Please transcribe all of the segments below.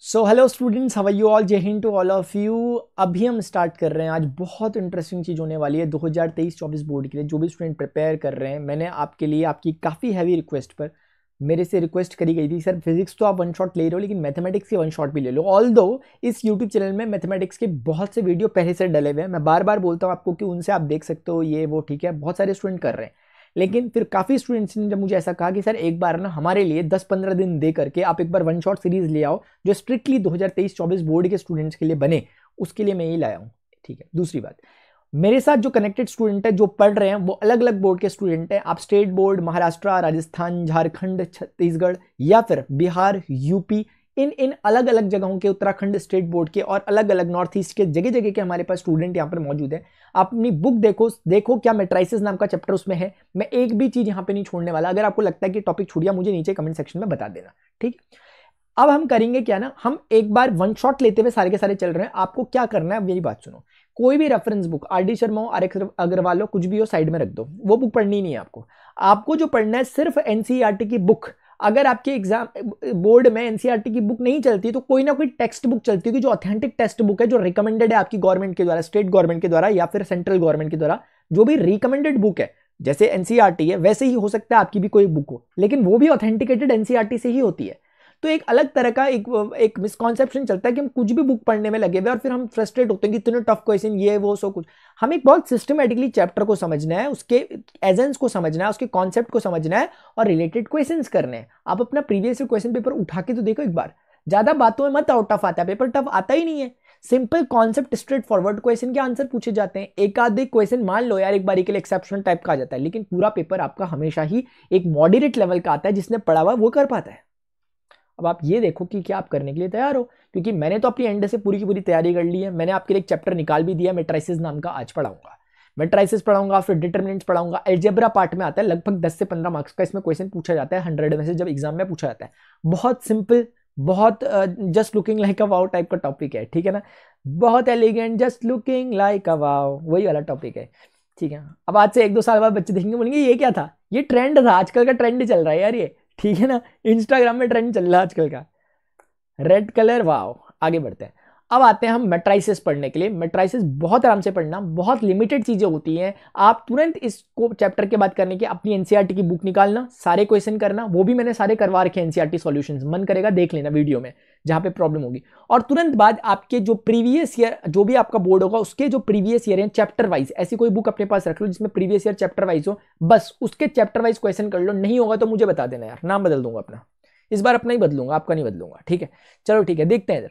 So hello students, how are you all. Jai Hind to all of you. अभी हम start कर रहे हैं। आज बहुत इंटरेस्टिंग चीज़ होने वाली है 2023-24 बोर्ड के लिए। जो भी स्टूडेंट प्रिपेयर कर रहे हैं, मैंने आपके लिए आपकी काफ़ी हैवी रिक्वेस्ट पर मेरे से रिक्वेस्ट करी गई थी, सर फिजिक्स तो आप वन शॉट ले रहे हो लेकिन मैथमेटिक्स के वन शॉट भी ले लो। ऑल दो इस यूट्यूब चैनल में मैथमेटिक्स के बहुत से वीडियो पहले से डले हुए हैं। मैं बार बार बोलता हूँ आपको कि उनसे आप देख सकते हो, ये वो ठीक है, बहुत सारे स्टूडेंट कर रहे हैं। लेकिन फिर काफ़ी स्टूडेंट्स ने जब मुझे ऐसा कहा कि सर एक बार ना हमारे लिए 10-15 दिन दे करके आप एक बार वन शॉट सीरीज ले आओ जो स्ट्रिक्टली 2023-24 बोर्ड के स्टूडेंट्स के लिए बने, उसके लिए मैं ये लाया हूँ। ठीक है। दूसरी बात, मेरे साथ जो कनेक्टेड स्टूडेंट है, जो पढ़ रहे हैं, वो अलग अलग बोर्ड के स्टूडेंट हैं। आप स्टेट बोर्ड, महाराष्ट्र, राजस्थान, झारखंड, छत्तीसगढ़ या फिर बिहार, यूपी, इन अलग अलग जगहों के, उत्तराखंड स्टेट बोर्ड के और अलग अलग नॉर्थ ईस्ट के जगह जगह के हमारे पास स्टूडेंट यहाँ पर मौजूद है। आप अपनी बुक देखो देखो क्या मैट्राइसिस नाम का चैप्टर उसमें है। मैं एक भी चीज यहाँ पे नहीं छोड़ने वाला। अगर आपको लगता है कि टॉपिक छूट गया, मुझे नीचे कमेंट सेक्शन में बता देना। ठीक। अब हम करेंगे क्या ना, हम एक बार वन शॉट लेते हुए सारे के सारे चल रहे हैं। आपको क्या करना है, मेरी बात सुनो। कोई भी reference book, R D Sharma हो, आर एक्स अग्रवाल हो, कुछ भी हो, साइड में रख दो। वो बुक पढ़नी नहीं है आपको। आपको जो पढ़ना है सिर्फ एनसीईआरटी की बुक। अगर आपके एग्जाम बोर्ड में एनसीईआरटी की बुक नहीं चलती तो कोई ना कोई टेक्स्ट बुक चलती होगी जो ऑथेंटिक टेक्स्ट बुक है, जो रिकमेंडेड है आपकी गवर्नमेंट के द्वारा, स्टेट गवर्नमेंट के द्वारा या फिर सेंट्रल गवर्नमेंट के द्वारा। जो भी रिकमेंडेड बुक है, जैसे एनसीईआरटी है वैसे ही हो सकता है आपकी भी कोई बुक हो, लेकिन वो भी ऑथेंटिकेटेड एनसीईआरटी से ही होती है। तो एक अलग तरह का एक मिसकॉन्सेप्शन चलता है कि हम कुछ भी बुक पढ़ने में लगे हुए और फिर हम फ्रस्ट्रेट होते हैं कि इतने टफ क्वेश्चन, ये वो सो कुछ। हमें एक बहुत सिस्टमेटिकली चैप्टर को समझना है, उसके एजेंस को समझना है, उसके कॉन्सेप्ट को समझना है और रिलेटेड क्वेश्चंस करने हैं। आप अपना प्रीवियस क्वेश्चन पेपर उठा के तो देखो एक बार। ज्यादा बातों में मत आओ, टफ आता है पेपर, टफ आता ही नहीं है। Simple concept, straight forward question के आंसर पूछे जाते हैं। एक आधे क्वेश्चन मान लो यार एक बारी के लिए एक्सेप्शनल टाइप का आ जाता है, लेकिन पूरा पेपर आपका हमेशा ही एक मॉडरेट लेवल का आता है। जिसने पढ़ा हुआ वो कर पाता है। अब आप ये देखो कि क्या आप करने के लिए तैयार हो, क्योंकि मैंने तो अपनी एंड से पूरी की पूरी तैयारी कर ली है। मैंने आपके लिए एक चैप्टर निकाल भी दिया, मैट्राइसिस नाम का। आज पढ़ाऊंगा मैट्राइसिस, पढ़ाऊंगा, फिर डिटरमिनेंट्स पढ़ाऊंगा। अलजेब्रा पार्ट में आता है, लगभग 10 से 15 मार्क्स का इसमें क्वेश्चन पूछा जाता है 100 में से, जब एग्जाम में पूछा जाता है। बहुत सिंपल, बहुत just looking like a wow type का टॉपिक है। ठीक है ना, बहुत elegant, just looking like a wow, वही वाला टॉपिक है। ठीक है। अब आज से 1-2 साल बाद बच्चे देखेंगे, बोलेंगे ये क्या था, ये ट्रेंड था, आजकल का ट्रेंड चल रहा है यार ये। ठीक है ना, इंस्टाग्राम में ट्रेंड चल रहा है आजकल का, रेड कलर, वाओ। आगे बढ़ते हैं। अब आते हैं हम मैट्राइसिस पढ़ने के लिए। मैट्राइसिस बहुत आराम से पढ़ना, बहुत लिमिटेड चीजें होती हैं। आप तुरंत इसको चैप्टर के बाद करने की अपनी एनसीईआरटी की बुक निकालना, सारे क्वेश्चन करना। वो भी मैंने सारे करवा रखे एनसीईआरटी सॉल्यूशंस, मन करेगा देख लेना वीडियो में जहां पे प्रॉब्लम होगी। और तुरंत बाद आपके जो प्रीवियस ईयर, जो भी आपका बोर्ड होगा उसके जो प्रीवियस ईयर है चैप्टर वाइज, ऐसी कोई बुक अपने पास रख लो जिसमें प्रीवियस ईयर चैप्टर वाइज हो, बस उसके चैप्टर वाइज क्वेश्चन कर लो। नहीं होगा तो मुझे बता देना यार, नाम बदल दूंगा अपना। इस बार अपना ही बदलूंगा, आपका नहीं बदलूंगा। ठीक है, चलो ठीक है, देखते हैं इधर।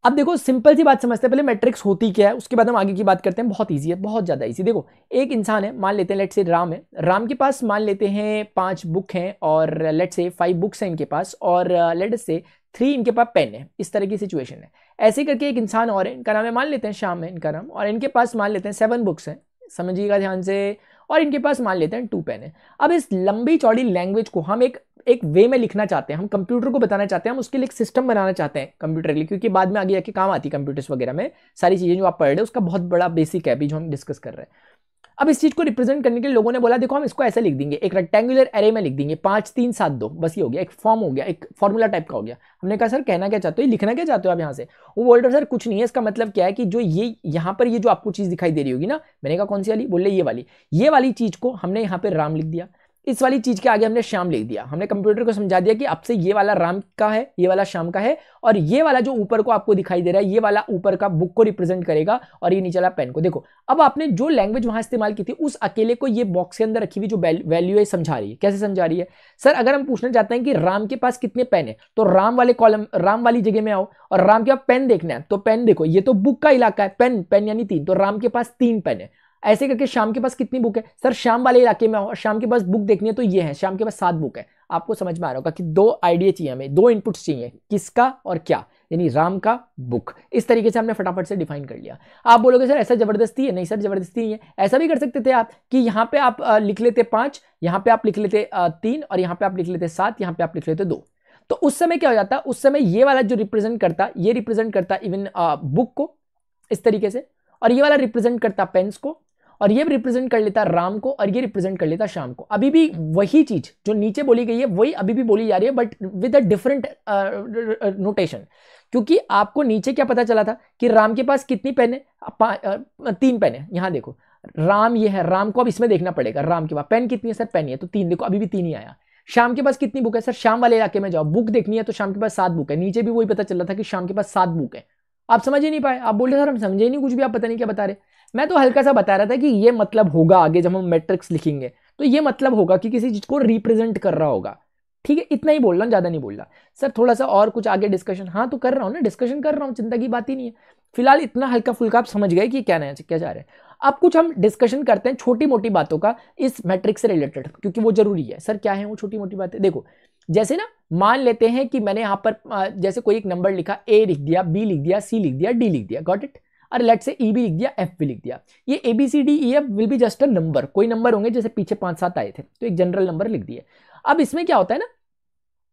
अब देखो सिंपल सी बात समझते हैं पहले, मैट्रिक्स होती क्या है, उसके बाद हम आगे की बात करते हैं। बहुत इजी है, बहुत ज्यादा इजी। देखो एक इंसान है, मान लेते हैं लेट से राम है। राम के पास मान लेते हैं 5 बुक हैं और लेट से 5 बुक्स हैं इनके पास, और लेट से 3 इनके पास पेन है। इस तरह की सिचुएशन है। ऐसे करके एक इंसान और है, इनका नाम है, मान लेते हैं श्याम है इनका नाम, और इनके पास मान लेते हैं 7 बुक्स हैं, समझिएगा ध्यान से, और इनके पास मान लेते हैं 2 पेन है। अब इस लंबी चौड़ी लैंग्वेज को हम एक वे में लिखना चाहते हैं, हम कंप्यूटर को बताना चाहते हैं, हम उसके लिए एक सिस्टम बनाना चाहते हैं कंप्यूटर के लिए, क्योंकि बाद में आगे जाके काम आती है कंप्यूटर्स वगैरह में। सारी चीजें जो आप पढ़ रहे हो उसका बहुत बड़ा बेसिक है अभी जो हम डिस्कस कर रहे हैं। अब इस चीज को रिप्रेजेंट करने के लिए लोगों ने बोला देखो हम इसको ऐसे लिख देंगे, एक रेक्टेंगुलर एरे में लिख देंगे 5 3 7 2, बस ये हो गया, एक फॉर्म हो गया, एक फॉर्मूला टाइप का हो गया। हमने कहा सर कहना क्या चाहते हो, लिखना क्या चाहते हो आप यहाँ से। वो बोल रहे सर कुछ नहीं है, इसका मतलब क्या है कि जो ये यहाँ पर ये जो आपको चीज दिखाई दे रही होगी ना, मैंने कहा कौन सी वाली, बोले ये वाली चीज को हमने यहाँ पे राम लिख दिया, इस वाली चीज के आगे हमने श्याम लिख दिया। हमने कंप्यूटर को समझा दिया कि अब से ये वाला राम का है, ये वाला श्याम का है, और ये वाला जो ऊपर को आपको दिखाई दे रहा है, ये वाला ऊपर का बुक को रिप्रेजेंट करेगा, और ये नीचे वाला पेन को। देखो अब आपने जो लैंग्वेज वहां इस्तेमाल की थी, उस अकेले को ये बॉक्स के अंदर रखी हुई जो वैल्यू है समझा रही है। कैसे समझा रही है सर, अगर हम पूछना चाहते हैं कि राम के पास कितने पेन है, तो राम वाले कॉलम, राम वाली जगह में आओ, और राम के पास पेन देखना है, तो पेन देखो, ये तो बुक का इलाका है, पेन पेन यानी 3, तो राम के पास 3 पेन है। ऐसे करके शाम के पास कितनी बुक है, सर शाम वाले इलाके में और शाम के पास बुक देखनी है, तो ये है, शाम के पास 7 बुक है। आपको समझ में आ रहा होगा कि 2 आइडिया चाहिए हमें, 2 इनपुट्स चाहिए, किसका और क्या, यानी राम का, बुक। इस तरीके से हमने फटाफट से डिफाइन कर लिया। आप बोलोगे सर ऐसा जबरदस्ती है, नहीं सर जबरदस्ती नहीं है। ऐसा भी कर सकते थे आप कि यहाँ पे आप लिख लेते 5, यहाँ पे आप लिख लेते 3, और यहाँ पे आप लिख लेते 7, यहाँ पे आप लिख लेते 2। तो उस समय क्या हो जाता, उस समय ये वाला जो रिप्रेजेंट करता, ये रिप्रेजेंट करता इवन बुक को इस तरीके से, और ये वाला रिप्रेजेंट करता पेन्स को, और ये रिप्रेजेंट कर लेता राम को और ये रिप्रेजेंट कर लेता श्याम को। अभी भी वही चीज जो नीचे बोली गई है वही अभी भी बोली जा रही है, but with a different notation. क्योंकि आपको नीचे क्या पता चला था कि राम के पास कितनी पेन है, 3 पेन है। यहां देखो राम ये है, राम को अब इसमें देखना पड़ेगा, राम के पास पेन कितनी है सर, पेन है तो 3, देखो अभी भी 3 ही आया। शाम के पास कितनी बुक है सर, शाम वाले इलाके में जाओ, बुक देखनी है तो शाम के पास 7 बुक है। नीचे भी वही पता चल रहा था कि शाम के पास 7 बुक है। आप समझ ही नहीं पाए, आप बोल रहे सर हम समझे ही नहीं कुछ भी, आप पता नहीं क्या बता रहे। मैं तो हल्का सा बता रहा था कि ये मतलब होगा आगे जब हम मैट्रिक्स लिखेंगे तो ये मतलब होगा कि किसी चीज को रिप्रेजेंट कर रहा होगा। ठीक है, इतना ही बोल रहा हूँ, ज्यादा नहीं बोल रहा। सर थोड़ा सा और कुछ आगे डिस्कशन, हाँ तो कर रहा हूँ ना, डिस्कशन कर रहा हूँ, चिंता की बात ही नहीं है। फिलहाल इतना हल्का फुल्का आप समझ गए कि क्या नया क्या जा रहा है। अब कुछ हम डिस्कशन करते हैं छोटी मोटी बातों का इस मैट्रिक्स से रिलेटेड, क्योंकि वो जरूरी है। सर क्या है वो छोटी मोटी बातें, देखो जैसे ना मान लेते हैं कि मैंने यहां पर जैसे कोई एक नंबर लिखा, ए लिख दिया, बी लिख दिया, सी लिख दिया, डी लिख दिया, गॉट इट। और लेट से ई भी लिख दिया, एफ भी लिख दिया। ये A B C D E F will be just a number, कोई नंबर होंगे जैसे पीछे 5-7 आए थे, तो एक जनरल नंबर लिख दिए। अब इसमें क्या होता है ना,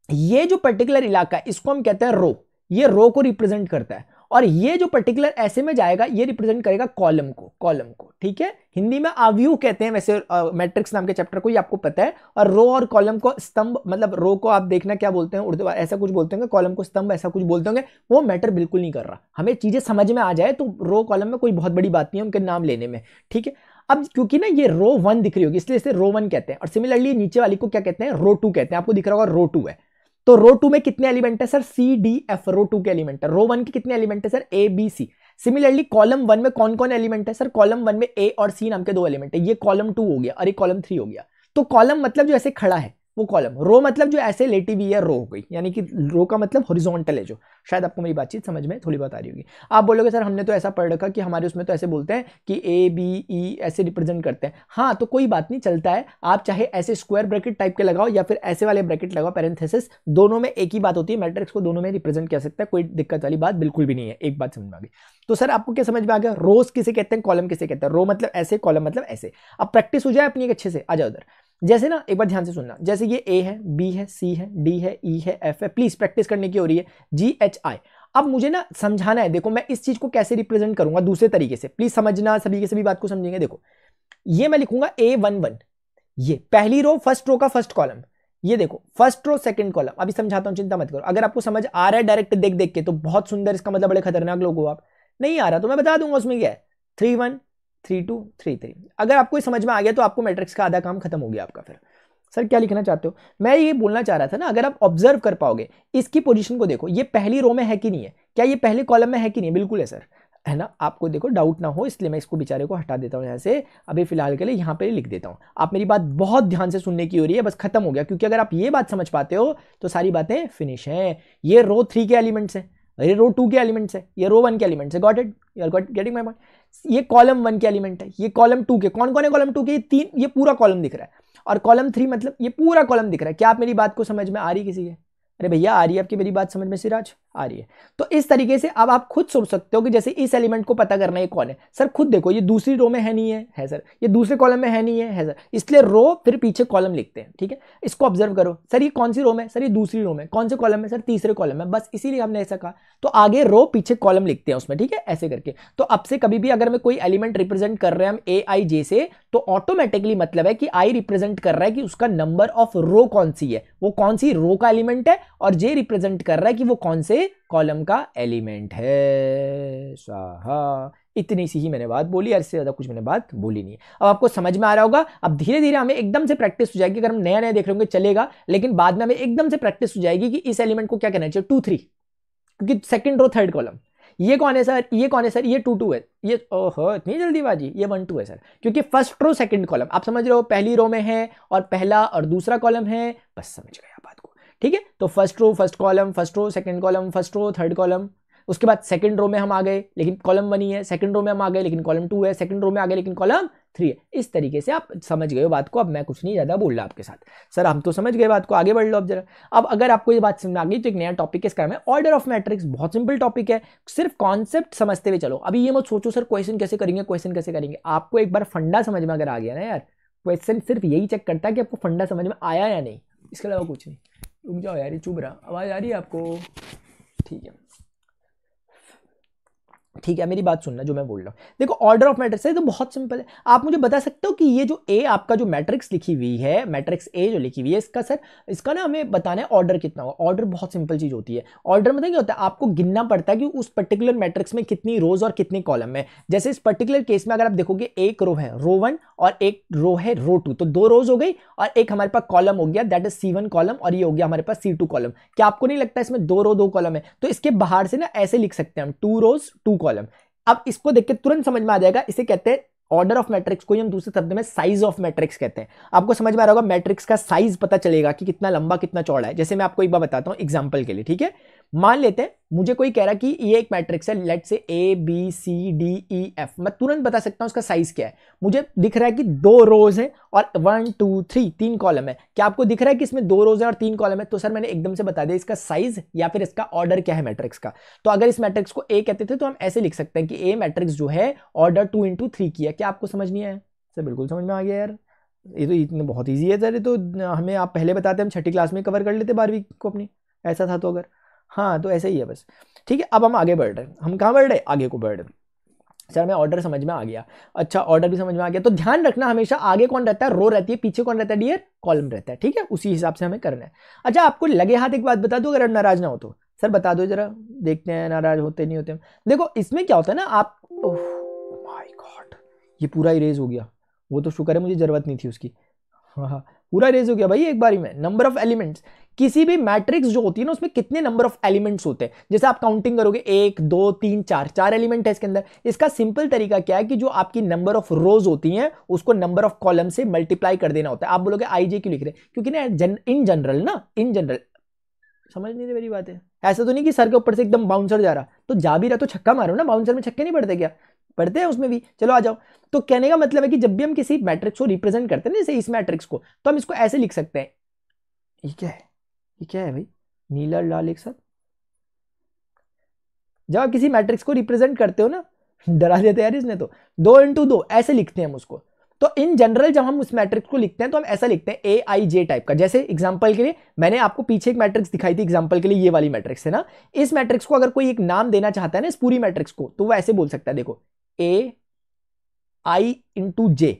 ये जो पर्टिकुलर इलाका है इसको हम कहते हैं रो, ये रो को रिप्रेजेंट करता है। और ये जो पर्टिकुलर ऐसे में जाएगा ये रिप्रेजेंट करेगा कॉलम को, कॉलम को। ठीक है, हिंदी में आव्यूह कहते हैं वैसे मैट्रिक्स नाम के चैप्टर को, ये आपको पता है। और रो और कॉलम को स्तंभ, मतलब रो को आप देखना क्या बोलते हैं उर्दू ऐसा कुछ बोलते होंगे, कॉलम को स्तंभ ऐसा कुछ बोलते होंगे, वो मैटर बिल्कुल नहीं कर रहा। हमें चीजें समझ में आ जाए तो रो कॉलम में कोई बहुत बड़ी बात नहीं है उनके नाम लेने में। ठीक है, अब क्योंकि ना ये रो 1 दिख रही होगी इसलिए इसे रो 1 कहते हैं। और सिमिलरली नीचे वाली को क्या कहते हैं, रो 2 कहते हैं। आपको दिख रहा होगा रो 2 है। तो रो 2 में कितने एलिमेंट है सर, सी डी एफ, रो 2 के एलिमेंट है। रो 1 के कितने एलिमेंट है sir, A B C. Similarly column 1 में कौन कौन एलिमेंट है सर, कॉलम 1 में ए और सी नाम के 2 एलिमेंट है। ये कॉलम 2 हो गया और ये कॉलम 3 हो गया। तो कॉलम मतलब जो ऐसे खड़ा है वो कॉलम, रो मतलब जो ऐसे लेटी हुई है रो हो गई, यानी कि रो का मतलब हॉरिजॉन्टल है जो। शायद आपको मेरी बातचीत समझ में थोड़ी बहुत आ रही होगी। आप बोलोगे सर हमने तो ऐसा पढ़ रखा कि हमारे उसमें तो ऐसे बोलते हैं कि ए बी ई ऐसे रिप्रेजेंट करते हैं। हाँ तो कोई बात नहीं, चलता है। आप चाहे ऐसे स्क्वायर ब्रैकेट टाइप के लगाओ या फिर ऐसे वाले ब्रैकेट लगाओ, पैरेंथेसिस, दोनों में एक ही बात होती है। मैट्रिक्स को दोनों में रिप्रेजेंट कर सकता है, कोई दिक्कत वाली बात बिल्कुल भी नहीं है। एक बात समझ में आ गई। तो सर आपको क्या समझ में आ गया, रोज किसे कहते हैं, कॉलम किसे कहते हैं। रो मतलब ऐसे, कॉलम मतलब ऐसे। अब प्रैक्टिस हो जाए अपनी एक अच्छे से, आ जाओ उधर। जैसे ना एक बार ध्यान से सुनना, जैसे ये ए है, बी है, सी है, डी है, ई है, एफ है। प्लीज प्रैक्टिस करने की हो रही है, जी एच आई। अब मुझे ना समझाना है, देखो मैं इस चीज को कैसे रिप्रेजेंट करूंगा दूसरे तरीके से, प्लीज समझना, सभी की सभी बात को समझेंगे। देखो ये मैं लिखूंगा A11, ये पहली रो, फर्स्ट रो का फर्स्ट कॉलम। ये देखो फर्स्ट रो सेकंड कॉलम। अभी समझाता हूं, चिंता मत करो। अगर आपको समझ आ रहा है डायरेक्ट देख देख के तो बहुत सुंदर, इसका मतलब बड़े खतरनाक लोग हो आप। नहीं आ रहा तो मैं बता दूंगा उसमें क्या है, 3-1 3-2 3-3। अगर आपको समझ में आ गया तो आपको मैट्रिक्स का आधा काम खत्म हो गया आपका। फिर सर क्या लिखना चाहते हो, मैं ये बोलना चाह रहा था ना, अगर आप ऑब्जर्व कर पाओगे इसकी पोजीशन को, देखो ये पहली रो में है कि नहीं है, क्या ये पहले कॉलम में है कि नहीं, बिल्कुल है सर, है ना। आपको देखो डाउट ना हो इसलिए मैं इसको बेचारे को हटा देता हूं यहां से, अभी फिलहाल के लिए यहां पे लिख देता हूं। आप मेरी बात बहुत ध्यान से सुनने की हो रही है, बस खत्म हो गया। क्योंकि अगर आप ये बात समझ पाते हो तो सारी बातें फिनिश हैं। ये रो 3 के एलिमेंट्स है, ये रो 2 के एलिमेंट्स है, ये रो 1 के एलिमेंट्स है। Got it, you are getting my point. ये कॉलम 1 के एलिमेंट है, ये कॉलम 2 के, कौन कौन है कॉलम 2 के, ये 3, ये पूरा कॉलम दिख रहा है। और कॉलम 3 मतलब ये पूरा कॉलम दिख रहा है। क्या आप मेरी बात को समझ में आ रही किसी के, अरे भैया आ रही है आपकी मेरी बात समझ में सिराज, आ रही है। तो इस तरीके से अब आप खुद सोच सकते हो कि जैसे इस एलिमेंट को पता करना है कौन है। सर खुद देखो ये दूसरी रो में है नहीं है, है सर, ये दूसरे कॉलम में है नहीं है सर, इसलिए रो फिर पीछे कॉलम लिखते हैं। ठीक है, इसको ऑब्जर्व करो। सर ये कौन सी रो में, सर ये दूसरी रो में। कौन से कॉलम में, सर तीसरे कॉलम में। बस इसीलिए हमने ऐसा कहा। तो आगे रो पीछे कॉलम लिखते हैं उसमें, ठीक है, ऐसे करके। तो अब से कभी भी अगर मैं कोई एलिमेंट रिप्रेजेंट कर रहे हैं हम ए आई जे से, तो ऑटोमेटिकली मतलब है कि आई रिप्रेजेंट कर रहा है कि उसका नंबर ऑफ रो कौन सी है, वो कौन सी रो का एलिमेंट है, और जे रिप्रेजेंट कर रहा है कि वो कौन से कॉलम का एलिमेंट है। स्वाहा, इतनी सी ही मैंने बात बोली, इससे ज्यादा कुछ मैंने बात बोली नहीं। अब आपको समझ में आ रहा होगा। अब धीरे धीरे हमें एकदम से प्रैक्टिस हो जाएगी। अगर हम नया नया देख रहे होंगे चलेगा, लेकिन बाद में हमें एकदम से प्रैक्टिस हो जाएगी कि इस एलिमेंट को क्या कहना चाहिए, 2-3, क्योंकि सेकंड रो थर्ड कॉलम। ये कौन है सर, ये कौन है सर, ये 2-2 है। ये ओहो इतनी जल्दीबाजी, ये 1-2 है सर, क्योंकि फर्स्ट रो सेकंड कॉलम। आप समझ रहे हो, पहली रो में है और पहला और दूसरा कॉलम है, बस समझ गए आप बात को। ठीक है, तो first row first column, first row second column, first row third column. उसके बाद सेकंड रो में हम आ गए लेकिन कॉलम 1 ही है, सेकंड रो में हम आ गए लेकिन कॉलम 2 है, सेकंड रो में आ गए लेकिन कॉलम 3 है। इस तरीके से आप समझ गए हो बात को। अब मैं कुछ नहीं ज्यादा बोल रहा आपके साथ, सर हम तो समझ गए बात को, आगे बढ़ लो अब जरा। अब अगर आपको ये बात समझ आ गई तो एक नया टॉपिक इसका है ऑर्डर ऑफ मैट्रिक्स। बहुत सिंपल टॉपिक है, सिर्फ कॉन्सेप्ट समझते हुए चलो। अभी ये मत सोचो सर क्वेश्चन कैसे करेंगे, क्वेश्चन कैसे करेंगे। आपको एक बार फंडा समझ में अगर आ गया ना यार, क्वेश्चन सिर्फ यही चेक करता है कि आपको फंडा समझ में आया या नहीं, इसके अलावा कुछ नहीं। रुक जाओ यार, ये चुभ रहा, आवाज आ रही है आपको, ठीक है। ठीक है, मेरी बात सुनना जो मैं बोल रहा हूँ। देखो ऑर्डर ऑफ मैट्रिक्स है तो बहुत सिंपल है। आप मुझे बता सकते हो कि ये जो ए आपका जो मैट्रिक्स लिखी हुई है, मैट्रिक्स ए जो लिखी हुई है, इसका सर इसका ना हमें बताना है ऑर्डर कितना होगा। ऑर्डर बहुत सिंपल चीज होती है। ऑर्डर मतलब क्या होता है, आपको गिनना पड़ता है कि उस पर्टिकुलर मैट्रिक्स में कितनी रोज और कितने कॉलम है। जैसे इस पर्टिकुलर केस में अगर आप देखोगे एक रो है रो 1 और एक रो है रो 2, तो 2 रोज हो गई और एक हमारे पास कॉलम हो गया दैट इज C1 कॉलम, और ये हो गया हमारे पास C2 कॉलम। क्या आपको नहीं लगता इसमें 2 रो 2 कॉलम है? तो इसके बाहर से ना ऐसे लिख सकते हैं हम 2 रोज 2 कॉलम। अब इसको देख के तुरंत समझ में आ जाएगा, इसे कहते हैं ऑर्डर ऑफ मैट्रिक्स को हम दूसरे शब्द में साइज ऑफ मैट्रिक्स कहते हैं। आपको समझ में आ रहा होगा, मैट्रिक्स का साइज पता चलेगा कि कितना लंबा कितना चौड़ा है। जैसे मैं आपको एक बार बताता हूं एग्जांपल के लिए, ठीक है। मान लेते हैं मुझे कोई कह रहा कि ये एक मैट्रिक्स है, लेट से ABCDEF, मैं तुरंत बता सकता हूं उसका साइज क्या है। मुझे दिख रहा है कि 2 रोज हैं और 1 2 3 3 कॉलम है। क्या आपको दिख रहा है कि इसमें 2 रोज हैं और 3 कॉलम है? तो सर मैंने एकदम से बता दिया इसका साइज या फिर इसका ऑर्डर क्या है मैट्रिक्स का। तो अगर इस मैट्रिक्स को ए कहते थे तो हम ऐसे लिख सकते हैं कि ए मैट्रिक्स जो है ऑर्डर 2 into 3 की है। क्या आपको समझ नहीं आया? सर बिल्कुल समझ में आ गया यार, ये तो इतने बहुत ईजी है सर। ये तो हमें आप पहले बताते, हम 6ठी क्लास में कवर कर लेते 12वीं को अपनी, ऐसा था तो अगर। हाँ तो ऐसा ही है बस, ठीक है। अब हम आगे बढ़ रहे हैं, हम कहाँ बढ़ रहे हैं? आगे को बढ़ रहे हैं। सर मैं ऑर्डर समझ में आ गया, अच्छा ऑर्डर भी समझ में आ गया। तो ध्यान रखना हमेशा आगे कौन रहता है? रो रहती है, पीछे कौन रहता है डियर? कॉलम रहता है, ठीक है। उसी हिसाब से हमें करना है। अच्छा आपको लगे हाथ एक बात बता दो, अगर नाराज ना हो तो सर बता दो जरा, देखते हैं नाराज होते नहीं होते। देखो इसमें क्या होता है ना, आप माय गॉड ये पूरा इरेज हो गया, वो तो शुक्र है मुझे जरूरत नहीं थी उसकी। हाँ पूरा इरेज हो गया भाई एक बारी में। नंबर ऑफ एलिमेंट्स, किसी भी मैट्रिक्स जो होती है ना उसमें कितने नंबर ऑफ एलिमेंट्स होते हैं, जैसे आप काउंटिंग करोगे 1 2 3 4 एलिमेंट है इसके अंदर। इसका सिंपल तरीका क्या है कि जो आपकी नंबर ऑफ रोज होती हैं उसको नंबर ऑफ कॉलम से मल्टीप्लाई कर देना होता है। आप बोलोगे IJ क्यों लिख रहे हैं? क्योंकि ना इन जनरल समझ नहीं रहे मेरी बात है। ऐसा तो नहीं कि सर के ऊपर से एकदम बाउंसर जा रहा, तो जा भी रहा तो छक्का मारो ना, बाउंसर में छक्के नहीं पड़ते क्या? पढ़ते हैं उसमें भी। चलो आ जाओ। तो कहने का मतलब है कि जब भी हम किसी मैट्रिक्स को रिप्रेजेंट करते हैं ना, जैसे इस मैट्रिक्स को, तो हम इसको ऐसे लिख सकते हैं। ये क्या है? ये क्या है भाई? नीला लाल एक साथ। जब आप किसी मैट्रिक्स को रिप्रेजेंट करते हो ना, डरा देते यार इसने तो, 2 into 2 ऐसे लिखते हैं हम उसको। तो इन जनरल जब हम उस मैट्रिक्स को लिखते हैं तो हम ऐसा लिखते हैं AIJ टाइप का। जैसे एग्जांपल के लिए मैंने आपको पीछे एक मैट्रिक्स दिखाई थी एग्जांपल के लिए, ये वाली मैट्रिक्स है ना। इस मैट्रिक्स को अगर कोई एक नाम देना चाहता है ना इस पूरी मैट्रिक्स को, तो वो ऐसे बोल सकता है, देखो AI into J।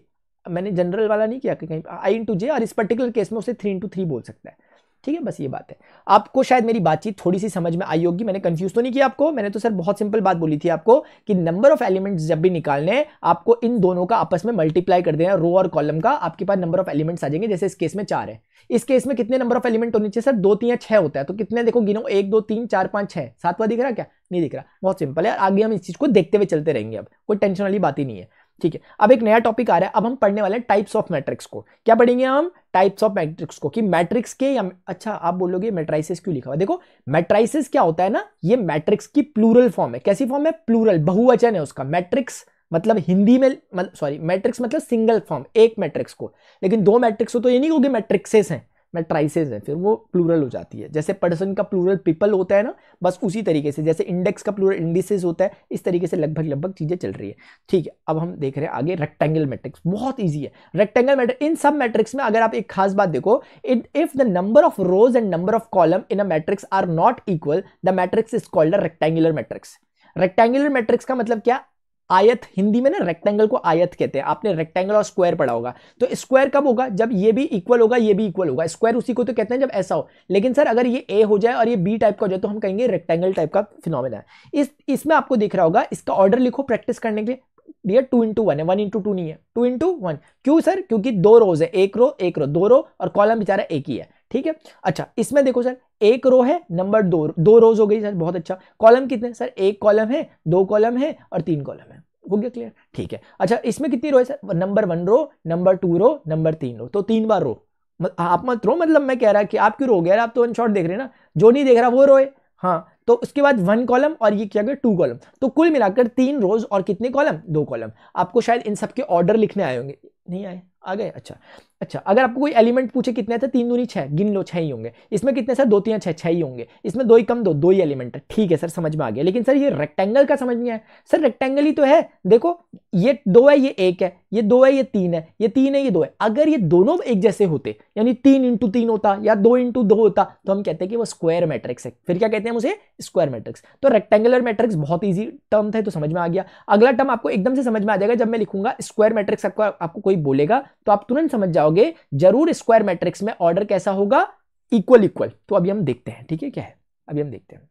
मैंने जनरल वाला नहीं किया कि कहीं I into J, और इस पर्टिकुलर केस में उसे 3 into 3 बोल सकता है, ठीक है। बस ये बात है। आपको शायद मेरी बातचीत थोड़ी सी समझ में आई होगी, मैंने कंफ्यूज तो नहीं किया आपको। मैंने तो सर बहुत सिंपल बात बोली थी आपको कि नंबर ऑफ एलिमेंट्स जब भी निकालने हैं आपको इन दोनों का आपस में मल्टीप्लाई कर देना, रो और कॉलम का। आपके पास नंबर ऑफ एलिमेंट्स आ जाएंगे। जैसे इस केस में 4 है, इस केस में कितने नंबर ऑफ एलिमेंट होने चाहिए सर? 2 3 या 6 होता है। तो कितने देखो गिनो, 1 2 3 4 5 6, 7वां दिख रहा क्या? नहीं दिख रहा। बहुत सिंपल है, आगे हम इस चीज को देखते हुए चलते रहेंगे, अब कोई टेंशन वाली बात ही नहीं है, ठीक है। अब एक नया टॉपिक आ रहा है, अब हम पढ़ने वाले हैं टाइप्स ऑफ मैट्रिक्स को। क्या पढ़ेंगे हम? टाइप्स ऑफ मैट्रिक्स को, कि मैट्रिक्स के या अच्छा आप बोलोगे मैट्राइसिस क्यों लिखा हुआ? देखो मैट्राइसिस क्या होता है ना, ये मैट्रिक्स की प्लूरल फॉर्म है। कैसी फॉर्म है? प्लूरल, बहुवचन है उसका। मैट्रिक्स मतलब हिंदी में सॉरी मैट्रिक्स मतलब सिंगल फॉर्म, एक मैट्रिक्स को। लेकिन 2 मैट्रिक्स हो तो ये नहीं कहोगे मैट्रिक्सेस हैं, मैट्राइसेस है, फिर वो प्लूरल हो जाती है। जैसे पर्सन का प्लूरल पीपल होता है ना, बस उसी तरीके से। जैसे इंडेक्स का प्लूरल इंडिसेस होता है, इस तरीके से लगभग चीजें चल रही है, ठीक है। अब हम देख रहे हैं आगे रेक्टेंगल मैट्रिक्स, बहुत इजी है रेक्टेंगल मैट्रिक्स। इन सब मैट्रिक्स में अगर आप एक खास बात देखो, if the number of rows and number of columns in a matrix are not equal, the matrix is called a rectangular matrix. Rectangular matrix का मतलब क्या? आयत, हिंदी में ना रेक्टेंगल को आयत कहते हैं। आपने रेक्टेंगल और स्क्वायर पढ़ा होगा। तो स्क्वायर कब होगा? जब ये भी इक्वल होगा ये भी इक्वल होगा। स्क्वायर उसी को तो कहते हैं जब ऐसा हो। लेकिन सर अगर ये ए हो जाए और ये बी टाइप का हो जाए तो हम कहेंगे रेक्टेंगल टाइप का फिनोमेना है। इसमें आपको दिख रहा होगा, इसका ऑर्डर लिखो प्रैक्टिस करने के लिए। डियर 2 into 1 है, 1 into 2 नहीं है, 2 into 1। क्यों सर? क्योंकि 2 रोज है, एक रो 2 रो, और कॉलम बेचारा एक ही है, ठीक है। अच्छा इसमें देखो सर, एक रो है नंबर 2 रोज हो गई सर, बहुत अच्छा। कॉलम कितने सर? 1 कॉलम है, 2 कॉलम है और 3 कॉलम है। हो गया क्लियर? ठीक है। अच्छा इसमें कितनी रो है सर? नंबर 1 रो, नंबर 2 रो, नंबर 3 रो, तो 3 बार रो। आप मत रो, मतलब मैं कह रहा कि आप क्यों रो गए? आप तो वन शॉट देख रहे हैं ना, जो नहीं देख रहा वो रोए। हाँ तो उसके बाद 1 कॉलम और ये क्या गया 2 कॉलम, तो कुल मिलाकर 3 रोज और कितने कॉलम? 2 कॉलम। आपको शायद इन सब के ऑर्डर लिखने आए होंगे। नहीं आए, आ गए। अच्छा अच्छा, अगर आपको कोई एलिमेंट पूछे कितने थे, 3 दूनी 6, गिन लो 6 ही होंगे। इसमें कितने सर, 2 3 6, 6 ही होंगे। इसमें 2 ही कम, 2 ही एलिमेंट है। ठीक है सर, समझ में आ गया। लेकिन सर ये रेक्टेंगल का समझ नहीं आया। सर रेक्टेंगल ही तो है, देखो ये 2 है, ये 1 है, ये 2 है, ये 3 है, ये 3 है, ये 2 है। अगर ये दोनों एक जैसे होते, यानी 3 इंटू 3 होता या 2 इंटू 2 होता, तो हम कहते हैं कि वो स्क्वायर मैट्रिक्स है। फिर क्या कहते हैं उसे, स्क्वायर मैट्रिक्स। तो रेक्टेंगुलर मैट्रिक्स बहुत ईजी टर्म था, तो समझ में आ गया। अगला टर्म आपको एकदम से समझ में आ जाएगा जब मैं लिखूंगा स्क्वायर मैट्रिक्स। आपको कोई बोलेगा तो आप तुरंत समझ जाओगे जरूर स्क्वायर मैट्रिक्स में ऑर्डर कैसा होगा, इक्वल इक्वल। तो अभी हम देखते हैं, ठीक है क्या है, अभी हम देखते हैं।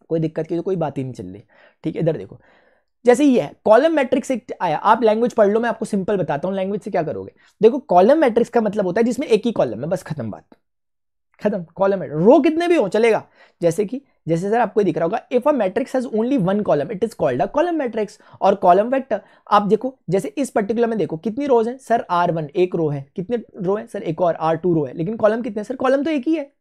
कोई दिक्कत की तो कोई बात ही नहीं चल रही, ठीक है। इधर देखो, जैसे ये है कॉलम मैट्रिक्स एक आया, आप लैंग्वेज पढ़ लो, मैं आपको सिंपल बताता हूं लैंग्वेज से क्या करोगे। देखो कॉलम मैट्रिक्स का मतलब होता है जिसमें एक ही कॉलम है, बस खत्म बात, खत्म। कॉलम है, रो कितने भी हो चलेगा। जैसे सर आपको दिख रहा होगा, if a matrix has only one column it is called a column matrix और कॉलम वेक्टर। आप देखो जैसे इस पर्टिकुलर में देखो कितनी रोज हैं सर, R1 एक रो है, कितने रो है सर, एक और R2 रो है, लेकिन कॉलम कितने सर, कॉलम तो एक ही है।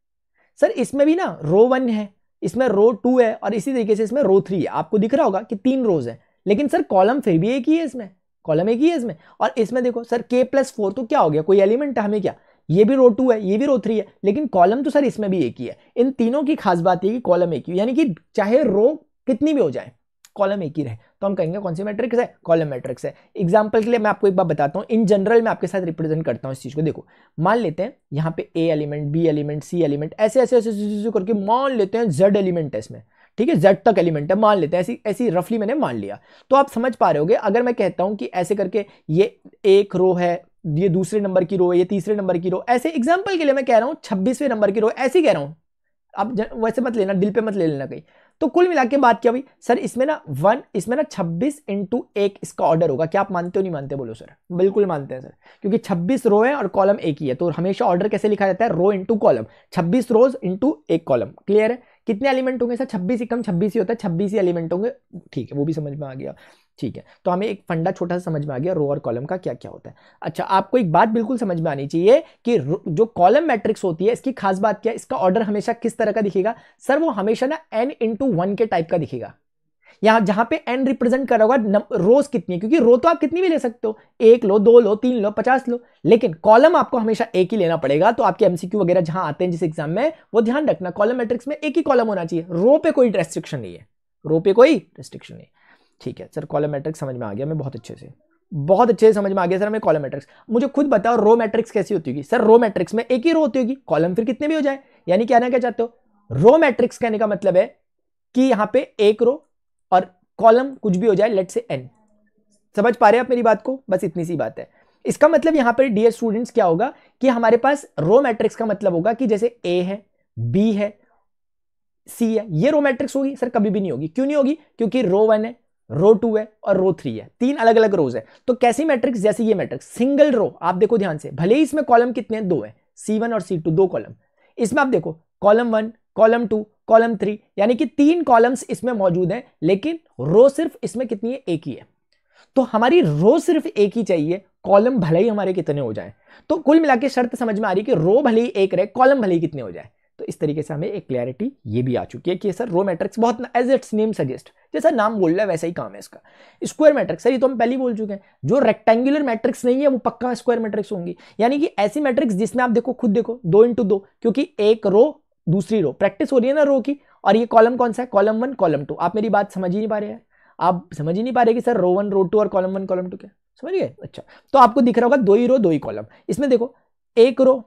सर इसमें भी ना रो 1 है, इसमें रो 2 है और इसी तरीके से इसमें रो 3 है। आपको दिख रहा होगा कि 3 रोज है, लेकिन सर कॉलम फिर भी एक ही है, इसमें कॉलम एक ही है इसमें। और इसमें देखो सर K+4 तो क्या हो गया, कोई एलिमेंट है हमें क्या, ये भी रो 2 है, ये भी रो 3 है, लेकिन कॉलम तो सर इसमें भी एक ही है। इन तीनों की खास बात ये कि कॉलम एक ही, यानी कि चाहे रो कितनी भी हो जाए कॉलम एक ही रहे, तो हम कहेंगे कौन सी मैट्रिक्स है, कॉलम मैट्रिक्स है। एग्जांपल के लिए मैं आपको एक बात बताता हूं, इन जनरल मैं आपके साथ रिप्रेजेंट करता हूं इस चीज को। देखो मान लेते हैं यहाँ पे A element, B element, C element, ऐसे ऐसे ऐसे करके मान लेते हैं Z एलिमेंट है इसमें, ठीक है, Z तक एलिमेंट है मान लेते हैं, ऐसी ऐसी रफली मैंने मान लिया। तो आप समझ पा रहे होगे अगर मैं कहता हूं कि ऐसे करके ये एक रो है, ये दूसरे नंबर की रो है, ये तीसरे नंबर की रो, ऐसे एग्जांपल के लिए मैं कह रहा हूं 26वें नंबर की रो, ऐसे ही कह रहा हूं। आप वैसे मत लेना, दिल पे मत ले लेना कहीं। तो कुल मिला के बात क्या हुई सर, इसमें ना 26 इंटू 1 इसका ऑर्डर होगा। क्या आप मानते हो नहीं मानते, बोलो सर। बिल्कुल मानते हैं सर, क्योंकि 26 रो है और कॉलम एक ही है, तो हमेशा ऑर्डर कैसे लिखा जाता है, रो इंटू कॉलम, 26 रोज इंटू एक कॉलम। क्लियर है। कितने एलिमेंट होंगे सर, 26 ही कम 26 ही होता है, 26 ही एलिमेंट होंगे, ठीक है, वो भी समझ में आ गया। ठीक है, तो हमें एक फंडा छोटा सा समझ में आ गया रो और कॉलम का क्या क्या होता है। अच्छा, आपको एक बात बिल्कुल समझ में आनी चाहिए कि जो कॉलम मैट्रिक्स होती है इसकी खास बात क्या है, इसका ऑर्डर हमेशा किस तरह का दिखेगा सर, वो हमेशा ना n×1 के टाइप का दिखेगा। यहां जहां पे n रिप्रेजेंट कर रहा होगा रोज कितनी है, क्योंकि रो तो आप कितनी भी ले सकते हो, 1 लो, 2 लो, 3 लो, 50 लो, लेकिन कॉलम आपको हमेशा एक ही लेना पड़ेगा। तो आपके एमसीक्यू वगैरह जहां आते हैं जिस एग्जाम में, वो ध्यान रखना कॉलम मैट्रिक्स में एक ही कॉलम होना चाहिए, रो पे कोई रेस्ट्रिक्शन नहीं है, रो पे कोई रेस्ट्रिक्शन नहीं। ठीक है सर, कॉलम मैट्रिक्स समझ में आ गया, मैं बहुत अच्छे से समझ में आ गया सर हमें कॉलम मैट्रिक्स। मुझे खुद बताओ रो मैट्रिक्स कैसी होती होगी सर, रो मैट्रिक्स में एक ही रो होती होगी, कॉलम फिर कितने भी हो जाए। यानी कहना क्या चाहते हो, रो मैट्रिक्स कहने का मतलब है कि यहां पे एक रो और कॉलम कुछ भी हो जाए, लेट से n। समझ पा रहे हैं आप मेरी बात को, बस इतनी सी बात है। इसका मतलब यहां पर डियर स्टूडेंट्स क्या होगा कि हमारे पास रो मैट्रिक्स का मतलब होगा कि जैसे A है, B है, C है, ये रो मैट्रिक्स होगी सर, कभी भी नहीं होगी। क्यों नहीं होगी, क्योंकि रो 1 है, रो 2 है और रो 3 है, 3 अलग अलग रोज है। तो कैसी मैट्रिक्स, जैसे ये मैट्रिक्स सिंगल रो, आप देखो ध्यान से, भले ही इसमें कॉलम कितने हैं, 2 है, C1 और C2 2 कॉलम, इसमें आप देखो कॉलम 1, कॉलम 2, कॉलम 3, यानी कि 3 कॉलम्स इसमें मौजूद हैं, लेकिन रो सिर्फ इसमें कितनी है, एक ही है। तो हमारी रो सिर्फ एक ही चाहिए, कॉलम भले ही हमारे कितने हो जाए। तो कुल मिला के शर्त समझ में आ रही है कि रो भले ही एक रहे, कॉलम भले ही कितने हो जाए। तो इस तरीके से हमें एक क्लैरिटी ये भी आ चुकी है कि सर रो मैट्रिक्स बहुत, एज इट्स नेम सजेस्ट, जैसा नाम बोल रहा है वैसा ही काम है इसका। स्क्वायर मैट्रिक्स सर, ये तो हम पहले ही बोल चुके हैं, जो रेक्टेंगुलर मैट्रिक्स नहीं है वो पक्का स्क्वायर मैट्रिक्स होंगी। यानी कि ऐसी मैट्रिक्स जिसमें आप देखो, खुद देखो 2x2, क्योंकि एक रो दूसरी रो, प्रैक्टिस हो रही है ना रो की। और ये कॉलम कौन सा है, कॉलम 1 कॉलम 2। आप मेरी बात समझ ही नहीं पा रहे हैं, आप समझ ही नहीं पा रहे कि सर रो 1 रो 2 और कॉलम 1 कॉलम 2 क्या, समझ गए। अच्छा, तो आपको दिख रहा होगा 2 ही रो 2 ही कॉलम। इसमें देखो एक रो,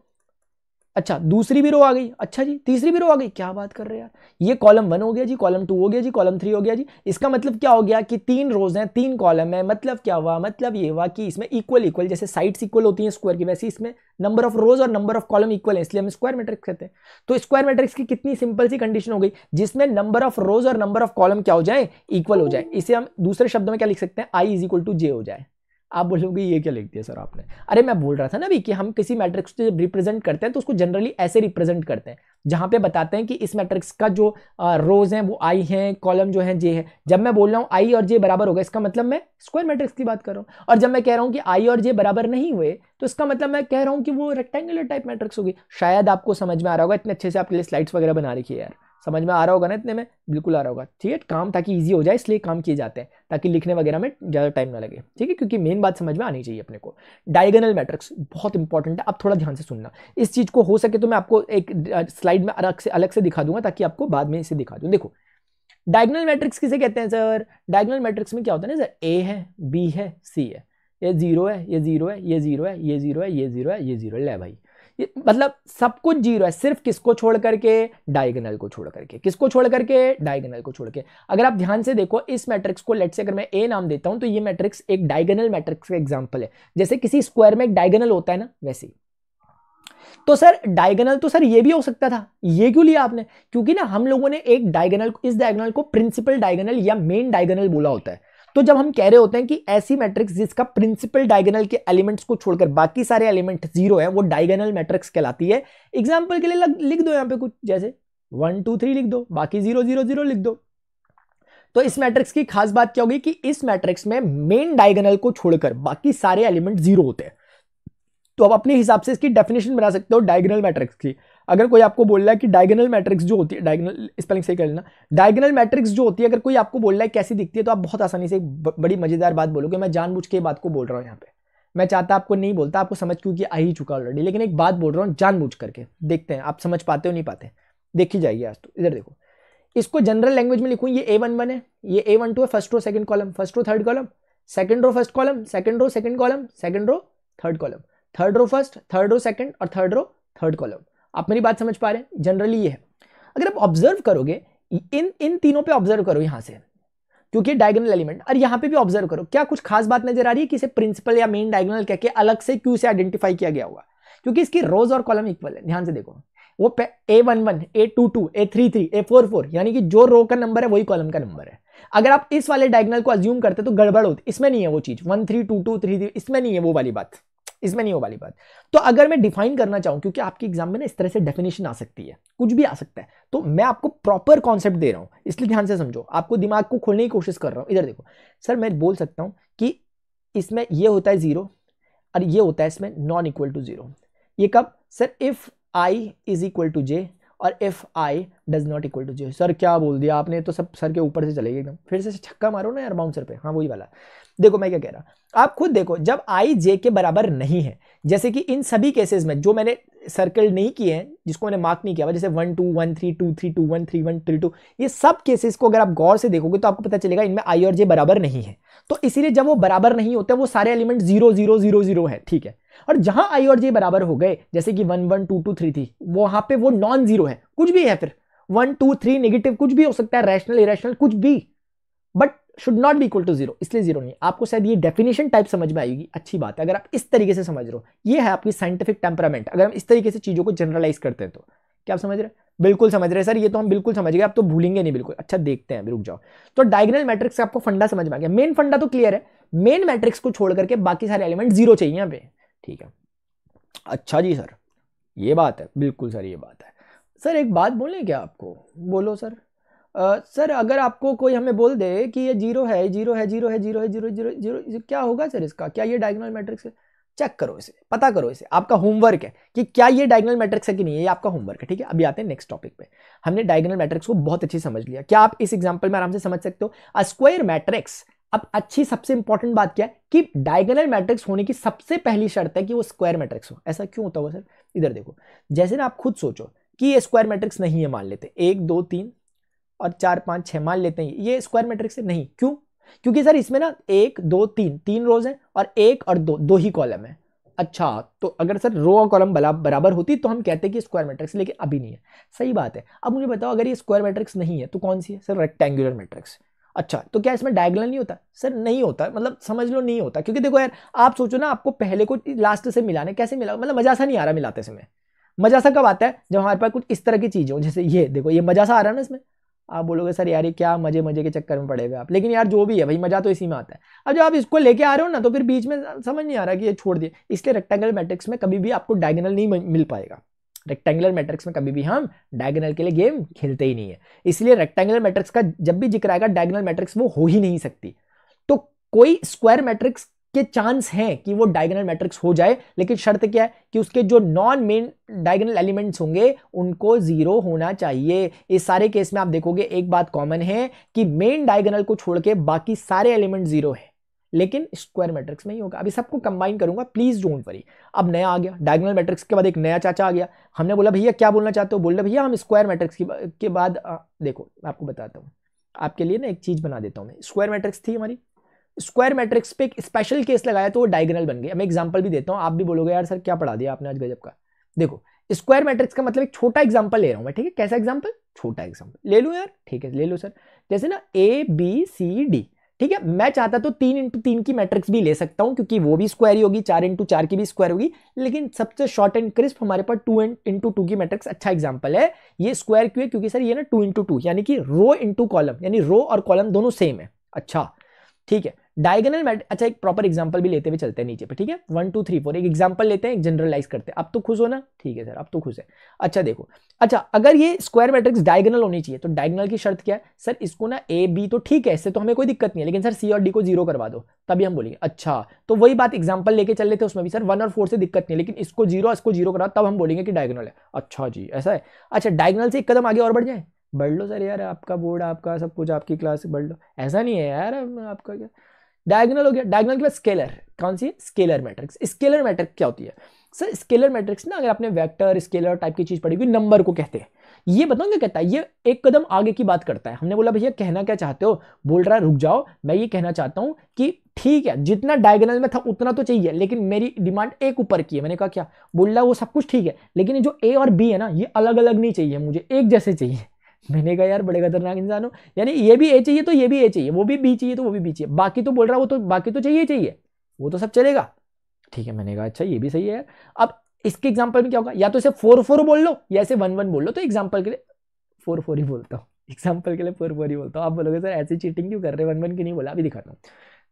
अच्छा दूसरी भी रो आ गई, अच्छा जी तीसरी भी रो आ गई, क्या बात कर रहे हैं यार, ये कॉलम 1 हो गया जी, कॉलम 2 हो गया जी, कॉलम 3 हो गया जी। इसका मतलब क्या हो गया कि 3 रोज हैं, 3 कॉलम है। मतलब क्या हुआ, मतलब ये हुआ कि इसमें इक्वल इक्वल, जैसे साइड्स इक्वल होती हैं स्क्वायर की, वैसे इसमें नंबर ऑफ रोज और नंबर ऑफ कॉलम इक्वल है, इसलिए हम स्क्वायर मैट्रिक्स कहते हैं। तो स्क्वायर मैट्रिक्स की कितनी सिंपल सी कंडीशन हो गई, जिसमें नंबर ऑफ रोज और नंबर ऑफ कॉलम क्या हो जाए, इक्वल हो जाए। इसे हम दूसरे शब्दों में क्या लिख सकते हैं, I = J हो जाए। आप बोलोगे ये क्या लिख दिया सर आपने, अरे मैं बोल रहा था ना अभी कि हम किसी मैट्रिक्स को जब रिप्रेजेंट करते हैं तो उसको जनरली ऐसे रिप्रेजेंट करते हैं, जहां पे बताते हैं कि इस मैट्रिक्स का जो रोज हैं वो I हैं, कॉलम जो है J है। जब मैं बोल रहा हूं I और J बराबर होगा, इसका मतलब मैं स्क्वायर मैट्रिक्स की बात कर रहा हूं। और जब मैं कह रहा हूं कि I और J बराबर नहीं हुए, तो इसका मतलब मैं कह रहा हूं कि वो रेक्टेंगुलर टाइप मैट्रिक्स होगी। शायद आपको समझ में आ रहा होगा, इतने अच्छे से आपके लिए स्लाइड्स वगैरह बना रखी है यार, समझ में आ रहा होगा ना इतने में? बिल्कुल आ रहा होगा, ठीक है। काम ताकि ईजी हो जाए इसलिए काम किए जाते हैं, ताकि लिखने वगैरह में ज़्यादा टाइम ना लगे, ठीक है, क्योंकि मेन बात समझ में आनी चाहिए अपने को। डायगोनल मैट्रिक्स बहुत इंपॉर्टेंट है, आप थोड़ा ध्यान से सुनना इस चीज़ को। हो सके तो मैं आपको एक स्लाइड में अलग से दिखा दूंगा, ताकि आपको बाद में इसे दिखा दूँ। देखो डायगोनल मैट्रिक्स किसे कहते हैं सर? डायगोनल मैट्रिक्स में क्या होता है ना सर, ए है, बी है, सी है, ये 0 है, ये 0 है, ये 0 है, ये 0 है, ये 0 है, ये 0 है। ले भाई, मतलब सब कुछ 0 है, सिर्फ किसको छोड़ करके? डायगोनल को छोड़ करके। किसको छोड़ करके? डायगोनल को छोड़ के। अगर आप ध्यान से देखो इस मैट्रिक्स को, लेट्स से अगर मैं ए नाम देता हूं, तो ये मैट्रिक्स एक डायगोनल मैट्रिक्स का एग्जांपल है। जैसे किसी स्क्वायर में एक डायगोनल होता है ना, वैसे ही। तो सर डायगोनल तो सर ये भी हो सकता था, ये क्यों लिया आपने? क्योंकि ना हम लोगों ने एक डायगोनल, इस डायगोनल को प्रिंसिपल डायगोनल या मेन डायगोनल बोला होता है। तो जब हम कह रहे होते हैं कि ऐसी मैट्रिक्स जिसका प्रिंसिपल डायगोनल के एलिमेंट्स को छोड़कर बाकी सारे एलिमेंट 0 है, वो डायगोनल मैट्रिक्स कहलाती है। एग्जांपल के लिए लिख दो यहां पे कुछ, जैसे 1 2 3 लिख दो, बाकी 0 0 0 लिख दो। तो इस मैट्रिक्स की खास बात क्या होगी कि इस मैट्रिक्स में मेन डायगोनल को छोड़कर बाकी सारे एलिमेंट 0 होते हैं। तो आप अपने हिसाब से इसकी डेफिनेशन बना सकते हो डायगोनल मैट्रिक्स की। अगर कोई आपको बोल रहा है कि डायगोनल मैट्रिक्स जो होती है, डायगोनल स्पेलिंग सही कर लेना, डायगोनल मैट्रिक्स जो होती है, अगर कोई आपको बोल रहा है कैसी दिखती है, तो आप बहुत आसानी से बड़ी मजेदार बात बोलोगे। मैं जानबूझ के बात को बोल रहा हूँ यहाँ पे, मैं चाहता आपको नहीं बोलता, आपको समझ क्योंकि आ ही चुका ऑलरेडी, लेकिन एक बात बोल रहा हूँ जानबूझ करके। देखते हैं आप समझ पाते हो नहीं पाते, देखी जाएगी आज तो। इधर देखो, इसको जनरल लैंग्वेज में लिखूँ, ये A11 है, ये A12 है, first row second column, first row third column, second row first column, second row second column, second row third column, third row first, third row second और थर्ड रो थर्ड कॉलम। आप मेरी बात समझ पा रहे हैं? Generally ये है। अगर आप ऑब्जर्व करोगे इन तीनों पे ऑब्जर्व करो यहां से, क्योंकि डायगोनल एलिमेंट, और यहां पे भी ऑब्जर्व करो, क्या कुछ खास बात नजर आ रही है कि इसे प्रिंसिपल या मेन डायगोनल कह के अलग से क्यों से आइडेंटिफाई किया गया होगा? क्योंकि इसकी रोज और कॉलम इक्वल है। ध्यान से देखो, वो A11, A22, A33, A44, यानी कि जो रो का नंबर है वही कॉलम का नंबर है। अगर आप इस वाले डायगोनल को अज्यूम करते तो गड़बड़ होती, इसमें नहीं है वो चीज 1 3 2 2 3 3, इसमें नहीं है वो वाली बात, इसमें नहीं हो वाली बात। तो अगर मैं डिफाइन करना चाहूं, क्योंकि आपके एग्जाम में ना इस तरह से डेफिनेशन आ सकती है, कुछ भी आ सकता है, तो मैं आपको प्रॉपर कॉन्सेप्ट दे रहा हूं, इसलिए ध्यान से समझो, आपको दिमाग को खोलने की कोशिश कर रहा हूं। इधर देखो सर, मैं बोल सकता हूं कि इसमें ये होता है 0 और ये होता है इसमें नॉन इक्वल टू 0। ये कब sir? If i is equal to j और if i does not equal to j. Sir क्या बोल दिया आपने, तो सब सर के ऊपर से चलेगी एकदम। फिर से छक्का मारो ना यार बाउंसर पे, हाँ वही वाला। देखो मैं क्या कह रहा, आप खुद देखो, जब आई जे के बराबर नहीं है, जैसे कि इन सभी केसेस में जो मैंने सर्कल नहीं किए हैं, जिसको मैंने मार्क नहीं किया, जैसे 1 2 1 3 2 3 2 1 3 1 3 2, ये सब केसेस को अगर आप गौर से देखोगे तो आपको पता चलेगा इनमें आई और जे बराबर नहीं है। तो इसीलिए जब वो बराबर नहीं होते, वो सारे एलिमेंट 0 0 0 0 है, ठीक है। और जहां आई और जे बराबर हो गए, जैसे कि 1 1 2 2 3 3, वहां पे वो नॉन जीरो है, कुछ भी है, फिर 1 2 3 नेगेटिव कुछ भी हो सकता है, रैशनल इरेशनल कुछ भी, but should not be equal to 0, इसलिए 0 नहीं। आपको शायद ये डेफिनेशन टाइप समझ में आएगी, अच्छी बात है अगर आप इस तरीके से समझ रहे हो। ये है आपकी साइंटिफिक टेम्परामेंट, अगर हम इस तरीके से चीजों को जनरलाइज करते हैं तो। क्या आप समझ रहे हैं? बिल्कुल समझ रहे हैं सर, ये तो हम बिल्कुल समझ गए, आप तो भूलेंगे नहीं बिल्कुल। अच्छा देखते हैं, रुक जाओ। तो डायगोनल मैट्रिक्स का आपको फंडा समझ में आ गया, मेन फंडा तो क्लियर है, मेन मैट्रिक्स को छोड़ करके बाकी सारे एलिमेंट 0 चाहिए यहाँ पे, ठीक है। अच्छा जी सर, ये बात है, बिल्कुल सर ये बात है। सर एक बात बोलें क्या आपको? बोलो सर। सर अगर आपको कोई हमें बोल दे कि ये 0 है 0 है 0 है 0 है 0 0 0, क्या होगा सर इसका? क्या ये डायगोनल मैट्रिक्स है? चेक करो इसे, पता करो इसे, आपका होमवर्क है कि क्या ये डायगोनल मैट्रिक्स है कि नहीं है, ये आपका होमवर्क है, ठीक है। अभी आते हैं नेक्स्ट टॉपिक पे। हमने डायगोनल मैट्रिक्स को बहुत अच्छी समझ लिया, क्या आप इस एग्जांपल में आराम से समझ सकते हो? अ स्क्वायर मैट्रिक्स। अब अच्छी सबसे इंपॉर्टेंट बात क्या है कि डायगोनल मैट्रिक्स होने की सबसे पहली शर्त है कि वो स्क्वायर मैट्रिक्स हो। ऐसा क्यों होता होगा सर? इधर देखो, जैसे ना आप खुद सोचो कि ये स्क्वायर मैट्रिक्स नहीं है, मान लेते 1 2 3 और 4 5 6 मान लेते हैं ये स्क्वायर मैट्रिक्स है नहीं। क्यों? क्योंकि सर इसमें ना 1 2 3 3 रोज है और 1 और 2 2 ही कॉलम है। अच्छा, तो अगर सर रो और कॉलम बराबर होती तो हम कहते कि स्क्वायर मैट्रिक्स, लेकिन अभी नहीं है। सही बात है। अब मुझे बताओ, अगर ये स्क्वायर मैट्रिक्स नहीं है तो कौन सी है सर? Rectangular matrix. अच्छा, तो क्या इसमें डायगोनल नहीं होता? सर नहीं होता, मतलब समझ लो नहीं होता, क्योंकि देखो यार आप सोचो ना, आपको पहले को लास्ट से मिलाने कैसे मिला, मतलब मजा सा नहीं आ रहा मिलाते समय। मजा सा कब आता है? जब हमारे पास कुछ इस तरह की चीजें हो, जैसे ये देखो, ये मजा सा आ रहा है ना इसमें। आप बोलोगे सर यार ये क्या मजे मजे के चक्कर में पड़े हुए आप, लेकिन यार जो भी है भाई, मजा तो इसी में आता है। अब जब आप इसको लेके आ रहे हो ना, तो फिर बीच में समझ नहीं आ रहा कि ये छोड़ दिए। इसलिए रेक्टेंगुलर मैट्रिक्स में कभी भी आपको डायगोनल नहीं मिल पाएगा। रेक्टेंगुलर मैट्रिक्स में कभी भी हम डायगोनल के लिए गेम खेलते ही नहीं है, इसलिए रेक्टेंगुलर मैट्रिक्स का जब भी जिक्र आएगा डायगोनल मैट्रिक्स वो हो ही नहीं सकती। तो कोई स्क्वायर मैट्रिक्स के चांस हैं कि वो डायगोनल मैट्रिक्स हो जाए, लेकिन शर्त क्या है कि उसके जो नॉन मेन डायगोनल एलिमेंट्स होंगे उनको 0 होना चाहिए। इस सारे केस में आप देखोगे एक बात कॉमन है कि मेन डायगोनल को छोड़ के बाकी सारे एलिमेंट 0 है, लेकिन स्क्वायर मैट्रिक्स में ही होगा। अभी सबको कंबाइन करूंगा, प्लीज डोंट वरी। अब नया आ गया डायगोनल मैट्रिक्स के बाद एक नया चाचा आ गया। हमने बोला भैया क्या बोलना चाहते हो, बोल रहे भैया हम स्क्वायर मैट्रिक्स के बाद देखो मैं आपको बताता हूँ, आपके लिए ना एक चीज बना देता हूं मैं। स्क्वायर मैट्रिक्स थी हमारी, स्क्वायर मैट्रिक्स पे एक स्पेशल केस लगाया तो वो डायगोनल बन गया। मैं एग्जांपल भी देता हूं, आप भी बोलोगे यार सर क्या पढ़ा दिया आपने आज गजब का। देखो स्क्वायर मैट्रिक्स का मतलब एक छोटा एग्जांपल ले रहा हूं मैं, ठीक है। कैसा एग्जांपल, छोटा एग्जांपल ले लो यार, ठीक है ले लो सर। जैसे ना ए बी सी डी, ठीक है। मैं चाहता तो 3x3 की मैट्रिक्स भी ले सकता हूं क्योंकि वो भी स्क्वायर ही होगी, 4x4 की भी स्क्वायर होगी, लेकिन सबसे शॉर्ट एंड क्रिस्प हमारे पास 2x2 की मैट्रिक्स अच्छा एग्जांपल है। ये स्क्वायर क्यों है, क्योंकि सर ये ना 2x2 यानी कि रो इंटू कॉलम, यानी रो और कॉलम दोनों सेम है। अच्छा ठीक है, डायगोनल मैट्रिक्स। अच्छा एक प्रॉपर एग्जांपल भी लेते हुए चलते हैं नीचे पे, ठीक है। 1 2 3 4 एक एग्जांपल लेते हैं, एक जनरलाइज करते हैं। अब तो खुश हो ना, ठीक है सर अब तो खुश है। अच्छा देखो, अच्छा अगर ये स्क्वायर मैट्रिक्स डायगोनल होनी चाहिए तो डायगोनल की शर्त क्या है सर, इसको ना ए बी तो ठीक है, इससे तो हमें कोई दिक्कत नहीं है, लेकिन सर सी और डी को 0 करवा दो, तभी हम बोलेंगे। अच्छा तो वही बात एग्जांपल लेके चल लेते हैं, उसमें भी सर 1 और 4 से दिक्कत नहीं है, लेकिन इसको 0 करवा तब हम बोलेंगे कि डायगोनल है। अच्छा जी ऐसा है। अच्छा डायगोनल से एक कदम आगे और बढ़ जाए, बढ़ लो सर यार, आपका बोर्ड आपका सब कुछ आपकी क्लास बढ़ लो, ऐसा नहीं है यार आपका क्या। डायगोनल हो गया, डायगोनल के बाद स्केलर, कौन सी, स्केलर मैट्रिक्स। स्केलर मैट्रिक्स क्या होती है सर, स्केलर मैट्रिक्स ना अगर आपने वेक्टर स्केलर टाइप की चीज पढ़ी हुई, नंबर को कहते हैं। ये बताओ क्या कहता है, ये एक कदम आगे की बात करता है। हमने बोला भैया कहना क्या चाहते हो, बोल रहा है रुक जाओ मैं ये कहना चाहता हूं कि ठीक है जितना डायगोनल में था उतना तो चाहिए, लेकिन मेरी डिमांड एक ऊपर की है। मैंने कहा क्या, बोल रहा है वो सब कुछ ठीक है, लेकिन जो ए और बी है ना ये अलग अलग नहीं चाहिए, मुझे एक जैसे चाहिए। मैंने कहा यार बड़े खतरनाक इंसान हो, यानी ये भी ए चाहिए तो ये भी ए चाहिए, वो भी बी चाहिए तो वो भी बी चाहिए, बाकी तो बोल रहा वो तो बाकी तो चाहिए चाहिए, वो तो सब चलेगा। ठीक है मैंने कहा अच्छा ये भी सही है यार। अब इसके एग्जांपल में क्या होगा, या तो इसे 4 4 बोल लो या इसे 1 1 बोल लो। तो एग्जांपल के लिए 4 4 ही बोलता हूँ, एग्जांपल के लिए 4 4 ही बोलता हूँ। आप बोलोगे सर ऐसी चीटिंग क्यों कर रहे हैं, 1 1 क्यों नहीं बोला, अभी दिखाता हूँ।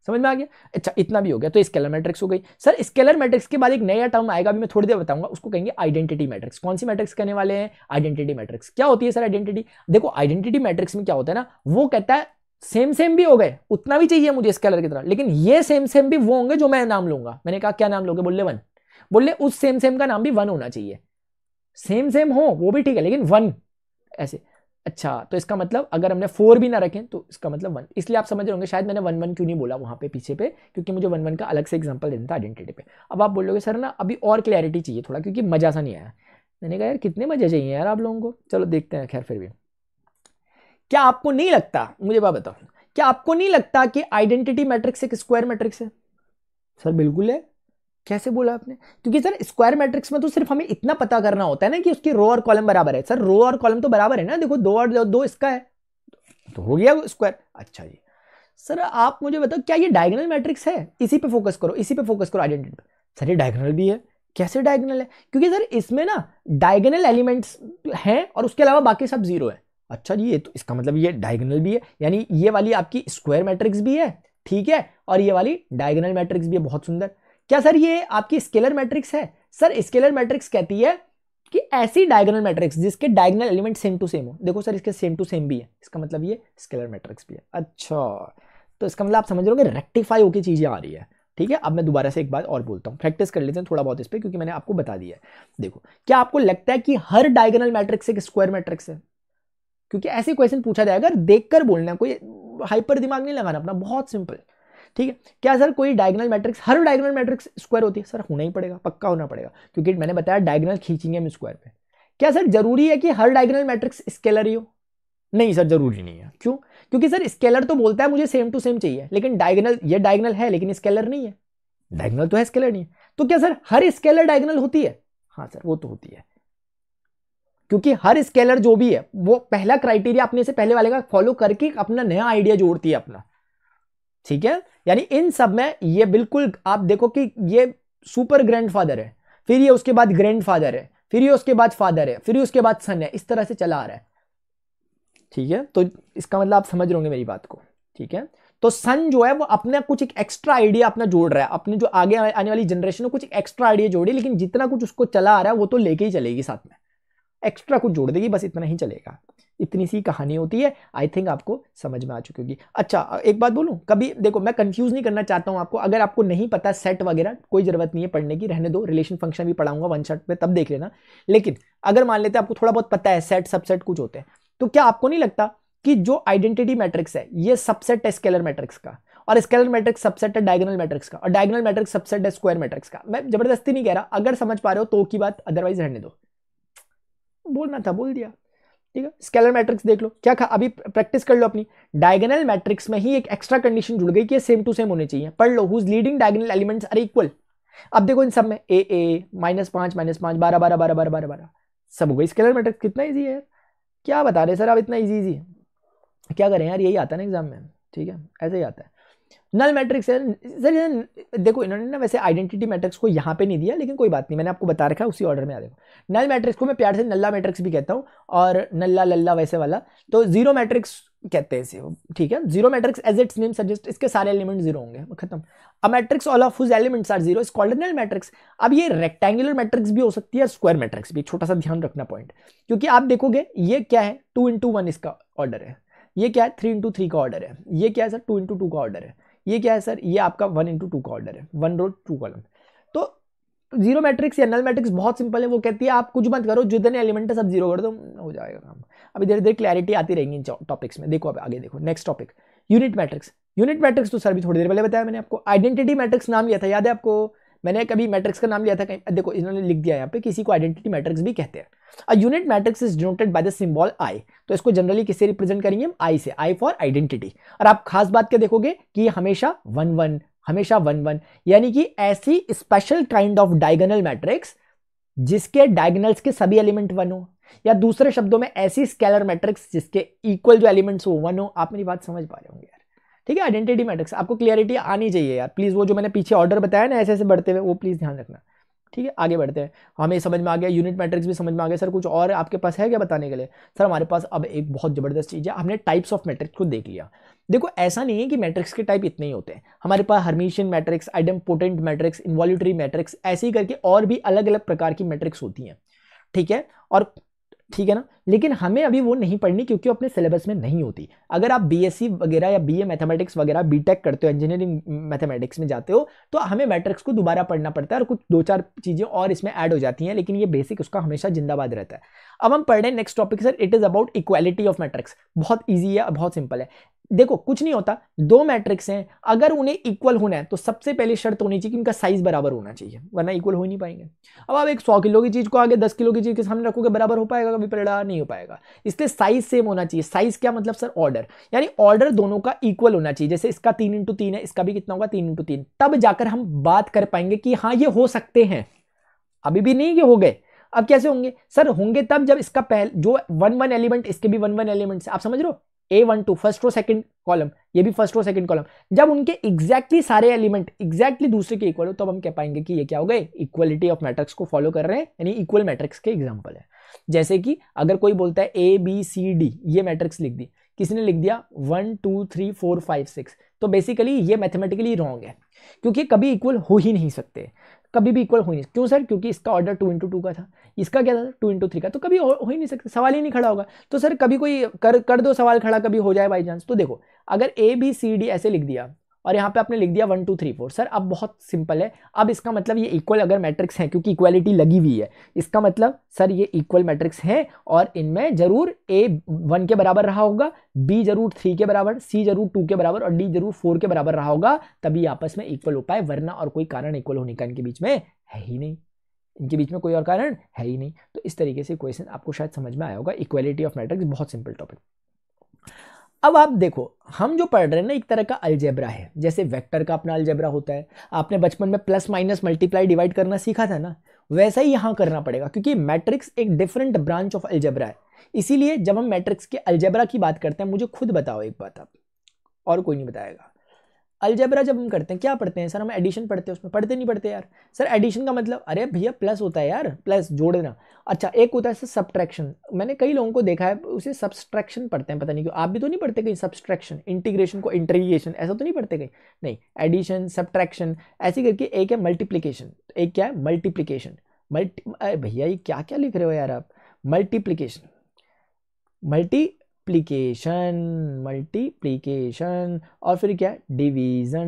समझ में आ गया। अच्छा इतना भी हो गया, तो स्केलर मैट्रिक्स हो गई। सर स्केलर मैट्रिक्स के बाद एक नया टर्म आएगा, अभी मैं थोड़ी देर बताऊंगा, उसको कहेंगे आइडेंटिटी मैट्रिक्स। कौन सी मैट्रिक्स कहने वाले हैं, आइडेंटिटी मैट्रिक्स। क्या होती है सर आइडेंटिटी, देखो आइडेंटिटी मैट्रिक्स में क्या होता है ना, वो कहता है सेम सेम भी हो गए उतना भी चाहिए मुझे स्केलर की तरह, लेकिन ये सेम सेम भी वो होंगे जो मैं नाम लूंगा। मैंने कहा क्या नाम लोगे, बोले 1, बोले उस सेम सेम का नाम भी 1 होना चाहिए। सेम सेम हो वो भी ठीक है, लेकिन 1 ऐसे। अच्छा तो इसका मतलब अगर हमने 4 भी ना रखें तो इसका मतलब 1, इसलिए आप समझ रहे होंगे शायद मैंने 1 1 क्यों नहीं बोला वहां पे पीछे पे, क्योंकि मुझे 1 1 का अलग से एग्जांपल देना था आइडेंटिटी पे। अब आप बोलोगे सर ना अभी और क्लैरिटी चाहिए थोड़ा, क्योंकि मजा सा नहीं आया। मैंने कहा यार कितने मजे चाहिए यार आप लोगों को, चलो देखते हैं। खैर फिर भी क्या आपको नहीं लगता, मुझे बात बताओ, क्या आपको नहीं लगता कि आइडेंटिटी मैट्रिक्स एक स्क्वायर मैट्रिक्स है। सर बिल्कुल है। कैसे बोला आपने, क्योंकि सर स्क्वायर मैट्रिक्स में तो सिर्फ हमें इतना पता करना होता है ना कि उसकी रो और कॉलम बराबर है। सर रो और कॉलम तो बराबर है ना, देखो 2 और 2 इसका है तो हो गया स्क्वायर। अच्छा जी सर आप मुझे बताओ क्या ये डायगोनल मैट्रिक्स है, इसी पे फोकस करो, इसी पे फोकस करो आइडेंटिटी पे। सर ये डायगोनल भी है, कैसे डायगोनल है, क्योंकि सर इसमें ना डायगोनल एलिमेंट्स हैं और उसके अलावा बाकी सब 0 है। अच्छा जी ये तो इसका मतलब ये डायगोनल भी है, यानी ये वाली आपकी स्क्वायर मैट्रिक्स भी है, ठीक है, और ये वाली डायगोनल मैट्रिक्स भी है। बहुत सुंदर। क्या सर ये आपकी स्केलर मैट्रिक्स है, सर स्केलर मैट्रिक्स कहती है कि ऐसी डायगोनल मैट्रिक्स जिसके diagonal element same to same हो। देखो सर इसके सेम टू सेम भी है, इसका मतलब ये स्केलर मैट्रिक्स भी है। अच्छा तो इसका मतलब आप समझ रहे हो कि रेक्टिफाई होकर चीजें आ रही है, ठीक है। अब मैं दोबारा से एक बात और बोलता हूं, प्रैक्टिस कर लेते हैं थोड़ा बहुत इस पे, क्योंकि मैंने आपको बता दिया है। देखो क्या आपको लगता है कि हर डायगोनल मैट्रिक्स एक स्क्वायर मैट्रिक्स है, क्योंकि ऐसे क्वेश्चन पूछा जाएगा, देखकर बोलना, कोई हाइपर दिमाग नहीं लगाना अपना, बहुत सिंपल, ठीक है। क्या सर कोई डायगोनल मैट्रिक्स, हर डायगोनल मैट्रिक्स स्क्वायर होती है, सर होना ही पड़ेगा, पक्का होना पड़ेगा, क्योंकि मैंने बताया डायगोनल खींचेंगे हम स्क्वायर पे। क्या सर जरूरी है कि हर डायगोनल मैट्रिक्स स्केलर ही हो, नहीं सर जरूरी नहीं है। क्यों, क्योंकि सर स्केलर तो बोलता है मुझे सेम टू सेम चाहिए, लेकिन डायगोनल, ये डायगोनल है लेकिन स्केलर नहीं है, डायगोनल तो है स्केलर नहीं है। तो क्या सर हर स्केलर डायगोनल होती है, हाँ सर वो तो होती है, क्योंकि हर स्केलर जो भी है वो पहला क्राइटेरिया अपने से पहले वाले का फॉलो करके अपना नया आइडिया जोड़ती है अपना, ठीक है। यानी इन सब में ये बिल्कुल आप देखो कि ये सुपर ग्रैंडफादर है, फिर ये उसके बाद ग्रैंडफादर है, फिर ये उसके बाद फादर है, फिर ये उसके बाद सन है, इस तरह से चला आ रहा है, ठीक है। तो इसका मतलब आप समझ रहे होंगे मेरी बात को, ठीक है। तो सन जो है वो अपना कुछ एक एक्स्ट्रा आइडिया अपना जोड़ रहा है, अपने जो आगे आने वाली जनरेशन में कुछ एक्स्ट्रा आइडिया जोड़े, लेकिन जितना कुछ उसको चला आ रहा है वो तो लेके ही चलेगी, साथ में एक्स्ट्रा कुछ जोड़ देगी, बस इतना ही चलेगा, इतनी सी कहानी होती है। आई थिंक आपको समझ में आ चुकी होगी। अच्छा एक बात बोलूं, कभी देखो मैं कंफ्यूज नहीं करना चाहता हूं आपको, अगर आपको नहीं पता सेट वगैरह कोई जरूरत नहीं है पढ़ने की, रहने दो, रिलेशन फंक्शन भी पढ़ाऊंगा वन शॉट पे, तब देख लेना। लेकिन अगर मान लेते आपको थोड़ा बहुत पता है सेट सबसेट कुछ होते हैं, तो क्या आपको नहीं लगता कि जो आइडेंटिटी मैट्रिक्स है ये सबसेट है स्केलर मैट्रिक्स का, और स्केलर मैट्रिक्स सबसेट है डायगोनल मैट्रिक्स का, और डायगोनल मैट्रिक्स सबसेट है स्क्वायर मैट्रिक्स का। मैं जबरदस्ती नहीं कह रहा, अगर समझ पा रहे हो तो की बात, अदरवाइज रहने दो। बोलना था बोल दिया, ठीक है। स्केलर मैट्रिक्स देख लो, क्या अभी प्रैक्टिस कर लो अपनी। डायगोनल मैट्रिक्स में ही एक एक्स्ट्रा कंडीशन जुड़ गई कि सेम टू सेम होने चाहिए। पढ़ लो, whose leading diagonal elements are equal. अब देखो इन सब में ए -5 -5 12 12 12 12 12 12 सब हो गई स्केलर मैट्रिक्स। कितना इजी है यार, क्या बता रहे सर आप, इतना इजी क्या करें यार, यही आता है ना एग्जाम में, ठीक है, ऐसे ही आता है। नल मैट्रिक्स है सर, देखो इन्होंने ना वैसे आइडेंटिटी मैट्रिक्स को यहाँ पे नहीं दिया, लेकिन कोई बात नहीं, मैंने आपको बता रखा है उसी ऑर्डर में। आ देखो नल मैट्रिक्स को मैं प्यार से नल्ला मैट्रिक्स भी कहता हूँ, और नल्ला लल्ला वैसे वाला, तो जीरो मैट्रिक्स कहते हैं इसे, ठीक है। Zero matrix as its name suggest, इसके सारे एलिमेंट जीरो होंगे, खत्म। A matrix all of whose elements are zero is called null matrix. अब ये रेक्टेंगुलर मैट्रिक्स भी हो सकती है, स्क्वायर मैट्रिक्स भी, छोटा सा ध्यान रखना पॉइंट, क्योंकि आप देखोगे ये क्या है, 2 into 1 इसका ऑर्डर है, ये क्या है 3 into 3 का ऑर्डर है, ये क्या है सर 2 into 2 का ऑर्डर है, ये क्या है सर, ये आपका 1 into 2 का ऑर्डर है, 1 रो 2 कॉलम। तो जीरो मैट्रिक्स या नल मैट्रिक्स बहुत सिंपल है, वो कहती है आप कुछ मत करो, जितने एलिमेंट है सब जीरो कर दो, हो जाएगा काम। अभी धीरे धीरे क्लैरिटी आती रहेगी इन टॉपिक्स में। देखो अब आगे देखो, next topic unit matrix. Unit matrix तो सर भी थोड़ी देर पहले बताया मैंने आपको। आइडेंटिटी मैट्रिक्स नाम लिया था, याद है आपको, मैंने कभी मैट्रिक्स का नाम लिया था कहीं, देखो इन्होंने लिख दिया यहाँ पे, किसी को आइडेंटिटी मैट्रिक्स भी कहते हैं। A unit matrix is denoted by the symbol I, तो इसको जनरली किससे रिप्रेजेंट करेंगे हम, आई से, आई फॉर आइडेंटिटी। और आप खास बात क्या देखोगे कि हमेशा 1 1, हमेशा 1 1, यानी कि ऐसी special kind of diagonal matrix जिसके डायगोनल्स के सभी एलिमेंट 1 हो, या दूसरे शब्दों में ऐसी स्केलर मैट्रिक्स जिसके इक्वल जो एलिमेंट्स हो 1 हो। आप मेरी बात समझ पा रहे होंगे यार, ठीक है। आइडेंटिटी मैट्रिक्स आपको क्लियरिटी आनी चाहिए यार, प्लीज वो जो मैंने पीछे ऑर्डर बताया ना ऐसे ऐसे बढ़ते हुए, वो प्लीज ध्यान रखना, ठीक है। आगे बढ़ते हैं, हमें समझ में आ गया, यूनिट मैट्रिक्स भी समझ में आ गया। सर कुछ और आपके पास है क्या बताने के लिए? सर हमारे पास अब एक बहुत जबरदस्त चीज है, हमने टाइप्स ऑफ मैट्रिक्स को देख लिया। देखो ऐसा नहीं है कि मैट्रिक्स के टाइप इतने ही होते हैं, हमारे पास Hermitian matrix, idempotent matrix, involutory matrix, ऐसे ही करके और भी अलग अलग प्रकार की मैट्रिक्स होती हैं, ठीक है। और ठीक है ना, लेकिन हमें अभी वो नहीं पढ़नी क्योंकि अपने सिलेबस में नहीं होती। अगर आप बीएससी वगैरह या बीए मैथमेटिक्स वगैरह बीटेक करते हो, इंजीनियरिंग मैथमेटिक्स में जाते हो, तो हमें मैट्रिक्स को दोबारा पढ़ना पड़ता है और कुछ 2-4 चीजें और इसमें ऐड हो जाती हैं, लेकिन ये बेसिक उसका हमेशा जिंदाबाद रहता है। अब हम पढ़ रहे हैं next topic sir, it is about equality of matrix. बहुत ईजी है, बहुत सिंपल है। देखो कुछ नहीं होता, दो मैट्रिक्स हैं, अगर उन्हें इक्वल होना है तो सबसे पहले शर्त होनी चाहिए कि उनका साइज बराबर होना चाहिए, वरना इक्वल हो ही नहीं पाएंगे। अब आप एक 100 किलो की चीज को आगे 10 किलो की चीज के सामने रखोगे, बराबर हो पाएगा कभी? परिणाम नहीं हो पाएगा। इसलिए साइज सेम होना चाहिए। साइज क्या मतलब सर? ऑर्डर, यानी ऑर्डर दोनों का इक्वल होना चाहिए। जैसे इसका 3 into 3 है, इसका भी कितना होगा 3 into 3, तब जाकर हम बात कर पाएंगे कि हाँ ये हो सकते हैं। अभी भी नहीं ये हो गए। अब कैसे होंगे सर? होंगे तब जब इसका पहले जो 1 1 एलिमेंट, इसके भी 1 1 एलिमेंट्स, आप समझ रहे हो, A12 first row second column, ये भी फर्स्ट रो सेकंड कॉलम, जब उनके एग्जैक्टली सारे एलिमेंट एग्जैक्टली दूसरे के इक्वल हो, तब हम कह पाएंगे कि ये क्या हो गए, इक्वलिटी ऑफ मैट्रिक्स को फॉलो कर रहे हैं, यानी इक्वल मैट्रिक्स के एग्जांपल है। जैसे कि अगर कोई बोलता है ABCD, ये मैट्रिक्स लिख दी, किसी ने लिख दिया 1 2 3 4 5 6, तो बेसिकली ये मैथमेटिकली रॉन्ग है, क्योंकि कभी इक्वल हो ही नहीं सकते, कभी भी इक्वल हो नहीं। क्यों सर? क्योंकि इसका ऑर्डर 2 into 2 का था, इसका क्या था 2 into 3 का, तो कभी हो ही नहीं सकता, सवाल ही नहीं खड़ा होगा। तो सर कभी कोई कर दो सवाल खड़ा, कभी हो जाए बाई चांस। तो देखो अगर ABCD ऐसे लिख दिया और यहाँ पे आपने लिख दिया 1 2 3 4, सर अब बहुत सिंपल है, अब इसका मतलब ये इक्वल अगर मैट्रिक्स है, क्योंकि इक्वालिटी लगी हुई है, इसका मतलब सर ये इक्वल मैट्रिक्स है, और इनमें जरूर A 1 के बराबर रहा होगा, B जरूर 3 के बराबर, C जरूर 2 के बराबर, और D जरूर 4 के बराबर रहा होगा, तभी आपस में इक्वल हो पाए, वरना और कोई कारण इक्वल होने का इनके बीच में है ही नहीं, इनके बीच में कोई और कारण है ही नहीं। तो इस तरीके से क्वेश्चन आपको शायद समझ में आया होगा। इक्वालिटी ऑफ मैट्रिक्स बहुत सिंपल टॉपिक। अब आप देखो, हम जो पढ़ रहे हैं ना, एक तरह का अलजेब्रा है, जैसे वेक्टर का अपना अलजेब्रा होता है, आपने बचपन में प्लस माइनस मल्टीप्लाई डिवाइड करना सीखा था ना, वैसा ही यहां करना पड़ेगा, क्योंकि मैट्रिक्स एक डिफरेंट ब्रांच ऑफ अलजेब्रा है। इसीलिए जब हम मैट्रिक्स के अलजेब्रा की बात करते हैं, मुझे खुद बताओ एक बात आप, और कोई नहीं बताएगा। अलजेब्रा जब हम करते हैं क्या पढ़ते हैं सर? हम एडिशन पढ़ते हैं, उसमें पढ़ते नहीं पढ़ते यार? सर एडिशन का मतलब, अरे भैया प्लस होता है यार, प्लस जोड़ना। अच्छा एक होता है सर सब्ट्रैक्शन, मैंने कई लोगों को देखा है उसे सब्सट्रैक्शन पढ़ते हैं, पता नहीं क्यों। आप भी तो नहीं पढ़ते कहीं सब्सट्रैक्शन? इंटीग्रेशन को इंटीग्रेशन ऐसा तो नहीं पढ़ते कहीं? नहीं, एडिशन सब्ट्रैक्शन ऐसी करके। एक है मल्टीप्लीकेशन, एक क्या है मल्टीप्लीकेशन। भैया ये क्या क्या लिख रहे हो यार आप? मल्टीप्लीकेशन, मल्टीप्लीकेशन, मल्टीप्लीकेशन, और फिर क्या है, डिवीजन,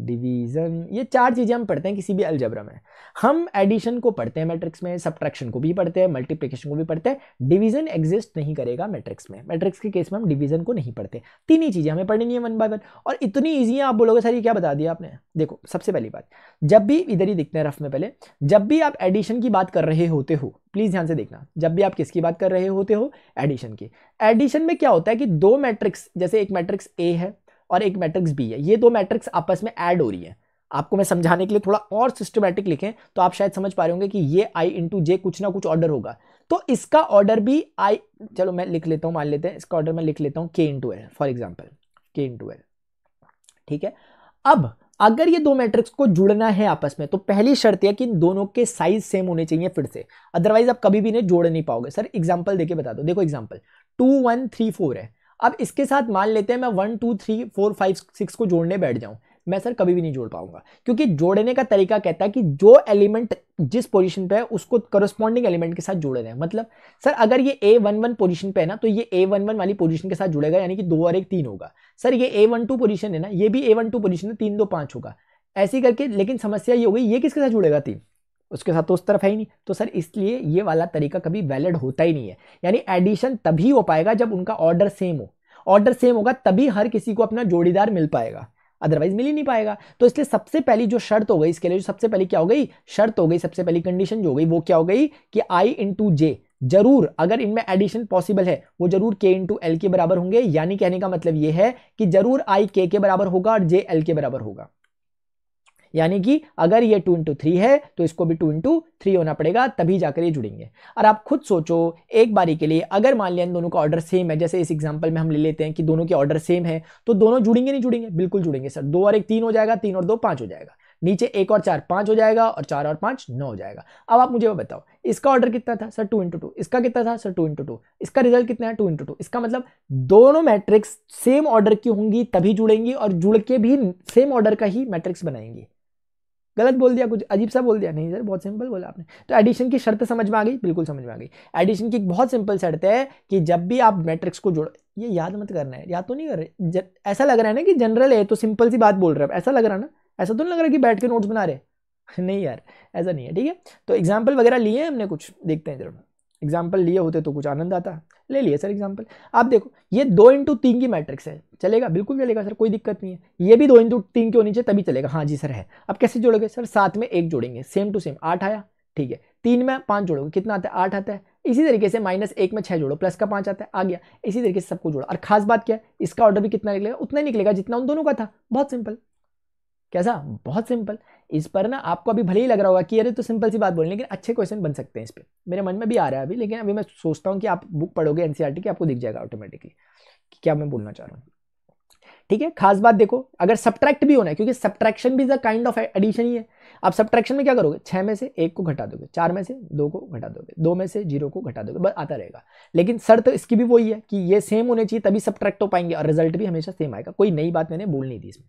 डिवीजन। ये चार चीजें हम पढ़ते हैं किसी भी अलजेब्रा में। हम एडिशन को पढ़ते हैं मैट्रिक्स में, सब्ट्रैक्शन को भी पढ़ते हैं, मल्टीप्लिकेशन को भी पढ़ते हैं। डिवीजन एग्जिस्ट नहीं करेगा मैट्रिक्स में, मैट्रिक्स के केस में हम डिवीजन को नहीं पढ़ते। तीन ही चीजें हमें पढ़नी है वन बाय वन, और इतनी ईजी है। आप बोलोगे सर ये क्या बता दिया आपने। देखो सबसे पहली बात, जब भी इधर ही दिखते हैं रफ में, पहले जब भी आप एडिशन की बात कर रहे होते हो, प्लीज ध्यान से देखना, जब भी आप किसकी बात कर रहे होते हो, एडिशन की। एडिशन में क्या होता है कि दो मैट्रिक्स, जैसे एक मैट्रिक्स ए है और एक मैट्रिक्स बी है, ये दो मैट्रिक्स आपस में ऐड हो रही है। आपको मैं समझाने के लिए थोड़ा और सिस्टमैटिक लिखें तो आप शायद समझ पा रहे होंगे कि ये आई इंटू जे कुछ ना कुछ ऑर्डर होगा, तो इसका ऑर्डर भी आई, चलो मैं लिख लेता हूं, मान लेते हैं इसका ऑर्डर मैं लिख लेता हूं के इंटू एल, फॉर एग्जाम्पल के इंटू एल, ठीक है। अब अगर ये दो मैट्रिक्स को जुड़ना है आपस में, तो पहली शर्त है कि इन दोनों के साइज सेम होने चाहिए फिर से, अदरवाइज आप कभी भी इन्हें जोड़ नहीं पाओगे। सर एग्जांपल देके बता दो, देखो एग्जांपल 2 1 3 4 है। अब इसके साथ मान लेते हैं मैं 1 2 3 4 5 6 को जोड़ने बैठ जाऊं, मैं सर कभी भी नहीं जोड़ पाऊंगा, क्योंकि जोड़ने का तरीका कहता है कि जो एलिमेंट जिस पोजीशन पे है उसको करस्पॉन्डिंग एलिमेंट के साथ जोड़े रहे। मतलब सर अगर ये A11 पोजीशन पे है ना, तो ये A11 वाली पोजीशन के साथ जुड़ेगा, यानी कि 2 और 1 3 होगा। सर ये A12 पोजीशन है ना, ये भी A12 पोजीशन है, 3 2 5 होगा, ऐसे करके। लेकिन समस्या ये हो गई, ये किसके साथ जुड़ेगा 3, उसके साथ तो उस तरफ है ही नहीं, तो सर इसलिए ये वाला तरीका कभी वैलिड होता ही नहीं है। यानी एडिशन तभी हो पाएगा जब उनका ऑर्डर सेम हो, ऑर्डर सेम होगा तभी हर किसी को अपना जोड़ीदार मिल पाएगा, अदरवाइज मिल ही नहीं पाएगा। तो इसलिए सबसे पहली जो शर्त हो गई इसके लिए, जो सबसे पहली क्या हो गई, शर्त हो गई, सबसे पहली कंडीशन जो हो गई वो क्या हो गई कि आई इंटू जे जरूर, अगर इनमें एडिशन पॉसिबल है, वो जरूर के इंटू एल के बराबर होंगे। यानी कहने का मतलब ये है कि जरूर आई के बराबर होगा और जे एल के बराबर होगा। यानी कि अगर ये 2 इंटू 3 है तो इसको भी 2 इंटू 3 होना पड़ेगा, तभी जाकर ये जुड़ेंगे। और आप खुद सोचो एक बारी के लिए, अगर मान लिया इन दोनों का ऑर्डर सेम है, जैसे इस एग्जांपल में हम ले लेते हैं कि दोनों के ऑर्डर सेम है, तो दोनों जुड़ेंगे नहीं जुड़ेंगे, बिल्कुल जुड़ेंगे सर। 2 और 1 3 हो जाएगा, 3 और 2 5 हो जाएगा, नीचे 1 और 4 5 हो जाएगा, और 4 और 5 9 हो जाएगा। अब आप मुझे बताओ इसका ऑर्डर कितना था सर, 2 इंटू 2, इसका कितना था सर 2 इंटू 2, इसका रिजल्ट कितना है 2 इंटू 2। इसका मतलब दोनों मैट्रिक्स सेम ऑर्डर की होंगी तभी जुड़ेंगी, और जुड़ के भी सेम ऑर्डर का ही मैट्रिक्स बनाएंगी। गलत बोल दिया, कुछ अजीब सा बोल दिया? नहीं सर बहुत सिंपल बोला आपने। तो एडिशन की शर्त समझ में आ गई, बिल्कुल समझ में आ गई। एडिशन की एक बहुत सिंपल शर्त है कि जब भी आप मैट्रिक्स को जोड़, ये याद मत करना है, याद तो नहीं कर रहे, ऐसा लग रहा है ना कि जनरल है तो सिंपल सी बात बोल रहे हैं, ऐसा लग रहा है ना, ऐसा तो नहीं लग रहा कि बैठ के नोट्स बना रहे नहीं यार ऐसा नहीं है, ठीक है। तो एग्जाम्पल वगैरह लिए हैं हमने, कुछ देखते हैं जरूर, एग्जाम्पल लिए होते तो कुछ आनंद आता। ले लिए सर एग्जाम्पल। आप देखो ये 2 इंटू 3 की मैट्रिक्स है, चलेगा, बिल्कुल चलेगा सर, कोई दिक्कत नहीं है। ये भी 2 इंटू 3 के होनी चाहिए तभी चलेगा, हाँ जी सर है। अब कैसे जोड़ोगे सर, साथ में 1 जोड़ेंगे, सेम टू सेम 8 आया, ठीक है। 3 में 5 जोड़ोगे, कितना आता है 8 आता है। इसी तरीके से -1 में 6 जोड़ो, प्लस का 5 आता है, आ गया। इसी तरीके से सबको जोड़ो, और खास बात क्या है, इसका ऑर्डर भी कितना निकलेगा, उतना ही निकलेगा जितना उन दोनों का था। बहुत सिंपल, कैसा, बहुत सिंपल। इस पर ना आपको अभी भले ही लग रहा होगा कि अरे तो सिंपल सी बात बोलनी, लेकिन अच्छे क्वेश्चन बन सकते हैं इस पे, मेरे मन में भी आ रहा है अभी। लेकिन अभी मैं सोचता हूँ कि आप बुक पढ़ोगे एनसीईआरटी की, आपको दिख जाएगा ऑटोमेटिकली कि क्या मैं बोलना चाह रहा हूँ, ठीक है। खास बात देखो, अगर सब्ट्रैक्ट भी होना है, क्योंकि सब्ट्रैक्शन भी काइंड ऑफ एडिशन ही है। आप सब्ट्रैक्शन में क्या करोगे, 6 में से 1 को घटा दोगे, 4 में से 2 को घटा दोगे, 2 में से 0 को घटा दोगे, बस आता रहेगा। लेकिन शर्त इसकी भी वही है कि ये सेम होने चाहिए तभी सब्ट्रैक्ट हो पाएंगे, और रिजल्ट भी हमेशा सेम आएगा। कोई नई बात मैंने बोलनी थी इसमें,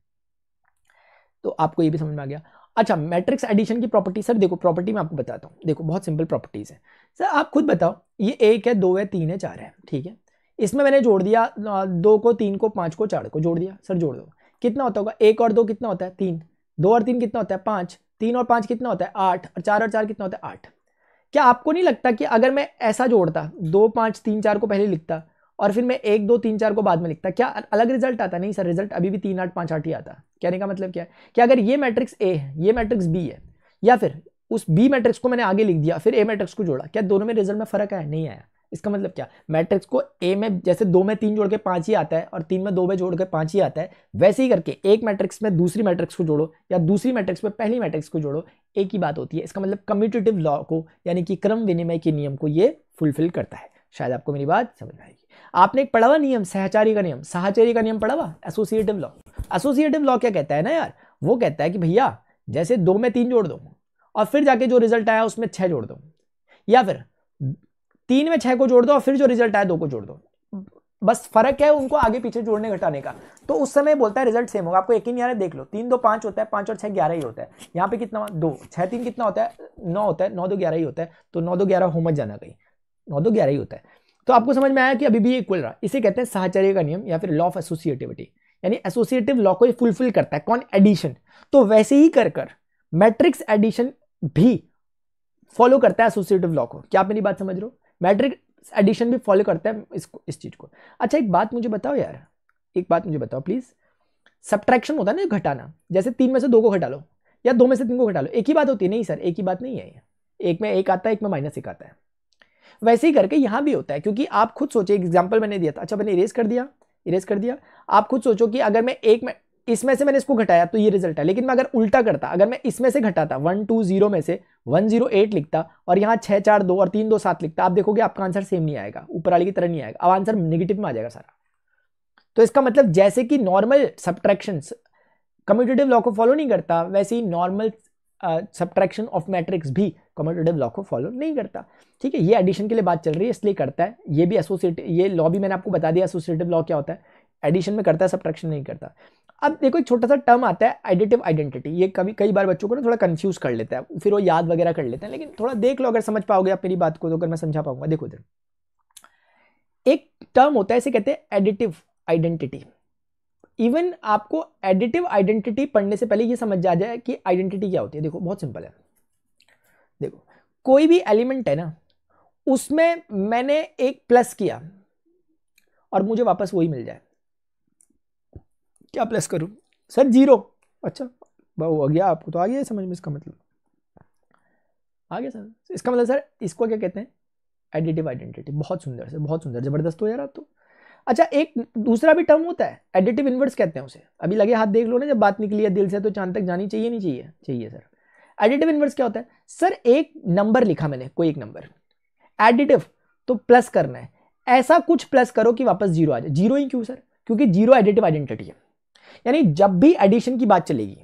तो आपको ये भी समझ में आ गया। अच्छा, मैट्रिक्स एडिशन की प्रॉपर्टी, सर देखो प्रॉपर्टी मैं आपको बताता हूँ, देखो बहुत सिंपल प्रॉपर्टीज है। सर आप खुद बताओ, ये 1 है 2 है 3 है 4 है, ठीक है। इसमें मैंने जोड़ दिया 2 को 3 को 5 को 4 को जोड़ दिया, सर जोड़ दो, कितना होता होगा, 1 और 2 कितना होता है 3, 2 और 3 कितना होता है 5, 3 और 5 कितना होता है 8, और 4 और 4 कितना होता है 8। क्या आपको नहीं लगता कि अगर मैं ऐसा जोड़ता, 2 5 3 4 को पहले लिखता और फिर मैं 1 2 3 4 को बाद में लिखता, क्या अलग रिजल्ट आता? नहीं सर, रिजल्ट अभी भी 3 8 5 8 ही आता। कहने का मतलब क्या है कि अगर ये मैट्रिक्स ए है, ये मैट्रिक्स बी है, या फिर उस बी मैट्रिक्स को मैंने आगे लिख दिया फिर ए मैट्रिक्स को जोड़ा, क्या दोनों में रिजल्ट में फर्क आया? नहीं आया। इसका मतलब क्या, मैट्रिक्स को ए में जैसे 2 में 3 जोड़ के 5 ही आता है और 3 में 2 में जोड़ के 5 ही आता है, वैसे ही करके एक मैट्रिक्स में दूसरी मैट्रिक्स को जोड़ो या दूसरी मैट्रिक्स में पहली मैट्रिक्स को जोड़ो, एक ही बात होती है। इसका मतलब कम्यूटेटिव लॉ को, यानी कि क्रम विनिमय के नियम को ये फुलफिल करता है। शायद आपको मेरी बात समझ में आएगी। आपने एक पढ़ा हुआ नियम, सहचारी का नियम, साहचर्य का नियम पढ़ा हुआ, एसोसिएटिव लॉ। एसोसिएटिव लॉ क्या कहता है ना यार, वो कहता है कि भैया जैसे 2 में 3 जोड़ दो और फिर जाके जो रिजल्ट आया उसमें 6 जोड़ दो, या फिर 3 में 6 को जोड़ दो और फिर जो रिजल्ट आया 2 को जोड़ दो, बस फर्क है उनको आगे पीछे जोड़ने घटाने का, तो उस समय बोलता है रिजल्ट सेम होगा। आपको यकीन नहीं आ रहा है, देख लो 3 2 5 होता है, 5 और 6 11 ही होता है। यहाँ पे कितना 2 6 3 कितना होता है 9 होता है, 9 2 11 ही होता है, तो 9 2 11 हो मत जाना कहीं, 9 2 11 ही होता है। तो आपको समझ में आया कि अभी भी ये इक्वल रहा। इसे कहते हैं साहचर्य का नियम या फिर लॉ ऑफ एसोसिएटिविटी, यानी एसोसिएटिव लॉ को ये फुलफिल करता है। कौन? एडिशन। तो वैसे ही कर मैट्रिक्स एडिशन भी फॉलो करता है एसोसिएटिव लॉ को। क्या आप मेरी बात समझ रहे हो? मैट्रिक्स एडिशन भी फॉलो करता है इस चीज को। अच्छा एक बात मुझे बताओ यार, एक बात मुझे बताओ प्लीज, सब्ट्रैक्शन होता है ना घटाना, जैसे 3 में से 2 को घटा लो या 2 में से 3 को घटा लो, एक ही बात होती है? नहीं सर, एक ही बात नहीं है, एक में 1 आता है, एक में -1 आता है। वैसे ही करके यहां भी होता है, क्योंकि आप खुद सोचो, एक एग्जांपल मैंने दिया था, अच्छा मैंने इरेज कर दिया, आप खुद सोचो कि अगर मैं एक में इसमें से मैंने इसको घटाया तो ये रिजल्ट है, लेकिन मैं अगर उल्टा करता, अगर मैं इसमें से घटाता 120 में से 108 लिखता और यहाँ 6 4 2 और 3 2 7 लिखता, आप देखोगे आपका आंसर सेम नहीं आएगा, ऊपर वाले की तरह नहीं आएगा, अब आंसर नेगेटिव में आ जाएगा सारा। तो इसका मतलब जैसे कि नॉर्मल सब्ट्रैक्शन कम्यूटेटिव लॉ को फॉलो नहीं करता, वैसे ही नॉर्मल सब्ट्रैक्शन ऑफ मैट्रिक्स भी कम्यूटेटिव लॉ को फॉलो नहीं करता। ठीक है, ये एडिशन के लिए बात चल रही है इसलिए करता है, ये भी एसोसिएटिव, ये लॉ भी मैंने आपको बता दिया एसोसिएटिव लॉ क्या होता है, एडिशन में करता है, सब्ट्रैक्शन नहीं करता। अब देखो एक छोटा सा टर्म आता है एडिटिव आइडेंटिटी, ये कई बार बच्चों को ना थोड़ा कंफ्यूज कर लेता है, फिर वो याद वगैरह कर लेते हैं, लेकिन थोड़ा देख लो, अगर समझ पाओगे आप मेरी बात को तो, अगर मैं समझा पाऊंगा। देखो इधर एक टर्म होता है, इसे कहते हैं एडिटिव आइडेंटिटी। इवन आपको एडिटिव आइडेंटिटी पढ़ने से पहले ये समझ आ जाए कि आइडेंटिटी क्या होती है। देखो बहुत सिंपल है, देखो कोई भी एलिमेंट है ना, उसमें मैंने एक प्लस किया और मुझे वापस वही मिल जाए, क्या प्लस करूं सर? 0। अच्छा बहु हो गया, आपको तो आ गया समझ में, इसका मतलब आ गया सर। इसका मतलब सर इसको क्या कहते हैं? Additive identity. बहुत सुंदर सर, बहुत सुंदर, जबरदस्त हो यार आप तो। अच्छा एक दूसरा भी टर्म होता है, एडिटिव इनवर्स कहते हैं उसे, अभी लगे हाथ देख लो ना, जब बात निकली है दिल से तो चांद तक जानी चाहिए नहीं चाहिए? चाहिए सर। एडिटिव इनवर्स क्या होता है सर? एक नंबर लिखा मैंने, कोई एक नंबर, एडिटिव तो प्लस करना है, ऐसा कुछ प्लस करो कि वापस 0 आ जाए। 0 ही क्यों सर? क्योंकि 0 एडिटिव आइडेंटिटी है, यानी जब भी एडिशन की बात चलेगी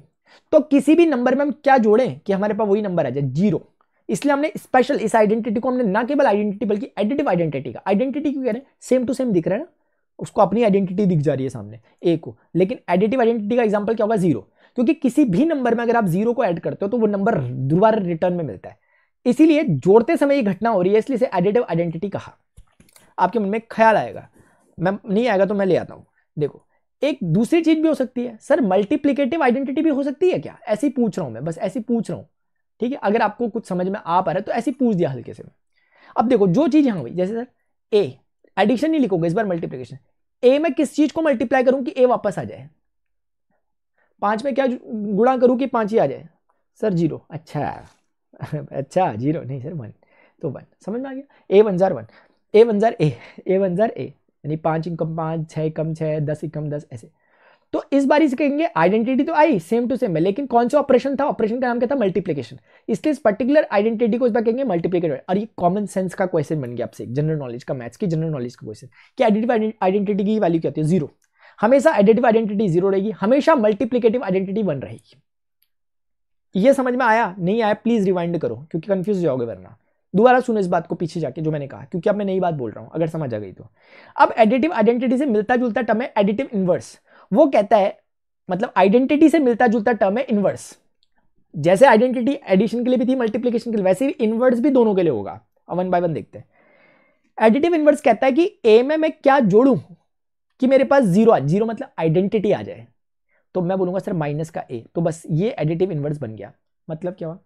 तो किसी भी नंबर में हम क्या जोड़ें कि हमारे पास वही नंबर आ जाए, 0। इसलिए हमने स्पेशल इस आइडेंटिटी को हमने ना केवल आइडेंटिटी बल्कि एडिटिव आइडेंटिटी का, आइडेंटिटी क्यों कह रहे हैं? सेम टू सेम दिख रहा है ना, उसको अपनी आइडेंटिटी दिख जा रही है सामने ए को, लेकिन एडिटिव आइडेंटिटी का एग्जांपल क्या होगा? 0, क्योंकि किसी भी नंबर में अगर आप 0 को ऐड करते हो तो वो नंबर दोबारा रिटर्न में मिलता है, इसीलिए जोड़ते समय ये घटना हो रही है, इसलिए इसे एडिटिव आइडेंटिटी कहा। आपके मन में ख्याल आएगा, मैं नहीं आएगा तो मैं ले आता हूं। देखो एक दूसरी चीज भी हो सकती है सर, मल्टीप्लिकेटिव आइडेंटिटी भी हो सकती है क्या? ऐसे ही पूछ रहा हूं मैं, बस ऐसे ही पूछ रहा हूं, ठीक है? अगर आपको कुछ समझ में आ पा रहा है तो ऐसे ही पूछ दिया हल्के से। अब देखो जो चीज यहां हुई, जैसे सर ए, एडिशन नहीं लिखोगे इस बार, मल्टीप्लिकेशन। ए में किस चीज को मल्टीप्लाई करूं कि ए वापस आ जाए? 5 में क्या गुणा करूं कि 5 ही आ जाए? सर 0। अच्छा अच्छा 0 नहीं सर 1, तो 1 समझ में आ गया। ए 1 जार 1, ए 1 जार ए, ए 1 जार ए, यानी 5 कम 5, 6 कम 6, 10 कम 10, ऐसे। तो इस बार इसे कहेंगे आइडेंटिटी तो आई सेम टू सेम है, लेकिन कौन सा ऑपरेशन था? ऑपरेशन का नाम क्या था? मल्टीप्लिकेशन। इसलिए इस पर्टिकुलर आइडेंटिटी को इस बार कहेंगे मल्टीप्लिकेटिव। और ये कॉमन सेंस का क्वेश्चन बन गया आपसे, जनरल नॉलेज का, मैथ्स की जनरल नॉलेज का क्वेश्चन कि एडिटिव आइडेंटिटी की वैल्यू क्या होती है? 0। हमेशा एडिटिव आइडेंटिटी 0 रहेगी, हमेशा मल्टीप्लिकेटिव आइडेंटिटी 1 रहेगी। ये समझ में आया? नहीं आया प्लीज रिवाइंड करो, क्योंकि कंफ्यूज हो जाओगे वरना। दोबारा सुनो इस बात को पीछे जाके जो मैंने कहा, क्योंकि अब मैं नई बात बोल रहा हूं, अगर समझ आ गई तो। अब एडिटिव आइडेंटिटी से मिलता जुलता टर्म है एडिटिव इनवर्स। वो कहता है, मतलब आइडेंटिटी से मिलता जुलता टर्म है इनवर्स। जैसे आइडेंटिटी एडिशन के लिए भी थी, मल्टीप्लिकेशन के लिए, वैसे ही इनवर्स भी दोनों के लिए होगा। अब 1 बाय 1 देखते हैं। एडिटिव इनवर्स कहता है कि ए में मैं क्या जोड़ूं कि मेरे पास 0 आ, 0 मतलब आइडेंटिटी आ जाए, तो मैं बोलूंगा सर माइनस का ए, तो बस ये एडिटिव इनवर्स बन गया। मतलब क्या हुआ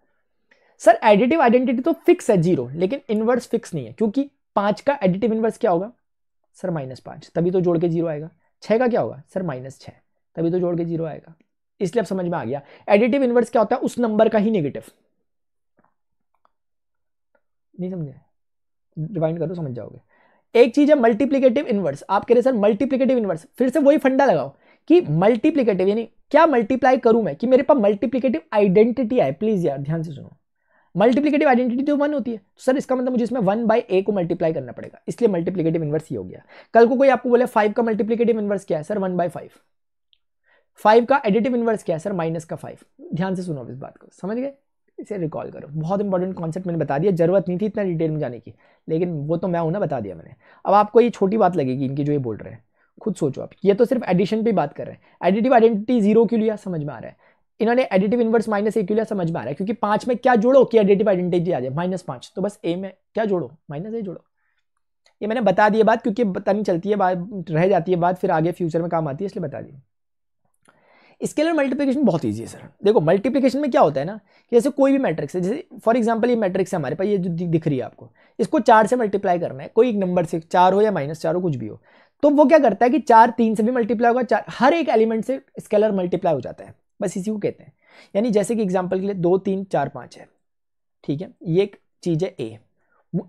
सर? एडिटिव आइडेंटिटी तो फिक्स है 0, लेकिन इनवर्स फिक्स नहीं है, क्योंकि 5 का एडिटिव इनवर्स क्या होगा सर? -5, तभी तो जोड़ के 0 आएगा। 6 का क्या होगा सर? -6, तभी तो जोड़ के 0 आएगा। इसलिए अब समझ में आ गया एडिटिव इनवर्स क्या होता है? उस नंबर का ही नेगेटिव। नहीं समझे? रिवाइंड करो समझ जाओगे। एक चीज है मल्टीप्लिकेटिव इनवर्स, आप कह रहे सर मल्टीप्लिकेटिव इनवर्स, फिर से वही फंडा लगाओ कि मल्टीप्लिकेटिव यानी क्या मल्टीप्लाई करूं मैं कि मेरे पास मल्टीप्लिकेटिव आइडेंटिटी आए। प्लीज यार ध्यान से सुनो, मल्टीप्लिकेटिव आइडेंटिटी तो 1 होती है, तो सर इसका मतलब मुझे इसमें 1 बाय ए को मल्टीप्लाई करना पड़ेगा, इसलिए मल्टीप्लिकेटिव इनवर्स ही हो गया। कल को कोई आपको बोले 5 का मल्टीप्लिकेटिव इनवर्स क्या है सर? 1 बाय 5। 5 का एडिटिव इनवर्स क्या है सर? -5। ध्यान से सुनो इस बात को, समझ गए? इसे रिकॉल करो, बहुत इंपॉर्टेंट कॉन्सेप्ट मैंने बता दिया, जरूरत नहीं थी इतना डिटेल में जाने की, लेकिन वो तो मैं हूं ना, बता दिया मैंने। अब आपको ये छोटी बात लगेगी इनकी जो ये बोल रहे हैं, खुद सोचो आप, ये तो सिर्फ एडिशन पे बात कर रहे हैं। एडिटिव आइडेंटिटी 0 क्यों लिया? समझ में आ रहा है। इन्होंने एडिटिव इनवर्स -a क्यों लिया? समझ में आ रहा है, क्योंकि 5 में क्या जोड़ो कि एडिटिव आइडेंटिटी आ जाए? -5, तो बस a में क्या जोड़ो? -a जोड़ो। ये मैंने बता दिया बात, क्योंकि पता नहीं चलती है, बात रह जाती है बात, फिर आगे फ्यूचर में काम आती है, इसलिए बता दी। स्केलर मल्टीप्लिकेशन बहुत ईजी है सर। देखो मल्टीप्लिकेशन में क्या होता है ना, कि जैसे कोई भी मैट्रिक्स है, जैसे फॉर एग्जांपल ये मैट्रिक्स है हमारे पास, ये जो दिख रही है आपको, इसको 4 से मल्टीप्लाई करना है, कोई एक नंबर से, 4 हो या -4 हो, कुछ भी हो, तो वो क्या करता है कि 4 3 से भी मल्टीप्लाई होगा, 4 हर एक एलिमेंट से स्केलर मल्टीप्लाई हो जाता है, बस इसी को कहते हैं। यानी जैसे कि एग्जाम्पल के लिए 2 3 4 5 है, ठीक है, ये एक चीज़ है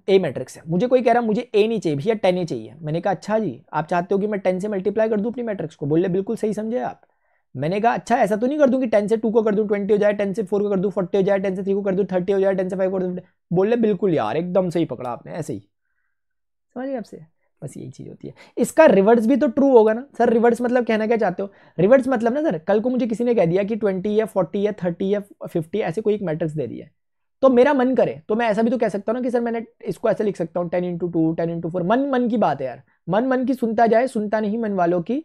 ए मैट्रिक्स है, मुझे कोई कह रहा है मुझे ए नहीं चाहिए भैया 10 ए चाहिए, मैंने कहा अच्छा जी आप चाहते हो कि मैं 10 से मल्टीप्लाई कर दूं अपनी मैट्रिक्स को, बोले बिल्कुल सही समझे आप। मैंने कहा अच्छा ऐसा तो नहीं कर दूं कि 10 से 2 को कर दूं 20 हो जाए, 10 से 4 को कर दूं 40 हो जाए, 10 से 3 को कर दूं 30 हो जाए, 10 से 5 को कर दूं, बोले बिल्कुल यार एकदम सही पकड़ा आपने, ऐसे ही समझिए आपसे, बस यही चीज़ होती है। इसका रिवर्स भी तो ट्रू होगा ना सर। रिवर्स मतलब कहना क्या चाहते हो, रिवर्स मतलब ना सर, कल को मुझे किसी ने कह दिया कि 20 या 40 या 30 या 50 ऐसे कोई एक मैट्रिक्स दे दिया है, तो मेरा मन करे तो मैं ऐसा भी तो कह सकता हूँ ना कि सर मैंने इसको ऐसे लिख सकता हूँ 10 × 2 10 × 4, मन की बात है यार, मन की सुनता जाए, सुनता नहीं मन वालों की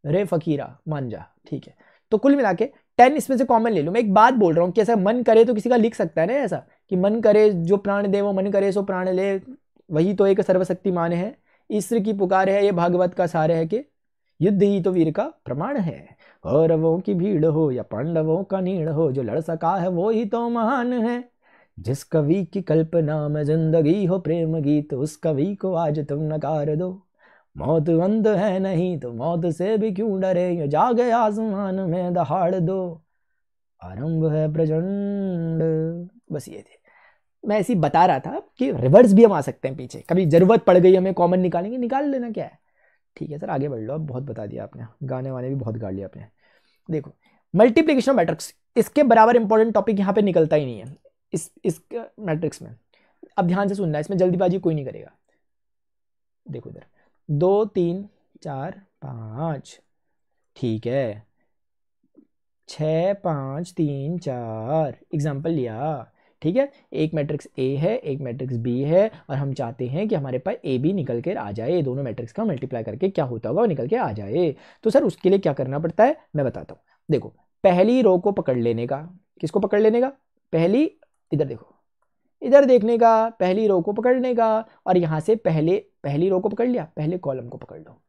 रे फकीरा मान जा, ठीक है। तो कुल मिला के 10 इसमें से कॉमन ले लो। मैं एक बात बोल रहा हूँ कि ऐसा मन करे तो किसी का लिख सकता है ना, ऐसा कि मन करे जो प्राण दे वो मन करे सो प्राण ले, वही तो एक सर्वशक्तिमान है, ईश्वर की पुकार है, ये भागवत का सार है कि युद्ध ही तो वीर का प्रमाण है, कौरवों की भीड़ हो या पांडवों का नीड़ हो, जो लड़ सका है वो ही तो महान है, जिस कवि की कल्पना में जिंदगी हो प्रेम गीत, उस कवि को आज तुम नकार दो, मौत अंध है नहीं तो मौत से भी क्यों डरे, ये जागे आसमान में दहाड़ दो, आरंभ है प्रचंड। बस ये थे, मैं ऐसे ही बता रहा था कि रिवर्स भी हम आ सकते हैं पीछे, कभी जरूरत पड़ गई हमें कॉमन निकालेंगे, निकाल लेना क्या है, ठीक है सर आगे बढ़ लो, अब बहुत बता दिया आपने, गाने वाने भी बहुत गा लिया आपने। देखो मल्टीप्लिकेशन मैट्रिक्स, इसके बराबर इंपॉर्टेंट टॉपिक यहाँ पे निकलता ही नहीं है इस मैट्रिक्स में। अब ध्यान से सुनना, इसमें जल्दीबाजी कोई नहीं करेगा। देखो इधर 2 3 4 5, ठीक है, 6 5 3 4 एग्जाम्पल लिया, ठीक है। एक मैट्रिक्स ए है, एक मैट्रिक्स बी है, और हम चाहते हैं कि हमारे पास ए बी निकल कर आ जाए, दोनों मैट्रिक्स का मल्टीप्लाई करके क्या होता होगा वो निकल के आ जाए। तो सर उसके लिए क्या करना पड़ता है मैं बताता हूँ। देखो पहली रो को पकड़ लेने का, किसको पकड़ लेने का, पहली, इधर देखो, इधर देखने का, पहली रो को पकड़ने का, और यहां से पहली रो को पकड़ लिया, पहले कॉलम को पकड़ लो,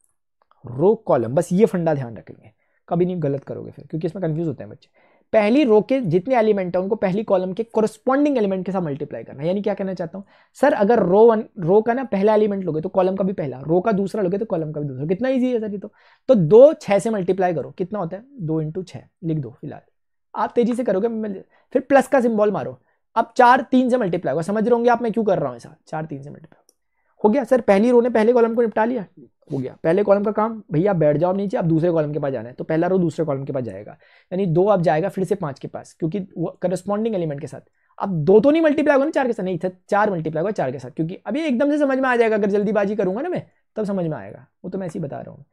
रो कॉलम, बस ये फंडा ध्यान रखेंगे, कभी नहीं गलत करोगे फिर, क्योंकि इसमें कंफ्यूज होते हैं बच्चे। पहली रो के जितने एलिमेंट है उनको पहली कॉलम के कोरस्पॉन्डिंग एलिमेंट के साथ मल्टीप्लाई करना। यानी क्या कहना चाहता हूं सर, अगर रो का ना पहला एलिमेंट लोगे तो कॉलम का भी पहला, रो का दूसरा लोगे तो कॉलम का भी दूसरा, कितना ईजी है सर ये तो 2 6 से मल्टीप्लाई करो, कितना होता है 2 × 6 लिख दो फिलहाल, आप तेजी से करोगे, फिर प्लस का सिंबल मारो, अब 4 3 से मल्टीप्लाई होगा, समझ रहे होंगे आप मैं क्यों कर रहा हूं ऐसा, 4 3 से मल्टीप्लाई हो गया सर, पहली रो ने पहले कॉलम को निपटा लिया, हो गया पहले कॉलम का काम, भैया बैठ जाओ नीचे, अब दूसरे कॉलम के पास जाना है, तो पहला रो दूसरे कॉलम के पास जाएगा, यानी 2 अब जाएगा फिर से 5 के पास, क्योंकि वो करस्पॉन्डिंग एलिमेंट के साथ, अब 2 तो नहीं मल्टीप्लाई होगा ना 4 के साथ, नहीं 4 मल्टीप्लाई होगा 4 के साथ, क्योंकि अभी एकदम से समझ में आ जाएगा, अगर जल्दीबाजी करूंगा ना मैं तब समझ में आएगा, वो तो मैं ऐसे ही बता रहा हूँ।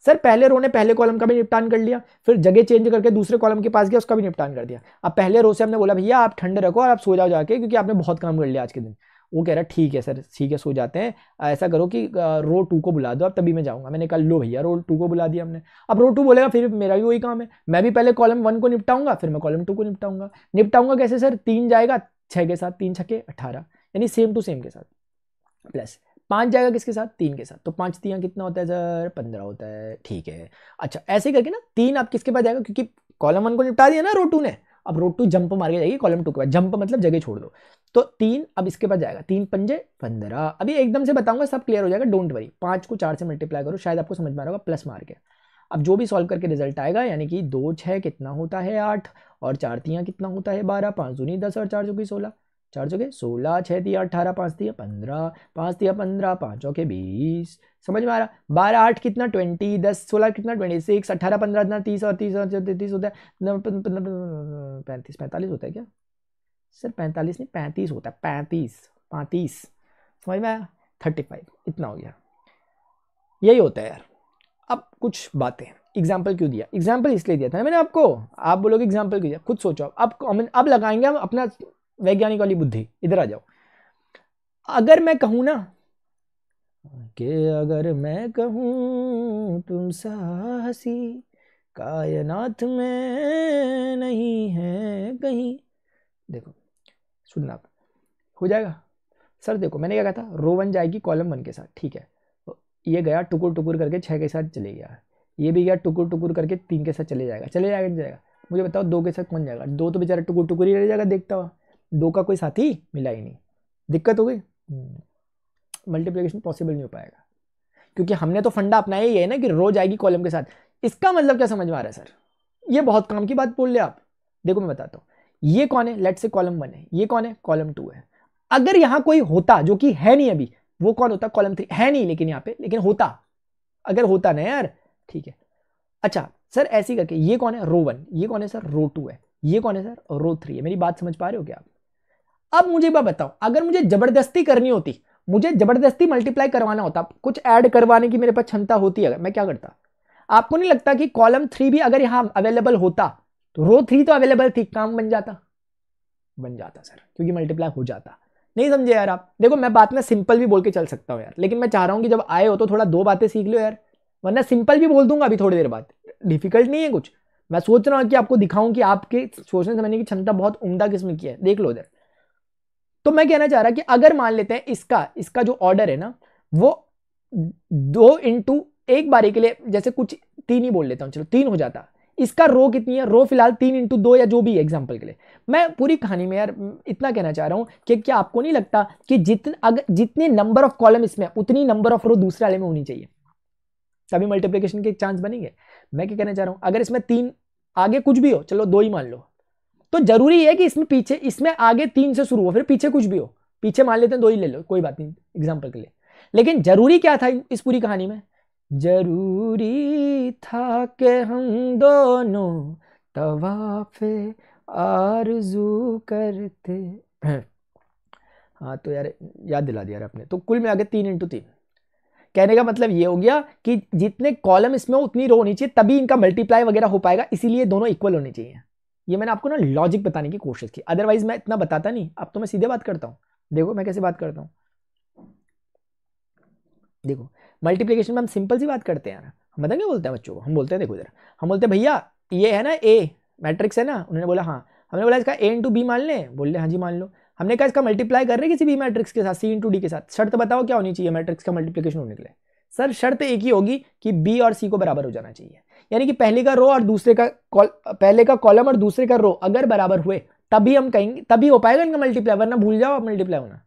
सर पहले रो ने पहले कॉलम का भी निपटान कर लिया, फिर जगह चेंज करके दूसरे कॉलम के पास गया, उसका भी निपटान कर दिया। अब पहले रो से हमने बोला भैया आप ठंडे रखो और आप सो जाओ जाके, क्योंकि आपने बहुत काम कर लिया आज के दिन। वो कह रहा ठीक है सर, ठीक है सो जाते हैं, ऐसा करो कि रो 2 को बुला दो, अब तभी मैं जाऊंगा। मैंने कहा लो भैया रो 2 को बुला दिया हमने, अब रो 2 बोलेगा फिर मेरा भी वही काम है, मैं भी पहले कॉलम 1 को निपटाऊंगा, फिर मैं कॉलम 2 को निपटाऊंगा कैसे सर, 3 जाएगा 6 के साथ, 3 छक्के 18, यानी सेम टू सेम के साथ, प्लस 5 जाएगा किसके साथ, 3 के साथ, तो 5 3 कितना होता है सर 15 होता है, ठीक है। अच्छा ऐसे करके ना 3 आप किसके पास जाएगा, क्योंकि कॉलम 1 को निपटा दिया ना रो 2 ने, अब रो 2 जंप मार के जाएगी कॉलम 2 के पास, जंप मतलब जगह छोड़ दो, तो 3 अब इसके पास जाएगा, 3 पंजे 15, अभी एकदम से बताऊंगा सब क्लियर हो जाएगा, डोंट वरी। 5 को 4 से मल्टीप्लाई करो, शायद आपको समझ में आ रहा होगा प्लस मार के। अब जो भी सॉल्व करके रिजल्ट आएगा, यानी कि 2 6 कितना होता है 8, और 4 3 कितना होता है 12, 5 दूनी 10 और 4 चौकी 16, 4 चौके 16, 6 3 18, 5 3 15, 5 3 15, 5 चौके 20, समझ में आ रहा। 12 8 कितना 20, 10 16 कितना 26, 18 15 कितना 30, और 30 और 33 होता है 35 45 होता है क्या सर, 45 नहीं 35 होता है, 35 समझ में आया, 35 इतना हो गया, यही होता है यार। अब कुछ बातें, एग्जाम्पल क्यों दिया, एग्जाम्पल इसलिए दिया था मैंने आपको, आप बोलोगे एग्जाम्पल क्यों दिया, खुद सोचो। अब लगाएंगे हम अपना वैज्ञानिक वाली बुद्धि, इधर आ जाओ। अगर मैं कहूं ना कि अगर मैं कहूं तुम साहसी कायनात में नहीं है कहीं, देखो सुनना हो जाएगा सर देखो मैंने क्या कहा था, रो 1 जाएगी कॉलम 1 के साथ, ठीक है, तो ये गया टुकुर टुकुर करके 6 के साथ चले गया, ये भी गया टुकुर टुकुर करके 3 के साथ चले जाएगा, नहीं जाएगा, मुझे बताओ 2 के साथ कौन जाएगा, 2 तो बेचारा टुकुर टुकुर ही रह जाएगा देखता हुआ, 2 का कोई साथी मिला ही नहीं, दिक्कत हो गई, मल्टीप्लिकेशन पॉसिबल नहीं हो पाएगा, क्योंकि हमने तो फंडा अपनाया ही है ना कि रो जाएगी कॉलम के साथ। इसका मतलब क्या समझ में आ रहा है सर, ये बहुत काम की बात बोल ले आप। देखो मैं बताता हूँ, ये कौन है, लेट्स से कॉलम 1 है, ये कौन है, कॉलम 2 है। अगर यहां कोई होता जो कि है नहीं अभी, वो कौन होता, कॉलम 3 है नहीं लेकिन यहाँ पे, लेकिन होता, अगर होता ना यार, ठीक है। अच्छा सर ऐसी करके ये कौन है, रो 1, ये कौन है सर, रो 2 है, ये कौन है सर, रो 3 है। मेरी बात समझ पा रहे हो क्या आप? अब मुझे बात बताओ, अगर मुझे जबरदस्ती करनी होती, मुझे जबरदस्ती मल्टीप्लाई करवाना होता, कुछ ऐड करवाने की मेरे पास क्षमता होती, अगर मैं क्या करता, आपको नहीं लगता कि कॉलम 3 भी अगर यहां अवेलेबल होता तो रो 3 तो अवेलेबल थी, काम बन जाता सर, क्योंकि मल्टीप्लाई हो जाता। नहीं समझे यार आप? देखो मैं बात में सिंपल भी बोल के चल सकता हूं यार, लेकिन मैं चाह रहा हूं कि जब आए हो तो थोड़ा 2 बातें सीख लो यार, वरना सिंपल भी बोल दूंगा अभी थोड़ी देर बाद, डिफिकल्ट नहीं है कुछ। मैं सोच रहा हूं कि आपको दिखाऊं कि आपके सोचने समझने की क्षमता बहुत उम्दा किस्म की है, देख लो इधर। तो मैं कहना चाह रहा कि अगर मान लेते हैं इसका जो ऑर्डर है ना, वो 2 इंटू एक बारी के लिए, जैसे कुछ 3 ही बोल लेता हूं, चलो 3 हो जाता। इसका रो कितनी है, रो फिलहाल 3 इंटू 2 या जो भी एग्जाम्पल के लिए। मैं पूरी कहानी में यार इतना कहना चाह रहा हूं कि क्या आपको नहीं लगता कि जितने नंबर ऑफ कॉलम इसमें उतनी नंबर ऑफ रो दूसरे वाले में होनी चाहिए, तभी मल्टीप्लिकेशन के चांस बनेंगे। मैं क्या कहना चाह रहा हूं, अगर इसमें 3 आगे कुछ भी हो, चलो 2 ही मान लो, तो जरूरी है कि इसमें आगे 3 से शुरू हो, फिर पीछे कुछ भी हो, पीछे मान लेते हैं 2 ही ले लो, कोई बात नहीं एग्जाम्पल के लिए। लेकिन जरूरी क्या था इस पूरी कहानी में, जरूरी था कि हम दोनों तवाफे आरज़ू करते। हाँ तो यार याद दिला दिया आपने। तो कुल में आगे 3 इंटू 3, कहने का मतलब ये हो गया कि जितने कॉलम इसमें उतनी रो होनी चाहिए, तभी इनका मल्टीप्लाई वगैरह हो पाएगा, इसीलिए दोनों इक्वल होने चाहिए। ये मैंने आपको ना लॉजिक बताने की कोशिश की, अदरवाइज मैं इतना बताता नहीं। अब तो मैं सीधे बात करता हूं, देखो मैं कैसे बात करता हूं। देखो मल्टीप्लिकेशन में हम सिंपल सी बात करते हैं यार, हम पता क्या बोलते हैं बच्चों को, हम बोलते हैं देखो इधर, हम बोलते हैं भैया ये है ना ए मैट्रिक्स है ना, उन्होंने बोला हाँ, हमने बोला इसका ए इंटू बी मान लें, बोल ले हाँ जी मान लो। हमने कहा इसका मल्टीप्लाई कर रहे किसी भी मैट्रिक्स के साथ, सी इंटू डी के साथ, शर्त बताओ क्या होनी चाहिए मैट्रिक्स का मल्टीप्लिकेशन होने के लिए। सर शर्त एक ही होगी कि बी और सी को बराबर हो जाना चाहिए, यानी कि पहले का रो और दूसरे का पहले का कॉलम और दूसरे का रो अगर बराबर हुए तभी हम कहेंगे, तभी हो पाएगा इनका मल्टीप्लाई, वरना भूल जाओ आप मल्टीप्लाई होना।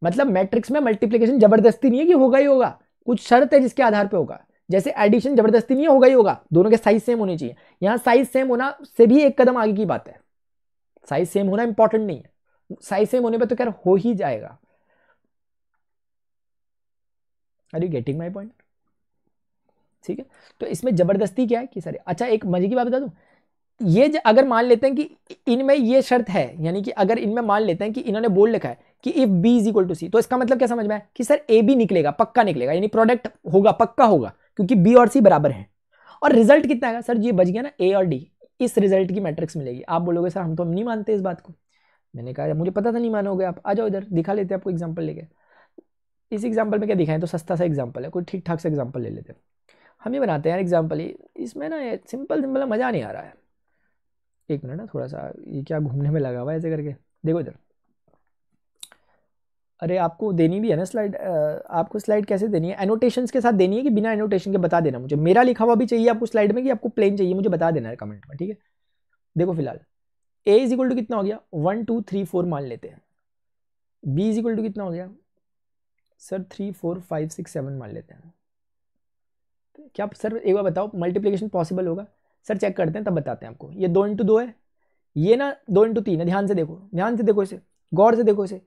मतलब मैट्रिक्स में मल्टीप्लिकेशन जबरदस्ती नहीं है कि होगा ही होगा, कुछ शर्त है जिसके आधार पे होगा। जैसे एडिशन जबरदस्ती नहीं है, होगा ही होगा, दोनों के साइज सेम होने चाहिए। यहां साइज सेम होना से भी एक कदम आगे की बात है, साइज सेम होना इंपॉर्टेंट नहीं है, साइज सेम होने पे तो खैर हो ही जाएगा। Are you getting my point? ठीक है, तो इसमें जबरदस्ती क्या है कि सर, अच्छा एक मजे की बात बता दूं, ये अगर मान लेते हैं कि इनमें ये शर्त है, यानी कि अगर इनमें मान लेते हैं कि इन्होंने बोल लिखा है कि if B is equal to C, तो इसका मतलब क्या समझ में आया कि सर ए बी निकलेगा, पक्का निकलेगा, यानी प्रोडक्ट होगा, पक्का होगा, क्योंकि बी और सी बराबर हैं। और रिजल्ट कितना आएगा सर, ये बच गया ना ए और डी, इस रिजल्ट की मैट्रिक्स मिलेगी। आप बोलोगे सर हम तो नहीं मानते इस बात को। मैंने कहा मुझे पता था नहीं मानोगे आप, आ जाओ इधर दिखा लेते हैं आपको एग्जाम्पल लेके। इस एग्जाम्पल में क्या दिखाएं, तो सस्ता सा एग्जाम्पल है, कोई ठीक ठाक सा एग्जाम्पल ले लेते हैं, हम ही बनाते हैं यार एग्जाम्पल ही। इसमें ना सिंपल सिंपल मजा नहीं आ रहा है। एक मिनट ना, थोड़ा सा ये क्या घूमने में लगा हुआ है ऐसे करके, देखो इधर। अरे आपको देनी भी है ना स्लाइड, आपको स्लाइड कैसे देनी है, एनोटेशंस के साथ देनी है कि बिना एनोटेशन के बता देना मुझे, मेरा लिखा हुआ भी चाहिए आपको स्लाइड में कि आपको प्लेन चाहिए, मुझे बता देना है कमेंट में, ठीक है। देखो फिलहाल ए इज इक्वल टू कितना हो गया, 1 2 3 4 मान लेते हैं। बी इज इक्वल टू कितना हो गया सर, 3 4 5 6 7 मान लेते हैं। क्या सर एक बार बताओ मल्टीप्लिकेशन पॉसिबल होगा? सर चेक करते हैं तब बताते हैं आपको। ये 2 इंटू 2 है, ये ना 2 इंटू 3 है, ध्यान से देखो, ध्यान से देखो इसे, गौर से देखो इसे,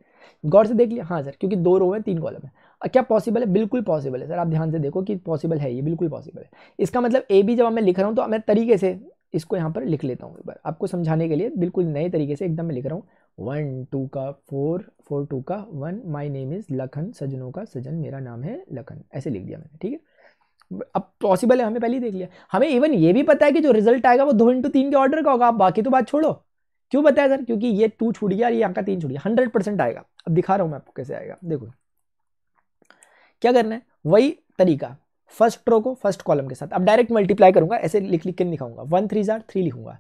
गौर से देख लिया, हाँ सर, क्योंकि 2 रो है 3 कॉलम है। क्या पॉसिबल है? बिल्कुल पॉसिबल है सर, आप ध्यान से देखो कि पॉसिबल है, ये बिल्कुल पॉसिबल है। इसका मतलब ए बी जब मैं लिख रहा हूँ तो मैं तरीके से इसको यहाँ पर लिख लेता हूँ एक बार आपको समझाने के लिए, बिल्कुल नए तरीके से एकदम मैं लिख रहा हूँ। 1 2 का 4 4 2 का 1, माई नेम इज लखन, सजनों का सजन, मेरा नाम है लखन, ऐसे लिख दिया मैंने, ठीक है। अब पॉसिबल है, हमें पहले ही देख लिया। हमें इवन ये भी पता है कि जो रिजल्ट आएगा वो 2 इंटू 3 के ऑर्डर का होगा, आप बाकी तो बात छोड़ो। क्यों बताया सर? क्योंकि ये 2 छूट गया और ये यहाँ का 3 छूट गया, 100% आएगा। अब दिखा रहा हूं मैं आपको कैसे आएगा, देखो क्या करना है, वही तरीका, फर्स्ट रो को फर्स्ट कॉलम के साथ अब डायरेक्ट मल्टीप्लाई करूंगा, ऐसे लिख लिख के दिखाऊंगा। 1 3 3 लिखूंगा,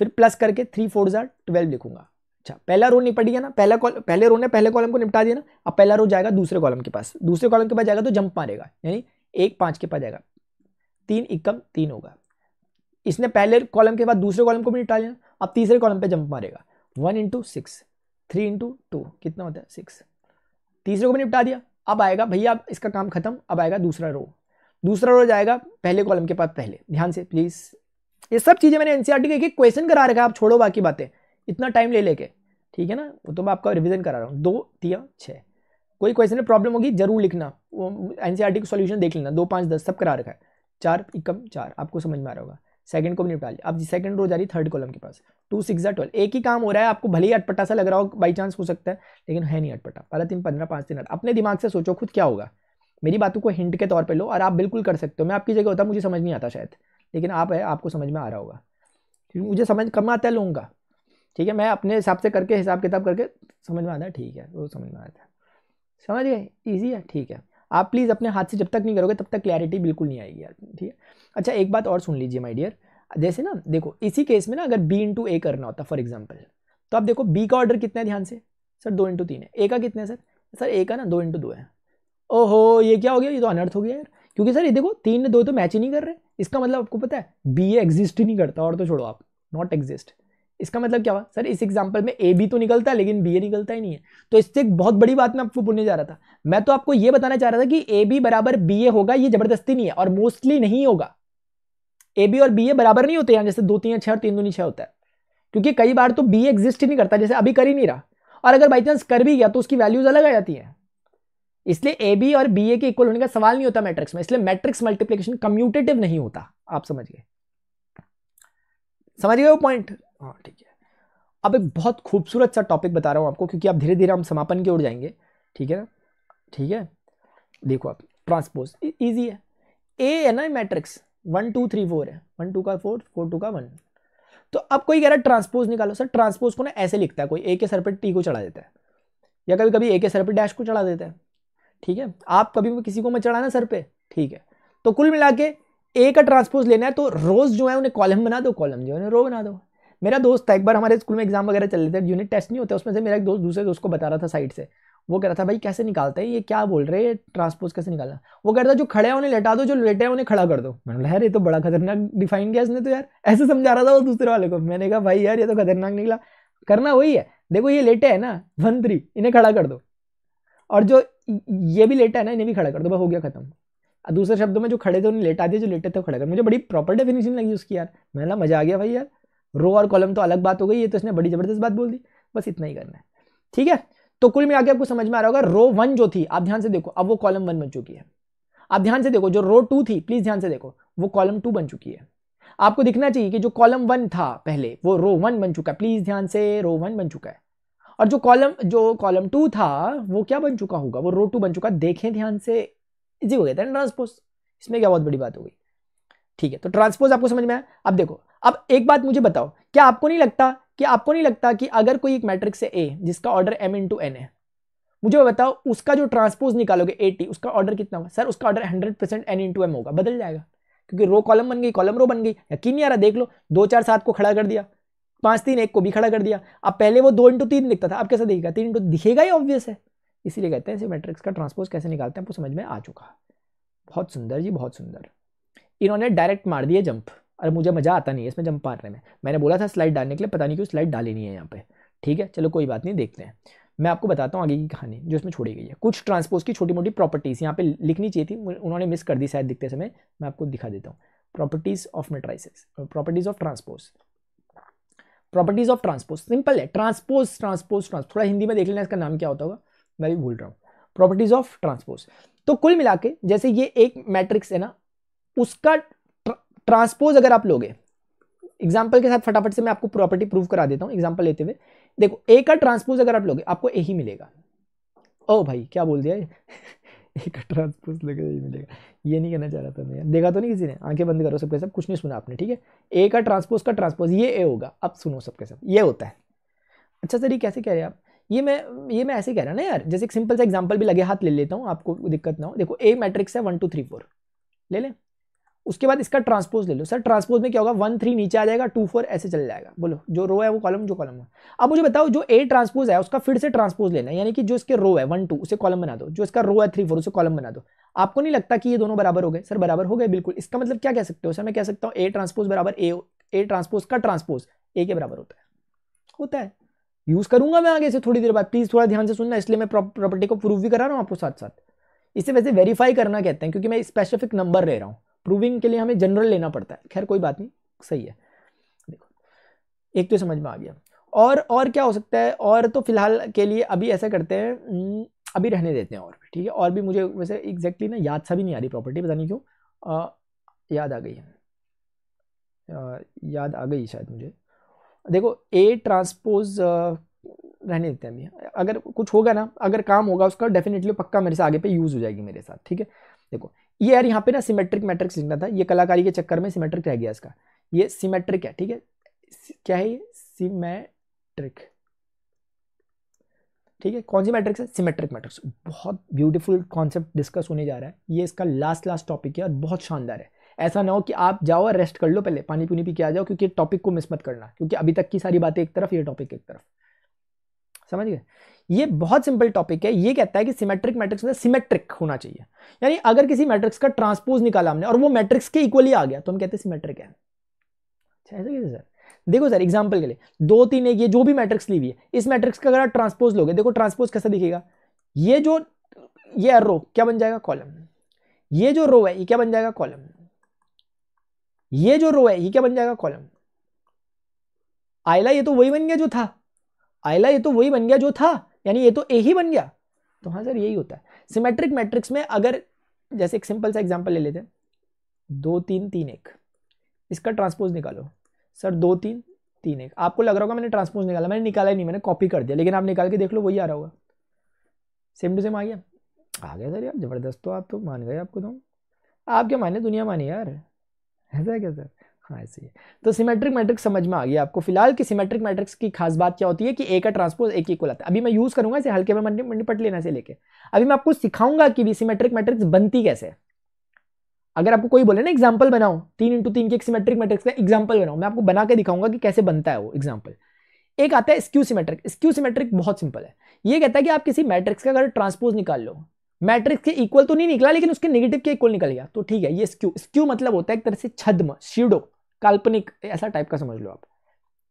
फिर प्लस करके 3 4 12 लिखूंगा, अच्छा, पहला रो निपट गया ना, पहले रो ने पहले कॉलम को निपटा दिया ना, अब पहला रो जाएगा दूसरे कॉलम के पास, दूसरे कॉलम के पास जाएगा तो जंप मारेगा, यानी 1 5 के पास जाएगा, 3 एकम 3 होगा। इसने पहले कॉलम के बाद दूसरे कॉलम को भी निपटा लिया, अब तीसरे कॉलम पे जंप मारेगा, 1 इंटू 6, 3 इंटू 2 कितना होता है 6, तीसरे को भी निपटा दिया। अब आएगा भैया इसका काम खत्म, अब आएगा दूसरा रो जाएगा पहले कॉलम के पास पहले। ध्यान से प्लीज, ये सब चीजें मैंने एनसीईआरटी के एक क्वेश्चन करा रखा है, आप छोड़ो बाकी बातें, इतना टाइम ले लेके, ठीक है ना, वो तो मैं आपका रिवीजन करा रहा हूँ। 2 3 6, कोई क्वेश्चन में प्रॉब्लम होगी जरूर लिखना, वो एनसीईआरटी का सॉल्यूशन देख लेना, 2 5 10 सब करा रखा है, 4 एकम 4 आपको समझ में आ रहा होगा। सेकंड को भी निपटा लिया, अब सेकंड रो जा रही थर्ड कॉलम के पास, 2 6 12, एक ही काम हो रहा है, आपको भले ही अटपटा सा लग रहा हो, बाई चांस हो सकता है, लेकिन है नहीं अटपटा। 12 3 15 5 3 8, अपने दिमाग से सोचो खुद क्या होगा, मेरी बातों को हिंट के तौर पे लो और आप बिल्कुल कर सकते हो। मैं आपकी जगह होता मुझे समझ नहीं आता शायद, लेकिन आप है आपको समझ में आ रहा होगा, क्योंकि मुझे समझ कम आता है लोगों का, ठीक है, मैं अपने हिसाब से करके हिसाब किताब करके समझ में आता है, ठीक है, वो समझ में आता है, समझ गए, ईजी है, ठीक है। आप प्लीज़ अपने हाथ से जब तक नहीं करोगे तब तक क्लैरिटी बिल्कुल नहीं आएगी यार, ठीक है। अच्छा एक बात और सुन लीजिए माय डियर, जैसे ना देखो इसी केस में ना अगर b इंटू ए करना होता फॉर एग्जाम्पल, तो आप देखो b का ऑर्डर कितना है, ध्यान से सर 2 इंटू 3 है, ए का कितना है सर ए का ना 2 इंटू 2 है। ओहो ये क्या हो गया, ये तो अनर्थ हो गया यार, क्योंकि सर ये देखो 3 ने 2 तो मैच ही नहीं कर रहे, इसका मतलब आपको पता है बी ए एग्जिस्ट ही नहीं करता, और तो छोड़ो आप, नॉट एग्जिस्ट, इसका मतलब क्या हुआ सर, इस एग्जाम्पल में ए बी तो निकलता है लेकिन बी ए निकलता ही नहीं है। तो इससे एक बहुत बड़ी बात मैं आपको बोलने जा रहा था, मैं तो आपको ये बताना चाह रहा था कि ए बी बराबर बी ए होगा, ये जबरदस्ती नहीं है और मोस्टली नहीं होगा, ए बी और बी ए बराबर नहीं होते हैं, जैसे 2 3 6 और 3 2 6 होता है, क्योंकि कई बार तो बी एग्जिस्ट ही नहीं करता, जैसे अभी कर ही नहीं रहा, और अगर बाई चांस कर भी गया तो उसकी वैल्यूज अलग आ जाती है, इसलिए ए बी और बी ए के इक्वल होने का सवाल नहीं होता मैट्रिक्स में, इसलिए मैट्रिक्स मल्टीप्लिकेशन कम्यूटेटिव नहीं होता, आप समझ गए वो पॉइंट, हाँ ठीक है। अब एक बहुत खूबसूरत सा टॉपिक बता रहा हूं आपको, क्योंकि अब धीरे धीरे हम समापन की ओर जाएंगे, ठीक है ना, ठीक है। देखो आप ट्रांसपोज इजी है, ए है ना मैट्रिक्स 1 2 3 4 है, 1 2 का 4 4 2 का 1, तो अब कोई कह रहा है ट्रांसपोज निकालो, सर ट्रांसपोज को ना ऐसे लिखता है, कोई ए के सर पर टी को चढ़ा देता है, या कभी कभी ए के सर पर डैश को चढ़ा देता है, ठीक है, आप कभी भी किसी को मत चढ़ाना सर पे, ठीक है। तो कुल मिला के ए का ट्रांसपोज लेना है, तो रोज जो है उन्हें कॉलम बना दो, कॉलम जो है रो बना दो। मेरा दोस्त था एक बार, हमारे स्कूल में एग्जाम वगैरह चल रहे थे, यूनिट टेस्ट नहीं होते, उसमें से मेरा एक दोस्त दूसरे दोस्त को बता रहा था साइड से, वो कह रहा था भाई कैसे निकालते हैं, ये क्या बोल रहे हैं ट्रांसपोज कैसे निकालना, वो कह रहा था जो खड़े हैं उन्हें लेटा दो, जो लेटे हैं उन्हें खड़ा कर दो। मैंने बोला यार ये तो बड़ा खतरनाक डिफाइन किया इसने तो यार, ऐसे समझा रहा था वो दूसरे वाले को। मैंने कहा भाई यार ये तो खतरनाक निकला, करना वही है, देखो ये लेटे है ना 1 3, इन्हें खड़ा कर दो, और जो ये भी लेटा है ना इन्हें भी खड़ा कर दो, बस हो गया खत्म। दूसरे शब्दों में जो खड़े थे उन्हें लेटा दिया, जो लेटे थे खड़ा कर। मुझे बड़ी प्रॉपर डेफिनेशन लगी उसकी यार, मैंने मजा आ गया भाई यार, रो और कॉलम तो अलग बात हो गई, ये तो इसने बड़ी जबरदस्त बात बोल दी, बस इतना ही करना है, ठीक है। तो कुल मिला के आपको समझ में आ रहा होगा, रो 1 जो थी आप ध्यान से देखो, अब वो कॉलम 1 बन चुकी है। आप ध्यान से देखो, जो रो 2 थी प्लीज ध्यान से देखो, वो कॉलम 2 बन चुकी है। आपको दिखना चाहिए कि जो कॉलम 1 था पहले वो रो 1 बन चुका है, प्लीज ध्यान से, रो 1 बन चुका है, और जो कॉलम 2 था वो क्या बन चुका होगा, वो रो 2 बन चुका है। देखें ध्यान से, इजी हो गया था ट्रांसपोज, इसमें क्या बहुत बड़ी बात हो गई, ठीक है। तो ट्रांसपोज आपको समझ में आया। अब देखो, अब एक बात मुझे बताओ, क्या आपको नहीं लगता कि अगर कोई एक मैट्रिक्स है ए जिसका ऑर्डर m इंटू एन है, मुझे बताओ उसका जो ट्रांसपोज निकालोगे AT, उसका ऑर्डर कितना होगा, सर उसका ऑर्डर 100% n इंटू एम होगा, बदल जाएगा, क्योंकि रो कॉलम बन गई, कॉलम रो बन गई। यकीन नहीं आ रहा, देख लो 2 4 7 को खड़ा कर दिया, 5 3 1 को भी खड़ा कर दिया। अब पहले वो 2 इंटू 3 दिखता था, अब कैसा दिखेगा, 3 इंटू दिखेगा ही, ऑब्वियस है। इसीलिए कहते हैं इसे मैट्रिक्स का ट्रांसपोज कैसे निकालते हैं, आपको समझ में आ चुका। बहुत सुंदर जी, बहुत सुंदर। इन्होंने डायरेक्ट मार दिया जंप, और मुझे मजा आता नहीं है इसमें जंप मारने में, मैंने बोला था स्लाइड डालने के लिए, पता नहीं क्यों स्लाइड डाली नहीं है यहाँ पे, ठीक है। चलो कोई बात नहीं, देखते हैं, मैं आपको बताता हूँ आगे की कहानी जो इसमें छोड़ी गई है। कुछ ट्रांसपोज की छोटी मोटी प्रॉपर्टीज यहाँ पे लिखनी चाहिए थी, उन्होंने मिस कर दी शायद दिखते समय, मैं आपको दिखा देता हूँ। Properties of matrices, properties of transpose, properties of transpose simple है, ट्रांसपोज ट्रांसपोज ट्रांसपोज, थोड़ा हिंदी में देख लेना इसका नाम क्या होता होगा, मैं भी भूल रहा हूँ। प्रॉपर्टीज ऑफ ट्रांसपोज, तो कुल मिला के जैसे ये एक मैट्रिक्स है ना, उसका ट्रांसपोज अगर आप लोगे, एग्जांपल के साथ फटाफट से मैं आपको प्रॉपर्टी प्रूव करा देता हूं एग्जांपल लेते हुए। देखो ए का ट्रांसपोज अगर आप लोगे आपको ए ही मिलेगा। ओ भाई क्या बोल दिया ए का ट्रांसपोज लगे ए मिलेगा, ये नहीं कहना चाह रहा था मैं, देखा तो नहीं किसी ने, आंखें बंद करो सबके सब, कुछ नहीं सुना आपने, ठीक है। ए का ट्रांसपोज ये ए होगा, अब सुनो सबके सब, ये होता है। अच्छा सर ये कैसे कह रहे हैं आप, ये मैं ऐसे कह रहा ना यार, जैसे एक सिंपल सा एग्जांपल भी लगे हाथ ले लेता हूं, आपको दिक्कत ना हो। देखो ए मैट्रिक्स है 1 2 3 4, ले लें, उसके बाद इसका ट्रांसपोज ले लो। सर ट्रांसपोज में क्या होगा, 1 3 नीचे आ जाएगा, 2 4 ऐसे चल जाएगा। बोलो जो रो है वो कॉलम, जो कॉलम है। अब मुझे बताओ जो ए ट्रांसपोज है उसका फिर से ट्रांसपोज लेना है, यानी कि जो इसके रो है 1 2 उसे कॉलम बना दो, जो इसका रो है 3 4 उसे कॉलम बना दो। आपको नहीं लगता कि ये दोनों बराबर हो गए? सर बराबर हो गए, बिल्कुल। इसका मतलब क्या कह सकते हो सर? मैं कह सकता हूँ ए ट्रांसपोज बराबर ए ट्रांसपोज का ट्रांसपोज ए के बराबर होता है। यूज करूंगा मैं आगे से थोड़ी देर बाद, प्लीज थोड़ा ध्यान से सुनना, इसलिए मैं प्रॉपर्टी को प्रूव भी करा रहा हूं आपको साथ साथ। इसे वैसे वेरीफाई करना कहते हैं, क्योंकि मैं स्पेसिफिक नंबर ले रहा हूं। प्रूविंग के लिए हमें जनरल लेना पड़ता है, खैर कोई बात नहीं, सही है। देखो एक तो समझ में आ गया। और क्या हो सकता है? और तो फिलहाल के लिए अभी ऐसा करते हैं, अभी रहने देते हैं। और भी ठीक है, और भी मुझे वैसे एग्जैक्टली ना याद सा भी नहीं आ रही प्रॉपर्टी, पता नहीं क्यों। याद आ गई है, याद आ गई शायद मुझे। देखो ए ट्रांसपोज रहने देते हैं अभी, अगर कुछ होगा ना, अगर काम होगा उसका डेफिनेटली पक्का मेरे से आगे पे यूज हो जाएगी मेरे साथ, ठीक है। देखो ये यार यहाँ पे ना सिमेट्रिक मैट्रिक्स लिखना था, ये कलाकारी के चक्कर में सिमेट्रिक रह गया इसका। ये सिमेट्रिक है, ठीक है। क्या है ये? सिमेट्रिक, ठीक है। कौन सी मैट्रिक्स है? Symmetric matrix. बहुत ब्यूटीफुल कॉन्सेप्ट डिस्कस होने जा रहा है, ये इसका लास्ट टॉपिक है और बहुत शानदार है। ऐसा ना हो कि आप जाओ और रेस्ट कर लो, पहले पानी पुनी पी के आ जाओ, क्योंकि टॉपिक को मिस मत करना, क्योंकि अभी तक की सारी बातें एक तरफ, ये टॉपिक एक तरफ, समझ गए। ये बहुत सिंपल टॉपिक है। ये कहता है कि सिमेट्रिक मैट्रिक्स में सिमेट्रिक होना चाहिए, यानी अगर किसी मैट्रिक्स का ट्रांसपोज निकाला हमने और वो मैट्रिक्स के इक्वली आ गया तो हम कहते हैं सिमेट्रिक है। अच्छा ऐसा कैसे सर? देखो सर एग्जांपल के लिए 2 3 1 ये जो भी मैट्रिक्स ली हुई है, इस मैट्रिक्स का अगर आप ट्रांसपोज लोगे, देखो ट्रांसपोज कैसा दिखेगा। ये रो क्या बन जाएगा? कॉलम। ये जो रो है ये क्या बन जाएगा? कॉलम। ये जो रो है ये क्या बन जाएगा? कॉलम। आयला ये तो वही बन गया जो था, आयला ये तो वही बन गया जो था, यानी ये तो ए ही बन गया। तो हाँ सर यही होता है सिमेट्रिक मैट्रिक्स में। अगर जैसे एक सिंपल सा एग्जांपल ले लेते हैं, 2 3 3 1, इसका ट्रांसपोज निकालो। सर 2 3 3 1, आपको लग रहा होगा मैंने ट्रांसपोज निकाला, मैंने निकाला ही नहीं, मैंने कॉपी कर दिया, लेकिन आप निकाल के देख लो वही आ रहा होगा, सेम टू सेम आ गया। आ गया सर यार, जबरदस्त। तो आप तो मान गए, आपको तो आप क्या माने, दुनिया मानी यार, ऐसा है क्या सर? हाँ ऐसे ही है। तो सिमेट्रिक मैट्रिक्स समझ में आ गया आपको फिलहाल कि सिमेट्रिक मैट्रिक्स की खास बात क्या होती है कि ए का ट्रांसपोज ए की इक्वल आता है। अभी मैं यूज करूंगा इसे हल्के में निपट लेना से लेके, अभी मैं आपको सिखाऊंगा कि भी सिमेट्रिक मैट्रिक्स बनती कैसे है। अगर आपको कोई बोले ना एग्जांपल बनाओ 3x3 के एक सिमेट्रिक मैट्रिक्स का एग्जांपल बनाओ, मैं आपको बना के दिखाऊंगा कि कैसे बनता है वो एग्जांपल। एक आता है स्क्यू सिमेट्रिक। स्क्यू सिमेट्रिक बहुत सिंपल है, ये कहता है कि आप किसी मैट्रिक्स का अगर ट्रांसपोज निकाल लो, मैट्रिक्स के इक्वल तो नहीं निकला लेकिन उसके नेगेटिव के इक्वल निकल गया, तो ठीक है ये स्क्यू। स्क्यू मतलब होता है एक तरह से छद्म, स्यूडो, काल्पनिक, ऐसा टाइप का समझ लो आप,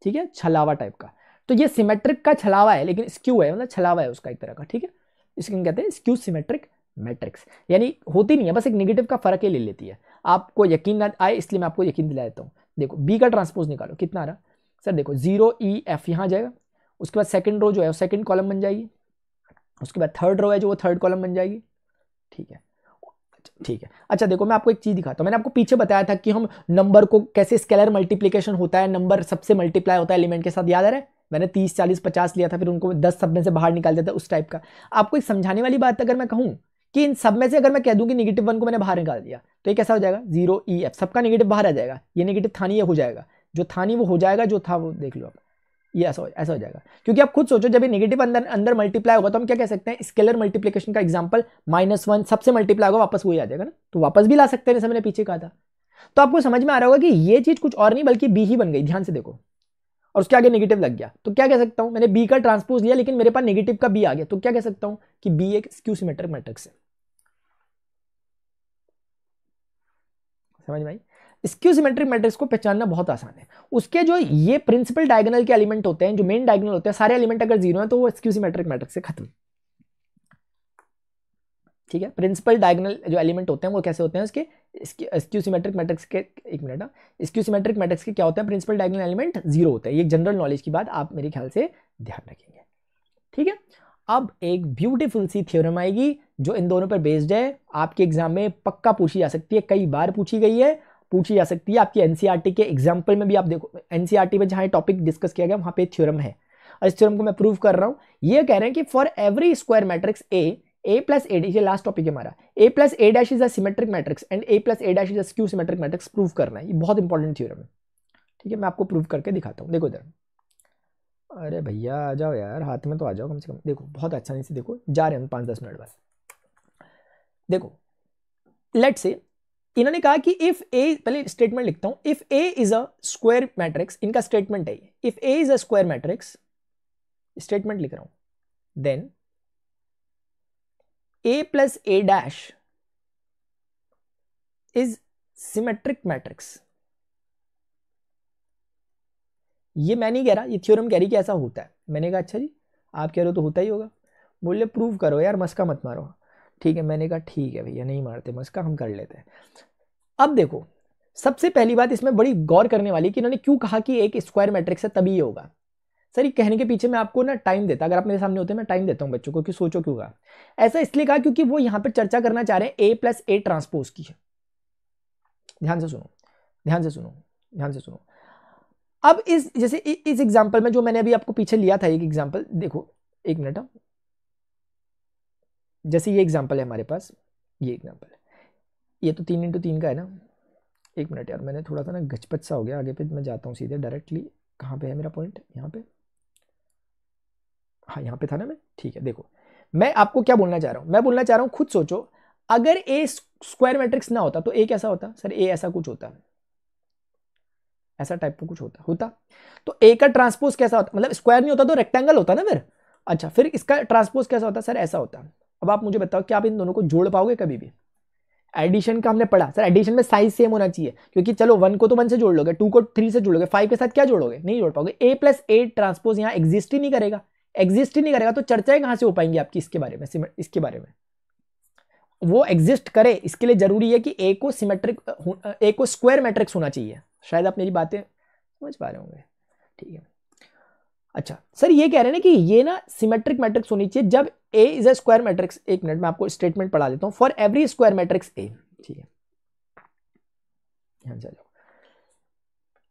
ठीक है, छलावा टाइप का। तो ये सिमेट्रिक का छलावा है, लेकिन स्क्यू है मतलब छलावा है उसका एक तरह का, ठीक है। इसको कहते हैं स्क्यू सिमेट्रिक मैट्रिक्स, यानी होती नहीं है, बस एक नेगेटिव का फर्क ही ले लेती है। आपको यकीन ना आए इसलिए मैं आपको यकीन दिला देता हूं। देखो बी का ट्रांसपोज निकालो, कितना आ रहा सर? देखो 0 E F यहां जाएगा, उसके बाद सेकंड रो जो है वो सेकंड कॉलम बन जाएगी, उसके बाद थर्ड रो है जो वो थर्ड कॉलम बन जाएगी, ठीक है। ठीक है, अच्छा देखो मैं आपको एक चीज दिखाता हूं। मैंने आपको पीछे बताया था कि हम नंबर को कैसे स्केलर मल्टीप्लीकेशन होता है, नंबर सबसे मल्टीप्लाई होता है एलिमेंट के साथ, याद आ रहा है? मैंने 30 40 50 लिया था, फिर उनको 10 सब में से बाहर निकाल दिया था, उस टाइप का। आपको एक समझाने वाली बात अगर मैं कहूं कि इन सब में से अगर मैं कह दूं कि नेगेटिव 1 को मैंने बाहर निकाल दिया, तो ये कैसा हो जाएगा? 0 E F, सबका नेगेटिव बाहर आ जाएगा, ये नेगेटिव था नहीं, ये हो जाएगा, जो था नहीं वो हो जाएगा, जो था वो देख लो आप, ये ऐसा हो जाएगा। क्योंकि आप खुद सोचो जब ये नेगेटिव अंदर अंदर मल्टीप्लाई होगा तो हम क्या कह सकते हैं? स्केलर मल्टीप्लिकेशन का एग्जांपल -1 सबसे मल्टीप्लाई होगा वापस वही आ जाएगा ना, तो वापस भी ला सकते हैं जैसे मैंने पीछे कहा था। तो आपको समझ में आ रहा होगा कि ये चीज कुछ और नहीं बल्कि बी ही बन गई, ध्यान से देखो, और उसके आगे नेगेटिव लग गया, तो क्या कह सकता हूं? मैंने बी का ट्रांसपोज लिया लेकिन मेरे पास नेगेटिव का बी आ गया, तो क्या कह सकता हूं कि बी एक स्क्यू सिमेट्रिक मैट्रिक्स है। समझ में आई? स्क्यू सिमेट्रिक मैट्रिक्स को पहचानना बहुत आसान है। उसके जो ये प्रिंसिपल डायगोनल के एलिमेंट होते हैं, जो मेन डायगोनल होते हैं, सारे एलिमेंट अगर 0 है तो वो स्क्यू सिमेट्रिक मैट्रिक्स से खत्म, ठीक है। प्रिंसिपल डायगोनल जो एलिमेंट होते हैं वो कैसे होते हैं उसके? स्क्यू सिमेट्रिक मैट्रिक्स के, एक मिनट, स्क्यू सिमेट्रिक मैट्रिक्स के क्या होते हैं? प्रिंसिपल डायगोनल एलिमेंट 0 होते हैं। ये जनरल नॉलेज की बात आप मेरे ख्याल से ध्यान रखेंगे, ठीक है। अब एक ब्यूटीफुल सी थ्योरम आएगी जो इन दोनों पर बेस्ड है, आपके एग्जाम में पक्का पूछी जा सकती है, कई बार पूछी गई है, पूछी जा सकती है। आपकी एनसीईआरटी के एग्जाम्पल में भी आप देखो, एनसीईआरटी में जहां टॉपिक डिस्कस किया गया वहां पे थ्योरम है, और इस थ्योरम को मैं प्रूव कर रहा हूं। ये कह रहे हैं कि for every square matrix A plus A, ये लास्ट टॉपिक है हमारा, A plus A dash is a symmetric matrix and A plus A dash is a skew symmetric matrix, prove करना है। ये बहुत इंपॉर्टेंट थ्योरम है, ठीक है। मैं आपको प्रूव करके दिखाता हूं, देखो इधर। अरे भैया आ जाओ यार, हाथ में तो आ जाओ कम से कम, देखो बहुत आसानी से देखो, जा रहे हैं 5-10 मिनट बाद। देखो लेट से इन्होंने कहा कि इफ ए, पहले स्टेटमेंट लिखता हूं, if A is a square matrix, इनका स्टेटमेंट है, if A is a square matrix, statement लिख रहा हूं, then A plus A dash is symmetric matrix. ये मैं नहीं कह रहा, ये थ्योरम कह रही कि ऐसा होता है। मैंने कहा अच्छा जी आप कह रहे हो तो होता ही होगा। बोले प्रूव करो यार, मस्का मत मारो। ठीक है, मैंने कहा ठीक है भैया, नहीं मारते मस्का, हम कर लेते हैं। अब देखो, सबसे पहली बात इसमें बड़ी गौर करने वाली कि इन्होंने क्यों कहा कि एक स्क्वायर मैट्रिक्स है तभी ये होगा। सर ये कहने के पीछे मैं आपको ना टाइम देता, अगर आप मेरे सामने होते मैं टाइम देता हूं बच्चों को कि सोचो क्यों कहा ऐसा। इसलिए कहा क्योंकि वो यहां पर चर्चा करना चाह रहे हैं ए प्लस ए ट्रांसपोज की। ध्यान से सुनो, ध्यान से सुनो, ध्यान से सुनो। अब इस जैसे इस एग्जांपल में जो मैंने अभी आपको पीछे लिया था, एक एग्जांपल देखो, एक मिनट। जैसे ये एग्जांपल है हमारे पास, ये एग्जांपल है, ये तो 3x3 का है ना। एक मिनट यार, मैंने थोड़ा सा ना गचपच सा हो गया, आगे पे मैं जाता हूँ सीधे डायरेक्टली। कहाँ पे है मेरा पॉइंट, यहाँ पे, हाँ यहाँ पे था ना मैं। ठीक है, देखो मैं आपको क्या बोलना चाह रहा हूँ, मैं बोलना चाह रहा हूँ खुद सोचो, अगर ए स्क्वायर मैट्रिक्स ना होता तो ए कैसा होता। सर ए ऐसा कुछ होता, ऐसा टाइप का कुछ होता तो ए का ट्रांसपोज कैसा होता, मतलब स्क्वायर नहीं होता तो रेक्टेंगल होता ना फिर। अच्छा, फिर इसका ट्रांसपोज कैसा होता, सर ऐसा होता। अब आप मुझे बताओ क्या आप इन दोनों को जोड़ पाओगे कभी भी। एडिशन का हमने पढ़ा, सर एडिशन में साइज सेम होना चाहिए, क्योंकि चलो 1 को तो 1 से जोड़ लोगे, 2 को 3 से जोड़ लोगे, 5 के साथ क्या जोड़ोगे, नहीं जोड़ पाओगे। ए प्लस ए ट्रांसपोज यहाँ एग्जिस्ट ही नहीं करेगा, एग्जिस्ट ही नहीं करेगा तो चर्चाएं कहां से हो पाएंगी आपकी इसके बारे में, इसके बारे में। वो एग्जिस्ट करे इसके लिए जरूरी है कि ए को सिमेट्रिक, ए को स्क्वायर मैट्रिक्स होना चाहिए। शायद आप मेरी बातें समझ पा रहे होंगे। ठीक है, अच्छा सर ये कह रहे हैं ना कि ये ना सिमेट्रिक मैट्रिक्स होनी चाहिए जब ए इज अ स्क्वायर मैट्रिक्स। एक मिनट मैं आपको स्टेटमेंट पढ़ा देता हूं, फॉर एवरी स्क्वायर मैट्रिक्स ए। ठीक है, यहां चलो।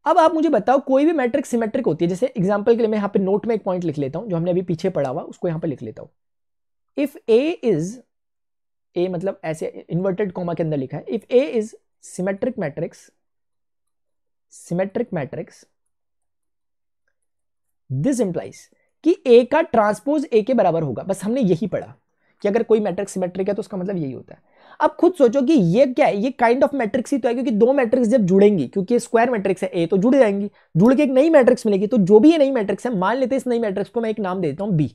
अब आप मुझे बताओ कोई भी मैट्रिक्स सिमेट्रिक होती है, जैसे एग्जांपल के लिए मैं यहाँ पे नोट में एक पॉइंट लिख लेता हूं जो हमने अभी पीछे पढ़ा हुआ, उसको यहाँ पे लिख लेता हूं। इफ ए इज, ए मतलब ऐसे इन्वर्टेड कॉमा के अंदर लिखा है, if A is symmetric matrix, symmetric matrix, this implies कि ए का ट्रांसपोज ए के बराबर होगा। बस हमने यही पढ़ा कि अगर कोई मैट्रिक्स सिमेट्रिक है तो उसका मतलब यही होता है। अब खुद सोचो कि ये क्या है, ये काइंड ऑफ मैट्रिक्स ही तो है, क्योंकि दो मैट्रिक्स जब जुड़ेंगी, क्योंकि स्क्वायर मैट्रिक्स है ए, तो जुड़ जाएंगी, जुड़ के एक नई मैट्रिक्स मिलेगी। तो जो भी ये नई मैट्रिक्स है, मान लेते हैं इस नई मैट्रिक्स को मैं एक नाम दे देता हूं बी,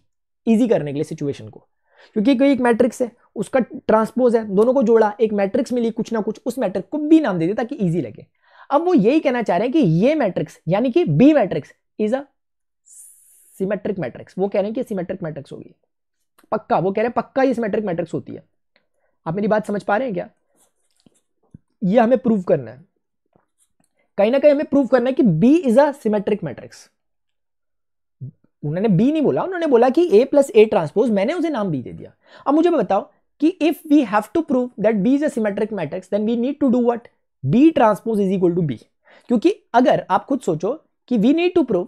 इजी करने के लिए सिचुएशन को, क्योंकि कोई एक मैट्रिक्स है उसका ट्रांसपोज है, दोनों को जोड़ा, एक मैट्रिक्स मिली कुछ ना कुछ, उस मैट्रिक्स को बी नाम दे दे ताकि इजी लगे। अब वो यही कहना चाह रहे हैं कि ये मैट्रिक्स यानी कि b matrix is a symmetric matrix. वो कह रहे हैं कि सिमेट्रिक मैट्रिक्स होगी पक्का, वो कह रहे हैं पक्का ये सिमेट्रिक मैट्रिक्स होती है। आप मेरी बात समझ पा रहे हैं क्या? ये हमें प्रूव करना है, कहीं ना कहीं हमें प्रूव करना है कि b is a symmetric matrix. उन्होंने बी नहीं बोला, उन्होंने बोला कि ए प्लस ए ट्रांसपोज, मैंने उसे नाम बी दे दिया। अब मुझे बताओ कि if we have to prove that b is a symmetric matrix then we need to do what, b transpose is equal to b. क्योंकि अगर आप खुद सोचो कि वी नीड टू प्रूव,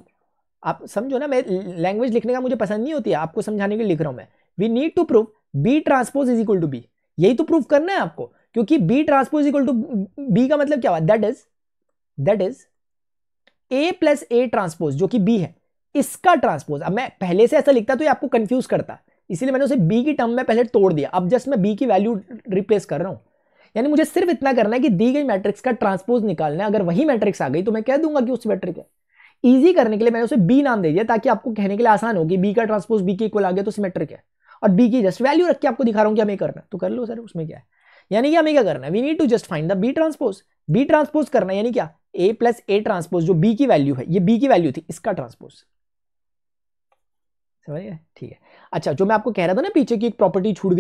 आप समझो ना, मैं लैंग्वेज लिखने का मुझे पसंद नहीं होती है, आपको समझाने के लिए लिख रहा हूं मैं। We need to prove b transpose is equal to b, यही तो प्रूव करना है आपको, क्योंकि b transpose equal to b का मतलब क्या हुआ, that is a plus A transpose जो कि बी है, इसका ट्रांसपोज। अब मैं पहले से ऐसा लिखता तो ये आपको कंफ्यूज करता, इसीलिए मैंने उसे बी की टर्म में पहले तोड़ दिया। अब जस्ट मैं बी की वैल्यू रिप्लेस कर रहा हूं, यानी मुझे सिर्फ इतना करना है कि दी गई मैट्रिक्स का ट्रांसपोज निकालना है। अगर वही मैट्रिक्स आ गई तो मैं कह दूंगा कि उस मैट्रिक है। इजी करने के लिए मैंने उसे बी नाम दे दिया ताकि आपको कहने के लिए आसान हो कि बी का ट्रांसपोज बी के इक्वल आ गया तो सिमेट्रिक है, और बी की जस्ट वैल्यू रख के आपको दिखा रहा हूं कि हमें करना, तो कर लो सर, उसमें क्या है। यानी कि हमें क्या करना है, we need to just find the b transpose. B transpose करना यानी क्या, ए प्लस ए ट्रांसपोज जो बी की वैल्यू है, ये बी की वैल्यू थी, इसका ट्रांसपोज। समझ गए? ठीक है। अच्छा, जो मैं आपको कह रहा था ना पीछे की एक प्रॉपर्टी छूट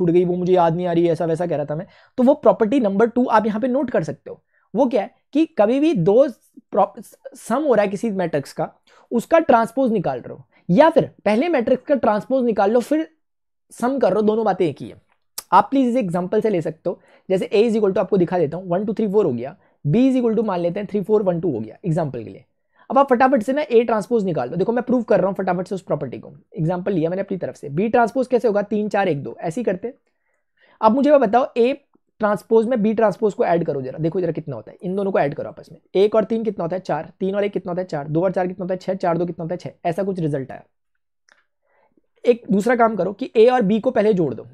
गई, वो मुझे याद नहीं आ रही है, ऐसा वैसा कह रहा था मैं, तो वो प्रॉपर्टी नंबर 2 आप यहां पे नोट कर सकते हो। वो क्या है कि कभी भी दो सम हो रहा है किसी मैट्रिक्स का, उसका ट्रांसपोज निकाल रहे हो, या फिर पहले मैट्रिक्स का ट्रांसपोज निकाल लो फिर सम कर रहे हो, दोनों बातें एक ही है। आप प्लीज इस एग्जांपल से ले सकते हो, जैसे a इज इक्वल टू, आपको दिखा देता हूं, 1 2 3 4 हो गया, b इज इक्वल टू मान लेते हैं 3 4 1 2 हो गया एग्जांपल के लिए। अब आप फटाफट से ना ए ट्रांसपोज निकाल लो। देखो मैं प्रूव कर रहा हूं फटाफट से उस प्रॉपर्टी को, एग्जांपल लिया मैंने अपनी तरफ से। बी ट्रांसपोज कैसे होगा, 3 4 1 2 ऐसे ही करते। अब मुझे बताओ ए ट्रांसपोज में बी ट्रांसपोज को ऐड करो जरा, देखो जरा कितना होता है, इन दोनों को ऐड करो आपस में। 1 और 3 कितना होता है 4, 3 और 1 कितना होता है 4, 2 और 4 कितना होता है 6, 4 2 कितना होता है 6, ऐसा कुछ रिजल्ट आया। एक दूसरा काम करो कि ए और बी को पहले जोड़ दो,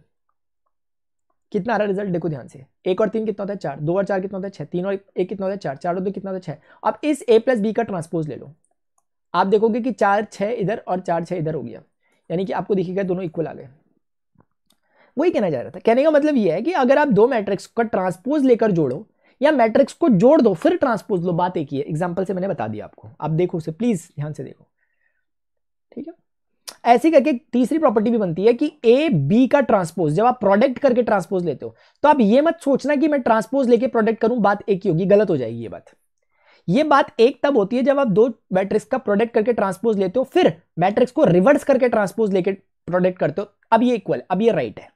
कितना आ रहा है रिजल्ट, देखो ध्यान से, 1 और 3 कितना होता है 4, 2 और 4 कितना होता है 6, 3 और 1 कितना होता है 4, 4 और 2 कितना होता है 6। अब इस a प्लस बी का ट्रांसपोज ले लो, आप देखोगे कि 4 6 इधर और 4 6 इधर हो गया, यानी कि आपको दिखेगा दोनों इक्वल आ गए। वही कहना चाह रहा था, कहने का मतलब ये है कि अगर आप दो मैट्रिक्स का ट्रांसपोज लेकर जोड़ो या मैट्रिक्स को जोड़ दो फिर ट्रांसपोज लो, बात एक ही है। एग्जांपल से मैंने बता दिया आपको, आप देखो उसे, प्लीज ध्यान से देखो, ठीक है। ऐसे करके तीसरी प्रॉपर्टी भी बनती है कि ए बी का ट्रांसपोज, जब आप प्रोडक्ट करके ट्रांसपोज लेते हो तो आप ये मत सोचना कि मैं ट्रांसपोज लेके प्रोडक्ट करूं, बात एक ही होगी, गलत हो जाएगी ये बात एक तब होती है जब आप दो मैट्रिक्स का प्रोडक्ट करके ट्रांसपोज लेते हो फिर मैट्रिक्स को रिवर्स करके ट्रांसपोज लेके प्रोडक्ट करते हो, अब ये इक्वल, अब ये राइट है।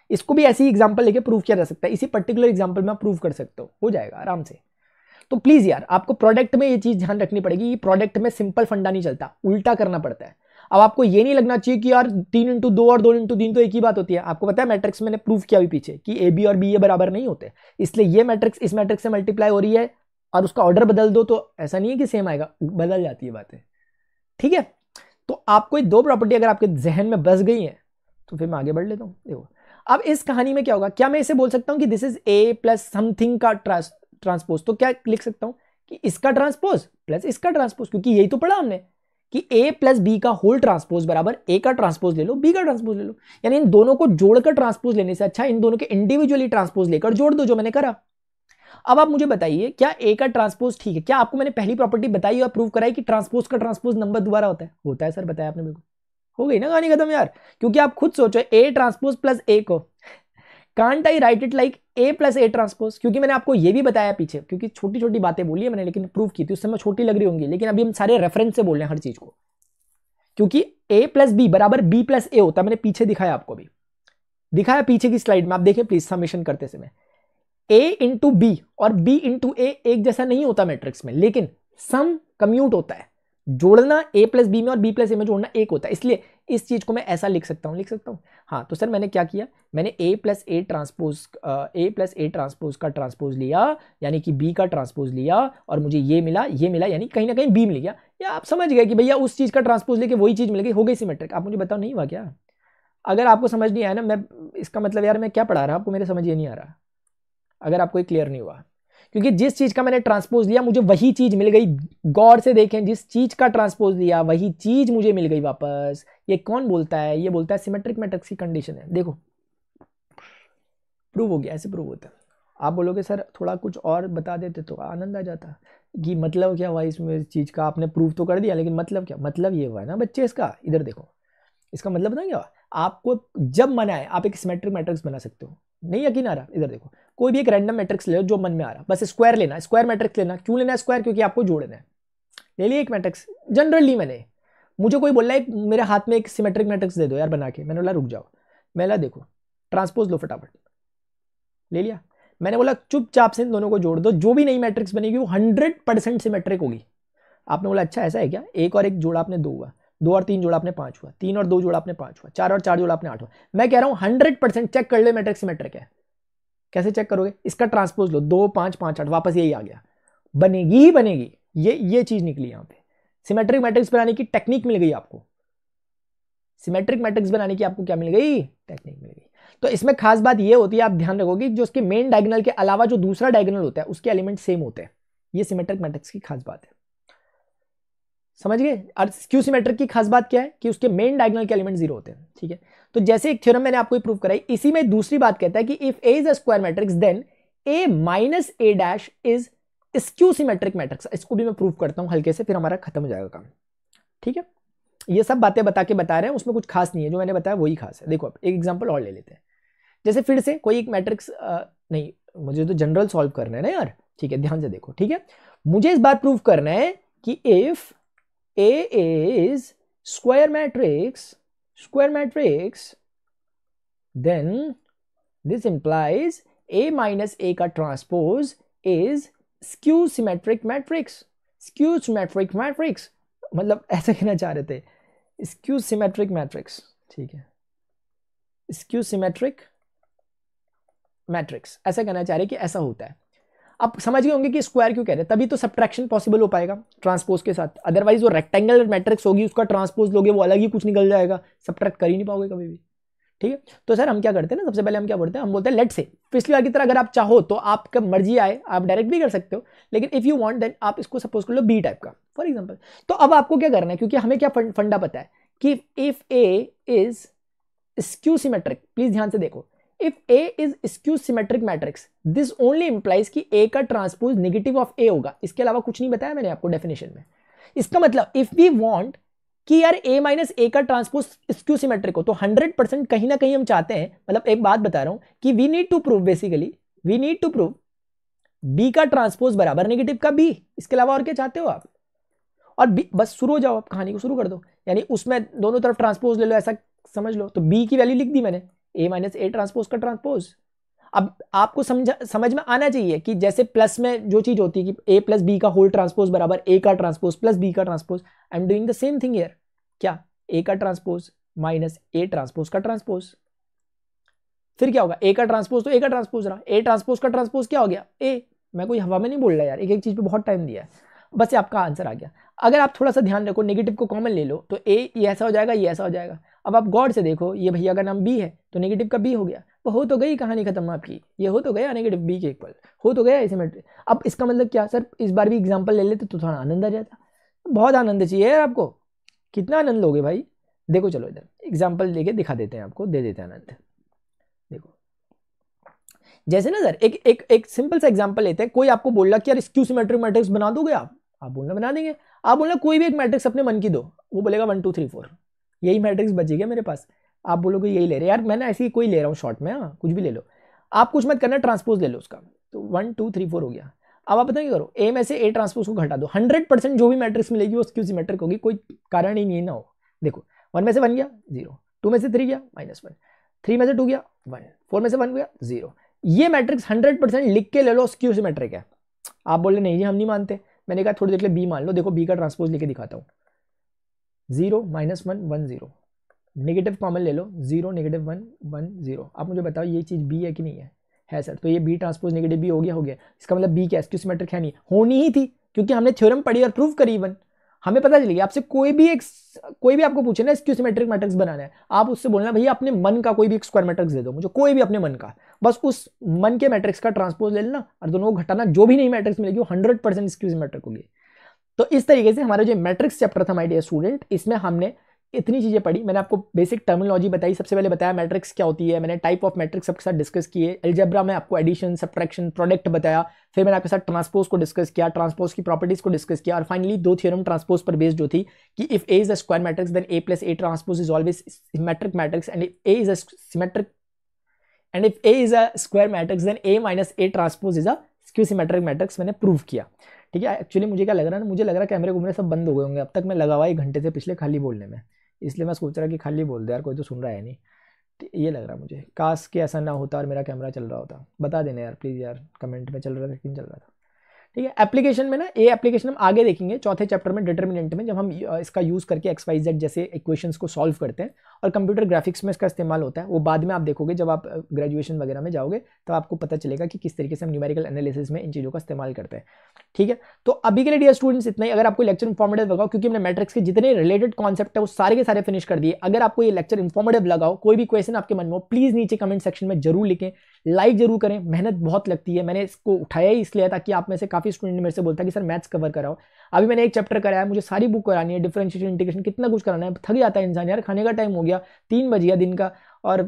इसको भी ऐसी एग्जांपल लेके प्रूव किया जा सकता है, इसी पर्टिकुलर एग्जांपल में आप प्रूव कर सकते हो जाएगा आराम से। तो प्लीज यार आपको प्रोडक्ट में ये चीज ध्यान रखनी पड़ेगी, प्रोडक्ट में सिंपल फंडा नहीं चलता, उल्टा करना पड़ता है। अब आपको ये नहीं लगना चाहिए कि यार 3 इंटू 2 और 2 इंटू 3 तो एक ही बात होती है। आपको पता है मैट्रिक्स मैंने प्रूव किया भी पीछे कि ए बी और बी ए बराबर नहीं होते, इसलिए ये मैट्रिक्स इस मैट्रिक्स से मल्टीप्लाई हो रही है और उसका ऑर्डर बदल दो तो ऐसा नहीं है कि सेम आएगा, बदल जाती है बातें, ठीक है। तो आपको दो प्रॉपर्टी अगर आपके जहन में बस गई है तो फिर मैं आगे बढ़ लेता हूं। देखो अब इस कहानी में क्या होगा, क्या मैं इसे बोल सकता हूं कि this is a plus something का ट्रांसपोज, तो क्या लिख सकता हूं कि इसका ट्रांसपोज प्लस इसका ट्रांसपोज, क्योंकि यही तो पढ़ा हमने कि ए प्लस बी का होल ट्रांसपोज बराबर ए का ट्रांसपोज ले लो बी का ट्रांसपोज ले लो, यानी इन दोनों को जोड़कर ट्रांसपोज लेने से अच्छा इन दोनों के इंडिविजुअली ट्रांसपोज लेकर जोड़ दो, जो मैंने करा। अब आप मुझे बताइए क्या ए का ट्रांसपोज ठीक है, क्या आपको मैंने पहली प्रॉपर्टी बताई और प्रूव कराई कि ट्रांसपोज का ट्रांसपोज नंबर दोबारा होता है सर, बताया आपने बिल्कुल, हो गई ना कहानी खत्म यार। क्योंकि आप खुद सोचो ए ट्रांसपोज प्लस ए को, can't I right it like a plus A transpose, क्योंकि मैंने आपको ये भी बताया पीछे, क्योंकि छोटी छोटी बातें बोली है मैंने लेकिन प्रूव की थी, उस समय छोटी लग रही होंगी लेकिन अभी हम सारे रेफरेंस से बोल रहे हैं हर चीज को, क्योंकि ए प्लस बी बराबर बी प्लस ए होता है, मैंने पीछे दिखाया, आपको भी दिखाया पीछे की स्लाइड में, आप देखें प्लीज समेशन करते समय। ए इंटू बी और बी इंटू ए एक जैसा नहीं होता मैट्रिक्स में, लेकिन सम कम्यूट होता है, जोड़ना ए प्लस बी में और बी प्लस ए में जोड़ना एक होता है, इसलिए इस चीज को मैं ऐसा लिख सकता हूं। हाँ तो सर मैंने क्या किया, मैंने ए प्लस ए ट्रांसपोज का ट्रांसपोज लिया, यानी कि बी का ट्रांसपोज लिया और मुझे ये मिला यानी कहीं ना कहीं बी मिल गया, या आप समझ गए कि भैया उस चीज का ट्रांसपोज लेके वही चीज मिल गई, हो गई सिमेट्रिक। आप मुझे बताओ नहीं हुआ क्या? अगर आपको समझ नहीं आया ना, मैं इसका मतलब यार मैं क्या पढ़ा रहा, आपको मेरे समझ ये नहीं आ रहा, अगर आपको ये क्लियर नहीं हुआ, क्योंकि जिस चीज का मैंने ट्रांसपोज लिया मुझे वही चीज मिल गई। गौर से देखें, जिस चीज का ट्रांसपोज लिया वही चीज मुझे मिल गई वापस। ये कौन बोलता है? ये बोलता है सिमेट्रिक मैट्रिक्स की कंडीशन है। देखो प्रूव हो गया, ऐसे प्रूव होता है। आप बोलोगे सर थोड़ा कुछ और बता देते तो आनंद आ जाता कि मतलब क्या हुआ इसमें, इस चीज का आपने प्रूव तो कर दिया लेकिन मतलब क्या, मतलब ये हुआ ना बच्चे इसका, इधर देखो इसका मतलब पता क्या हुआ, आपको जब मन आए आप एक सिमेट्रिक मैट्रिक्स बना सकते हो। नहीं यकीन आ रहा, इधर देखो, कोई भी एक रैंडम मैट्रिक्स ले लो जो मन में आ रहा, बस स्क्वायर लेना, स्क्वायर मैट्रिक्स लेना। क्यों लेना स्क्वायर? क्योंकि आपको जोड़ना है। ले लिया एक मैट्रिक्स, जनरली मैंने, मुझे कोई बोल रहा है मेरे हाथ में एक सिमेट्रिक मैट्रिक्स दे दो यार बना के, मैंने बोला रुक जाओ, मैं देखो ट्रांसपोज लो फटाफट, ले लिया। मैंने बोला चुपचाप से इन दोनों को जोड़ दो, जो भी नई मैट्रिक्स बनेगी वो 100% सिमेट्रिक होगी। आपने बोला अच्छा ऐसा है क्या? एक और एक जोड़ा आपने 2 हुआ, 2 और 3 जोड़ा आपने 5 हुआ, 3 और 2 जोड़ा आपने 5 हुआ, 4 और 4 जोड़ा आपने 8 हुआ। मैं कह रहा हूं 100% चेक कर ले मैट्रिक्स सिमेट्रिक है। कैसे चेक करोगे? इसका ट्रांसपोज लो, 2 5 5 8, वापस यही आ गया, बनेगी ही बनेगी। ये चीज निकली यहां पे, सिमेट्रिक मैट्रिक्स बनाने की टेक्निक मिल गई आपको। सिमेट्रिक मैट्रिक्स बनाने की आपको क्या मिल गई? टेक्निक मिल गई। तो इसमें खास बात ये होती है, आप ध्यान रखोगे, जो उसके मेन डायगोनल के अलावा जो दूसरा डायगोनल होता है उसके एलिमेंट सेम होते हैं। ये सिमेट्रिक मैट्रिक्स की खास बात है, समझ गए? और स्क्यू सिमेट्रिक की खास बात क्या है कि उसके मेन डायगोनल के एलिमेंट 0 होते हैं। ठीक है, तो जैसे एक थ्योरम मैंने आपको प्रूव कराई, इसी में दूसरी बात कहता है कि if A is a square matrix then A minus a dash is skew symmetric matrix. इसको भी मैं प्रूव करता हूं हल्के से, फिर हमारा खत्म हो जाएगा काम। ठीक है, ये सब बातें बता रहे हैं, उसमें कुछ खास नहीं है, जो मैंने बताया वही खास है। देखो अब एक एग्जांपल और ले लेते हैं, जैसे फिर से कोई एक मैट्रिक्स, नहीं मुझे तो जनरल सॉल्व करना है ना यार। ठीक है, ध्यान से देखो। ठीक है, मुझे इस बात प्रूव करना है कि if A is square matrix, then this implies A minus A का transpose is skew symmetric matrix. Skew symmetric matrix मतलब ऐसा कहना चाह रहे थे, skew symmetric matrix। ठीक है, skew symmetric matrix ऐसा कहना चाह रहे कि ऐसा होता है। आप समझ गए होंगे कि स्क्वायर क्यों कह रहे हैं, तभी तो सब्ट्रैक्शन पॉसिबल हो पाएगा ट्रांसपोज के साथ। अदरवाइज वो रेक्टेंगल मैट्रिक्स होगी, उसका ट्रांसपोज लोगे वो अलग ही कुछ निकल जाएगा, सब्ट्रैक्ट कर ही नहीं पाओगे कभी भी। ठीक है। तो सर हम क्या करते हैं ना, सबसे पहले हम क्या बोलते हैं, हम बोलते हैं लेट से, पिछली बार की तरह अगर आप चाहो तो आपका मर्जी आए आप डायरेक्ट भी कर सकते हो, लेकिन इफ यू वांट देन आप इसको सपोज कर लो बी टाइप का फॉर एग्जांपल। तो अब आपको क्या करना है, क्योंकि हमें क्या फंडा पता है कि if A is skew symmetric, please ध्यान से देखो, if A is skew symmetric matrix this only implies कि ए का ट्रांसपोज नेगेटिव ऑफ ए होगा, इसके अलावा कुछ नहीं बताया मैंने आपको डेफिनेशन में। इसका मतलब इफ वी वांट कि यार a माइनस ए का ट्रांसपोज स्क्यू सिमेट्रिक हो, तो 100% कहीं ना कहीं हम चाहते हैं, मतलब एक बात बता रहा हूं कि we need to prove, basically we need to prove b का ट्रांसपोज बराबर नेगेटिव का b, इसके अलावा और क्या चाहते हो आप? और b, बस शुरू हो जाओ, आप कहानी को शुरू कर दो, यानी उसमें दोनों तरफ ट्रांसपोज ले लो, ऐसा समझ लो। तो b की वैल्यू लिख दी मैंने, a माइनस ए ट्रांसपोज का ट्रांसपोज। अब आपको समझ में आना चाहिए कि जैसे प्लस में जो चीज होती है कि a प्लस बी का होल ट्रांसपोज बराबर a का ट्रांसपोज प्लस b का transpose, I am doing the same thing here. क्या? a का ट्रांसपोज माइनस a ट्रांसपोज का ट्रांसपोज, फिर क्या होगा? a का ट्रांसपोज तो a का ट्रांसपोज रहा, a ट्रांसपोज का ट्रांसपोज क्या हो गया? a। मैं कोई हवा में नहीं बोल रहा यार, एक एक चीज पे बहुत टाइम दिया है, बस ये आपका आंसर आ गया। अगर आप थोड़ा सा ध्यान रखो, नेगेटिव को कॉमन ले लो तो a ये ऐसा हो जाएगा, ये ऐसा हो जाएगा। अब आप गौर से देखो, ये भैया का नाम b है तो नेगेटिव का b हो गया, तो हो तो गई कहानी खत्म आपकी, ये हो तो गया नेगेटिव b के इक्वल, हो तो गया सिमेट्रिक। अब इसका मतलब क्या सर, इस बार भी एग्जाम्पल ले लेते तो थोड़ा आनंद आ जाता। बहुत आनंद चाहिए यार आपको, कितना आनंद लोगे भाई? देखो चलो इधर एग्जाम्पल लेके दिखा देते हैं आपको, दे देते हैं आनंद। देखो जैसे ना सर एक एक एक सिंपल सा एग्जांपल लेते हैं, कोई आपको बोल रहा कि यार स्क्यू सिमेट्रिक मैट्रिक्स बना दोगे आप बोलना बना देंगे। आप बोलना कोई भी एक मैट्रिक्स अपने मन की दो, वो बोलेगा 1 2 3 4, यही मैट्रिक्स बचेगा मेरे पास। आप बोलोगे यही ले रहे यार, मैंने ऐसी कोई ले रहा हूँ शॉर्ट में, हाँ कुछ भी ले लो, आप कुछ मत करना, ट्रांसपोज ले लो उसका, तो 1 2 3 4 हो गया। अब आप पता क्या करो, ए में से ए ट्रांसपोज को घटा दो, 100% जो भी मैट्रिक्स मिलेगी वो स्क्यू सिमेट्रिक होगी, कोई कारण ही नहीं ना हो। देखो 1 में से 1 गया 0, 2 में से 3 गया -1, 3 में से 2 गया 1, 4 में से 1 गया 0। ये मैट्रिक्स 100% लिख के ले लो स्क्यू सिमेट्रिक है। आप बोले नहीं जी हम नहीं मानते, मैंने कहा थोड़ी देर के लिए बी मान लो, देखो बी का ट्रांसपोज लेके दिखाता हूँ, 0 -1 1 0, नेगेटिव कॉमन ले लो, 0 -1 1 0। आप मुझे बताओ ये चीज बी है कि नहीं है सर, तो ये बी ट्रांसपोज नेगेटिव बी हो गया। इसका मतलब बी क्या स्क्यू सिमेट्रिक है? नहीं, होनी ही थी, क्योंकि हमने थ्योरम पढ़ी और प्रूव करी। इवन हमें पता चल गया, आपसे कोई भी आपको पूछे ना स्क्यू सिमेट्रिक मैट्रिक्स बनाना है, आप उससे बोलना भैया अपने मन का कोई भी एक स्क्वायर मैट्रिक्स दे दो मुझे, कोई भी अपने मन का, बस उस मन के मैट्रिक्स का ट्रांसपोज ले लेना और दोनों को घटाना, जो भी नई मैट्रिक्स मिलेगी वो 100% स्क्यू सिमेट्रिक होगी। तो इस तरीके से हमारा जो मैट्रिक्स चैप्टर था माय डियर स्टूडेंट, इसमें हमने इतनी चीजें पढ़ी। मैंने आपको बेसिक टर्मिनोलॉजी बताई, सबसे पहले बताया मैट्रिक्स क्या होती है, मैंने टाइप ऑफ मैट्रिक्स सबके साथ डिस्कस किए, अलजेब्रा में आपको एडिशन सब्ट्रैक्शन प्रोडक्ट बताया, फिर मैंने आपके साथ ट्रांसपोज को डिस्कस किया, ट्रांसपोज की प्रॉपर्टीज को डिस्कस किया, और फाइनली 2 थ्योरम ट्रांसपोज पर बेस्ड जो थी कि if A is a square matrix then A plus A transpose is always symmetric matrix, and if A is a symmetric and if A is a square matrix then A minus A transpose is a skew symmetric matrix, मैंने prove किया। ठीक है, actually मुझे क्या लग रहा है, मुझे लग रहा है कैमरे कुमरे सब बंद हो गए होंगे, अब तक मैं लगा हुआ 1 घंटे से पिछले खाली बोलने में, इसलिए मैं सोच रहा कि खाली बोल दे यार, कोई तो सुन रहा है नहीं, ये लग रहा मुझे। काश कि ऐसा ना होता और मेरा कैमरा चल रहा होता, बता देना यार प्लीज़ यार कमेंट में, चल रहा था कि नहीं चल रहा था। ठीक है, एप्लीकेशन में ना, ये एप्लीकेशन हम आगे देखेंगे चौथे चैप्टर में डिटर्मिनेंट में, जब हम इसका यूज़ करके XYZ जैसे इक्वेशंस को सॉल्व करते हैं, और कंप्यूटर ग्राफिक्स में इसका इस्तेमाल होता है, वो बाद में आप देखोगे जब आप ग्रेजुएशन वगैरह में जाओगे, तो आपको पता चलेगा कि किस तरीके से हम न्यूमेरिकल एनालिसिस में इन चीज़ों का इस्तेमाल करते हैं। ठीक है, तो अभी के लिए डियर स्टूडेंट्स इतना ही। अगर आपको लेक्चर इन्फॉर्मेटिव लगाओ, क्योंकि हमने मैट्रिक्स के जितने रिलेटेड कॉन्सेप्ट है वो सारे के सारे फिनिश कर दिए, अगर आपको ये लेक्चर इन्फॉर्मेटिव लगाओ, कोई भी क्वेश्चन आपके मन में हो, प्लीज़ नीचे कमेंट सेक्शन में जरूर लिखें, लाइक जरूर करें, मेहनत बहुत लगती है, मैंने इसको उठाया ही इसलिए ताकि आप में से काफ़ी स्टूडेंट मेरे से बोलता है कि सर मैथ्स कवर कराओ। अभी मैंने एक चैप्टर कराया, मुझे सारी बुक करानी है, डिफरेंशिएशन इंटीग्रेशन कितना कुछ कराना है, थक जाता है इंसान यार, खाने का टाइम हो गया 3 बज गया दिन का, और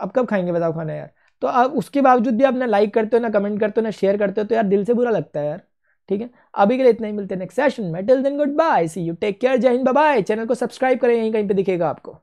अब कब खाएंगे बताओ खाना यार। तो आप उसके बावजूद भी आप ना लाइक करते हो, ना कमेंट करते हो, ना शेयर करते हो, तो यार दिल से बुरा लगता है यार। ठीक है, अभी के लिए इतना ही, मिलते हैं नेक्स्ट सेशन में, till then good bye, see you, take care, जय हिंद, बाय बाय। चैनल को सब्सक्राइब करें, यहीं कहीं पे दिखेगा आपको।